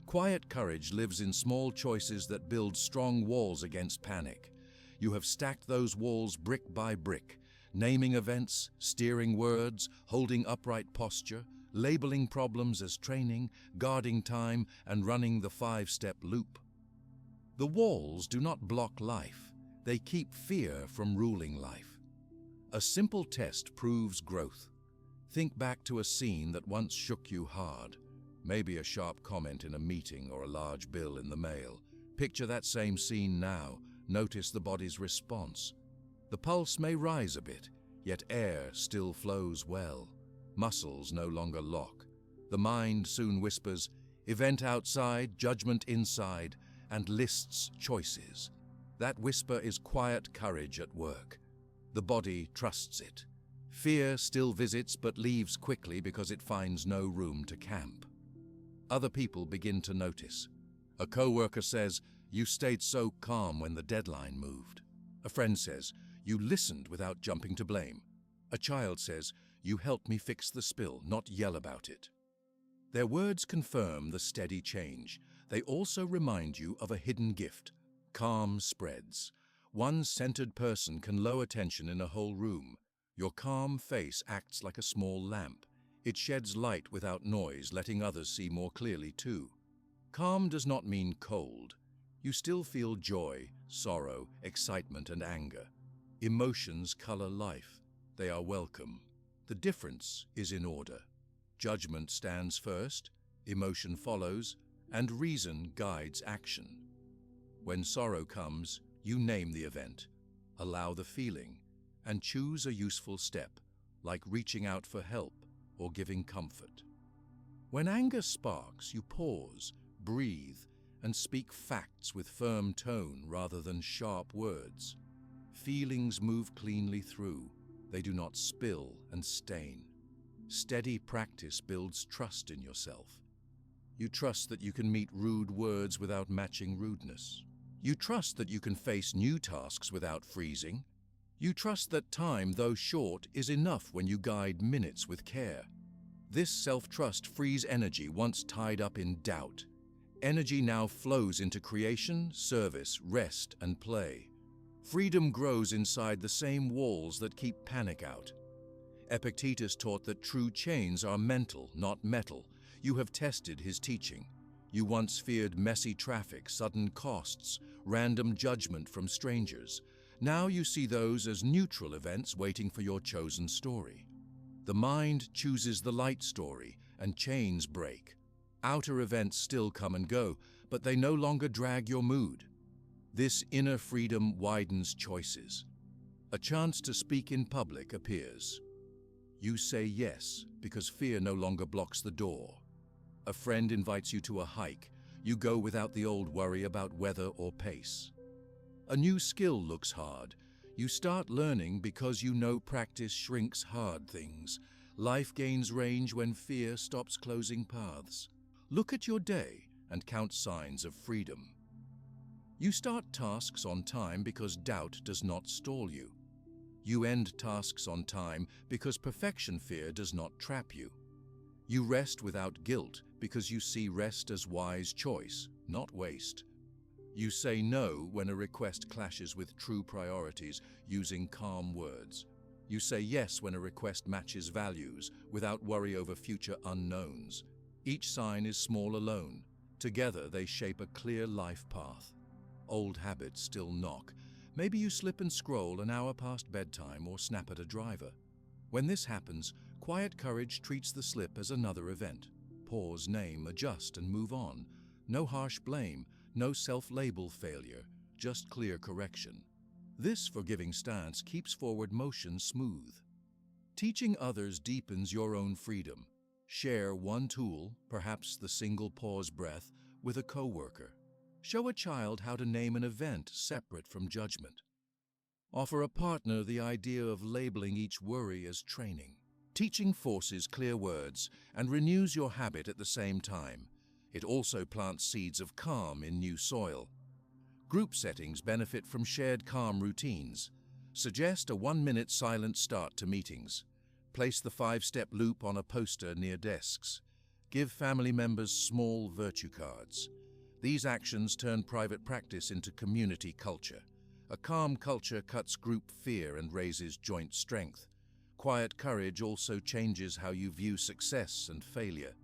Quiet courage lives in small choices that build strong walls against panic. You have stacked those walls brick by brick, naming events, steering words, holding upright posture, labeling problems as training, guarding time, and running the 5-step loop. The walls do not block life. They keep fear from ruling life. A simple test proves growth. Think back to a scene that once shook you hard. Maybe a sharp comment in a meeting or a large bill in the mail. Picture that same scene now. Notice the body's response. The pulse may rise a bit, yet air still flows well. Muscles no longer lock. The mind soon whispers, event outside, judgment inside, and lists choices. That whisper is quiet courage at work. The body trusts it. Fear still visits but leaves quickly because it finds no room to camp. Other people begin to notice. A coworker says, "You stayed so calm when the deadline moved." A friend says, "You listened without jumping to blame." A child says, "You helped me fix the spill, not yell about it." Their words confirm the steady change. They also remind you of a hidden gift. Calm spreads. One centered person can lower tension in a whole room. Your calm face acts like a small lamp. It sheds light without noise, letting others see more clearly too. Calm does not mean cold. You still feel joy, sorrow, excitement, and anger. Emotions color life. They are welcome. The difference is in order. Judgment stands first, emotion follows, and reason guides action. When sorrow comes, you name the event, allow the feeling, and choose a useful step, like reaching out for help or giving comfort. When anger sparks, you pause, breathe, and speak facts with firm tone rather than sharp words. Feelings move cleanly through. They do not spill and stain. Steady practice builds trust in yourself. You trust that you can meet rude words without matching rudeness. You trust that you can face new tasks without freezing. You trust that time, though short, is enough when you guide minutes with care. This self-trust frees energy once tied up in doubt. Energy now flows into creation, service, rest, and play. Freedom grows inside the same walls that keep panic out. Epictetus taught that true chains are mental, not metal. You have tested his teaching. You once feared messy traffic, sudden costs, random judgment from strangers. Now you see those as neutral events waiting for your chosen story. The mind chooses the light story, and chains break. Outer events still come and go, but they no longer drag your mood. This inner freedom widens choices. A chance to speak in public appears. You say yes because fear no longer blocks the door. A friend invites you to a hike. You go without the old worry about weather or pace. A new skill looks hard. You start learning because you know practice shrinks hard things. Life gains range when fear stops closing paths. Look at your day and count signs of freedom. You start tasks on time because doubt does not stall you. You end tasks on time because perfection fear does not trap you. You rest without guilt because you see rest as wise choice, not waste. You say no when a request clashes with true priorities using calm words. You say yes when a request matches values without worry over future unknowns. Each sign is small alone. Together they shape a clear life path. Old habits still knock. Maybe you slip and scroll an hour past bedtime or snap at a driver. When this happens, quiet courage treats the slip as another event. Pause, name, adjust, and move on. No harsh blame, no self-label failure, just clear correction. This forgiving stance keeps forward motion smooth. Teaching others deepens your own freedom. Share one tool, perhaps the single pause breath, with a coworker. Show a child how to name an event separate from judgment. Offer a partner the idea of labeling each worry as training. Teaching forces clear words and renews your habit at the same time. It also plants seeds of calm in new soil. Group settings benefit from shared calm routines. Suggest a 1-minute silent start to meetings. Place the 5-step loop on a poster near desks. Give family members small virtue cards. These actions turn private practice into community culture. A calm culture cuts group fear and raises joint strength. Quiet courage also changes how you view success and failure.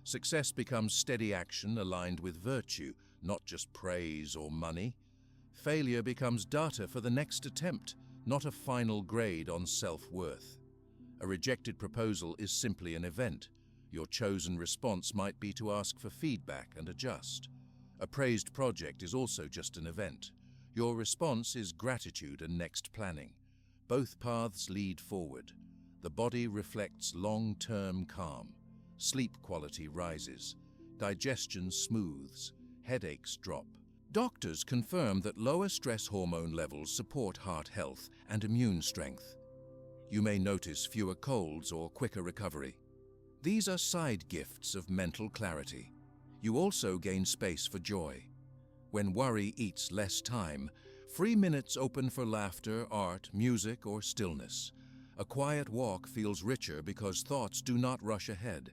Success becomes steady action aligned with virtue, not just praise or money. Failure becomes data for the next attempt, not a final grade on self-worth. A rejected proposal is simply an event. Your chosen response might be to ask for feedback and adjust. A praised project is also just an event. Your response is gratitude and next planning. Both paths lead forward. The body reflects long-term calm. Sleep quality rises. Digestion smooths. Headaches drop. Doctors confirm that lower stress hormone levels support heart health and immune strength. You may notice fewer colds or quicker recovery. These are side gifts of mental clarity. You also gain space for joy. When worry eats less time, free minutes open for laughter, art, music, or stillness. A quiet walk feels richer because thoughts do not rush ahead.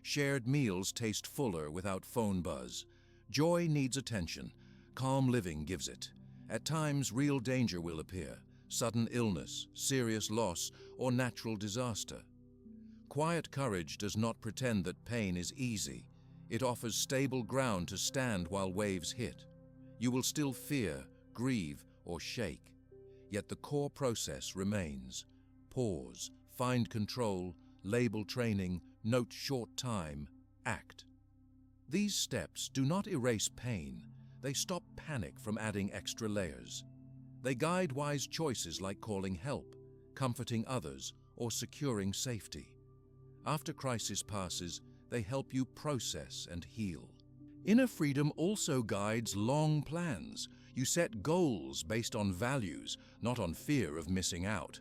Shared meals taste fuller without phone buzz. Joy needs attention. Calm living gives it. At times, real danger will appear. Sudden illness, serious loss, or natural disaster. Quiet courage does not pretend that pain is easy. It offers stable ground to stand while waves hit. You will still fear, grieve, or shake. Yet the core process remains. Pause, find control, label training, note short time, act. These steps do not erase pain. They stop panic from adding extra layers. They guide wise choices like calling help, comforting others, or securing safety. After crisis passes, they help you process and heal. Inner freedom also guides long plans. You set goals based on values, not on fear of missing out.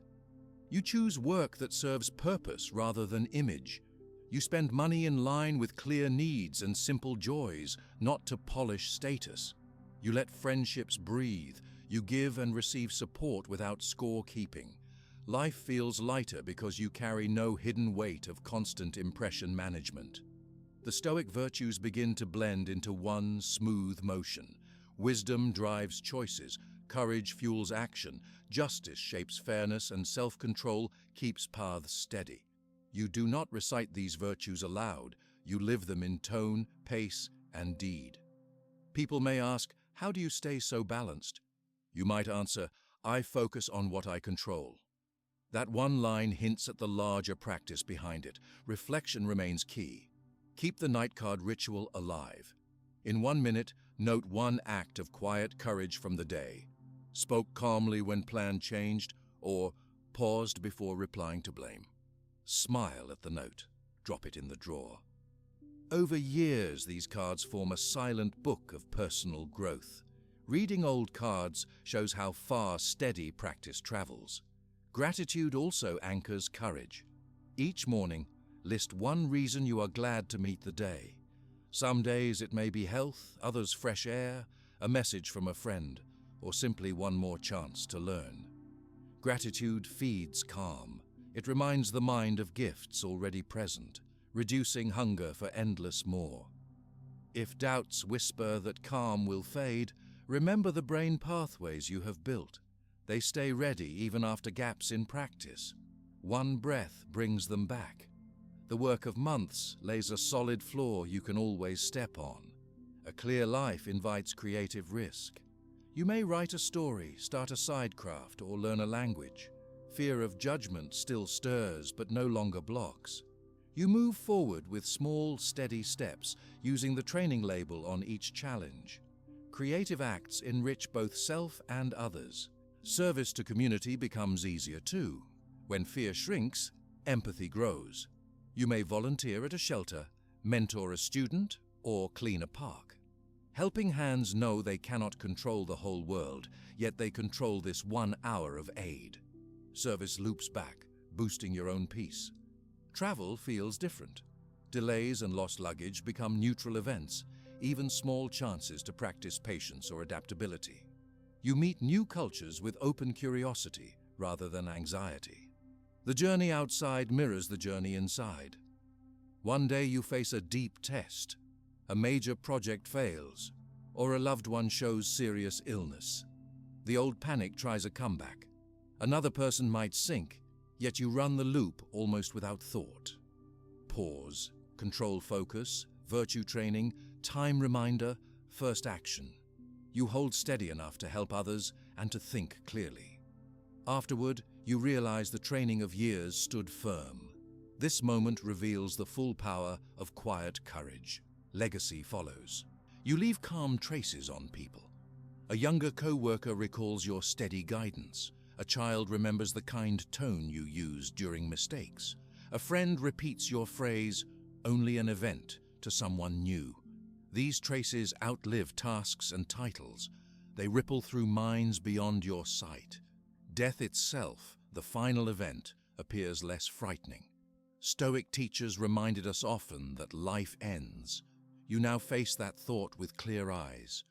You choose work that serves purpose rather than image. You spend money in line with clear needs and simple joys, not to polish status. You let friendships breathe. You give and receive support without scorekeeping. Life feels lighter because you carry no hidden weight of constant impression management. The Stoic virtues begin to blend into one smooth motion. Wisdom drives choices, courage fuels action, justice shapes fairness, and self-control keeps paths steady. You do not recite these virtues aloud, you live them in tone, pace, and deed. People may ask, how do you stay so balanced? You might answer, I focus on what I control. That one line hints at the larger practice behind it. Reflection remains key. Keep the night card ritual alive. In 1 minute, note one act of quiet courage from the day. Spoke calmly when plan changed, or paused before replying to blame. Smile at the note. Drop it in the drawer. Over years, these cards form a silent book of personal growth. Reading old cards shows how far steady practice travels. Gratitude also anchors courage. Each morning, list one reason you are glad to meet the day. Some days it may be health, others fresh air, a message from a friend, or simply one more chance to learn. Gratitude feeds calm. It reminds the mind of gifts already present, reducing hunger for endless more. If doubts whisper that calm will fade, remember the brain pathways you have built. They stay ready even after gaps in practice. One breath brings them back. The work of months lays a solid floor you can always step on. A clear life invites creative risk. You may write a story, start a side craft, or learn a language. Fear of judgment still stirs, but no longer blocks. You move forward with small, steady steps, using the training label on each challenge. Creative acts enrich both self and others. Service to community becomes easier too. When fear shrinks, empathy grows. You may volunteer at a shelter, mentor a student, or clean a park. Helping hands know they cannot control the whole world, yet they control this 1 hour of aid. Service loops back, boosting your own peace. Travel feels different. Delays and lost luggage become neutral events, even small chances to practice patience or adaptability. You meet new cultures with open curiosity rather than anxiety. The journey outside mirrors the journey inside. One day you face a deep test, a major project fails, or a loved one shows serious illness. The old panic tries a comeback. Another person might sink, yet you run the loop almost without thought. Pause, control focus, virtue training, time reminder, first action. You hold steady enough to help others and to think clearly. Afterward, you realize the training of years stood firm. This moment reveals the full power of quiet courage. Legacy follows. You leave calm traces on people. A younger co-worker recalls your steady guidance. A child remembers the kind tone you used during mistakes. A friend repeats your phrase, "only an event," to someone new. These traces outlive tasks and titles. They ripple through minds beyond your sight. Death itself, the final event, appears less frightening. Stoic teachers reminded us often that life ends. You now face that thought with clear eyes.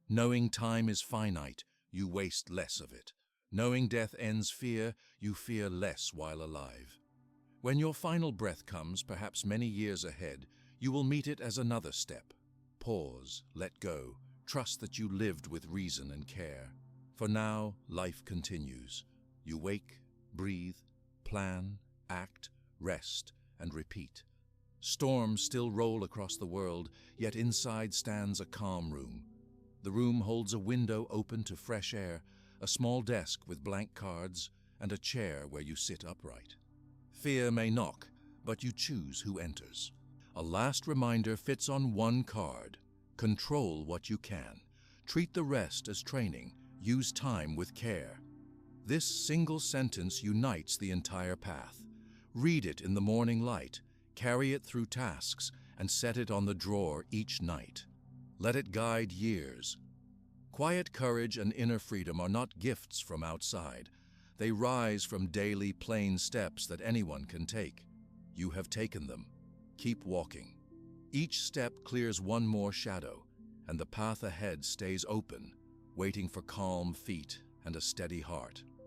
Knowing time is finite, you waste less of it. Knowing death ends fear, you fear less while alive. When your final breath comes, perhaps many years ahead, you will meet it as another step. Pause, let go, trust that you lived with reason and care. For now, life continues. You wake, breathe, plan, act, rest, and repeat. Storms still roll across the world, yet inside stands a calm room. The room holds a window open to fresh air, a small desk with blank cards, and a chair where you sit upright. Fear may knock, but you choose who enters. A last reminder fits on one card. Control what you can. Treat the rest as training. Use time with care. This single sentence unites the entire path. Read it in the morning light, carry it through tasks, and set it on the drawer each night. Let it guide years. Quiet courage and inner freedom are not gifts from outside. They rise from daily plain steps that anyone can take. You have taken them. Keep walking. Each step clears one more shadow, and the path ahead stays open, waiting for calm feet and a steady heart.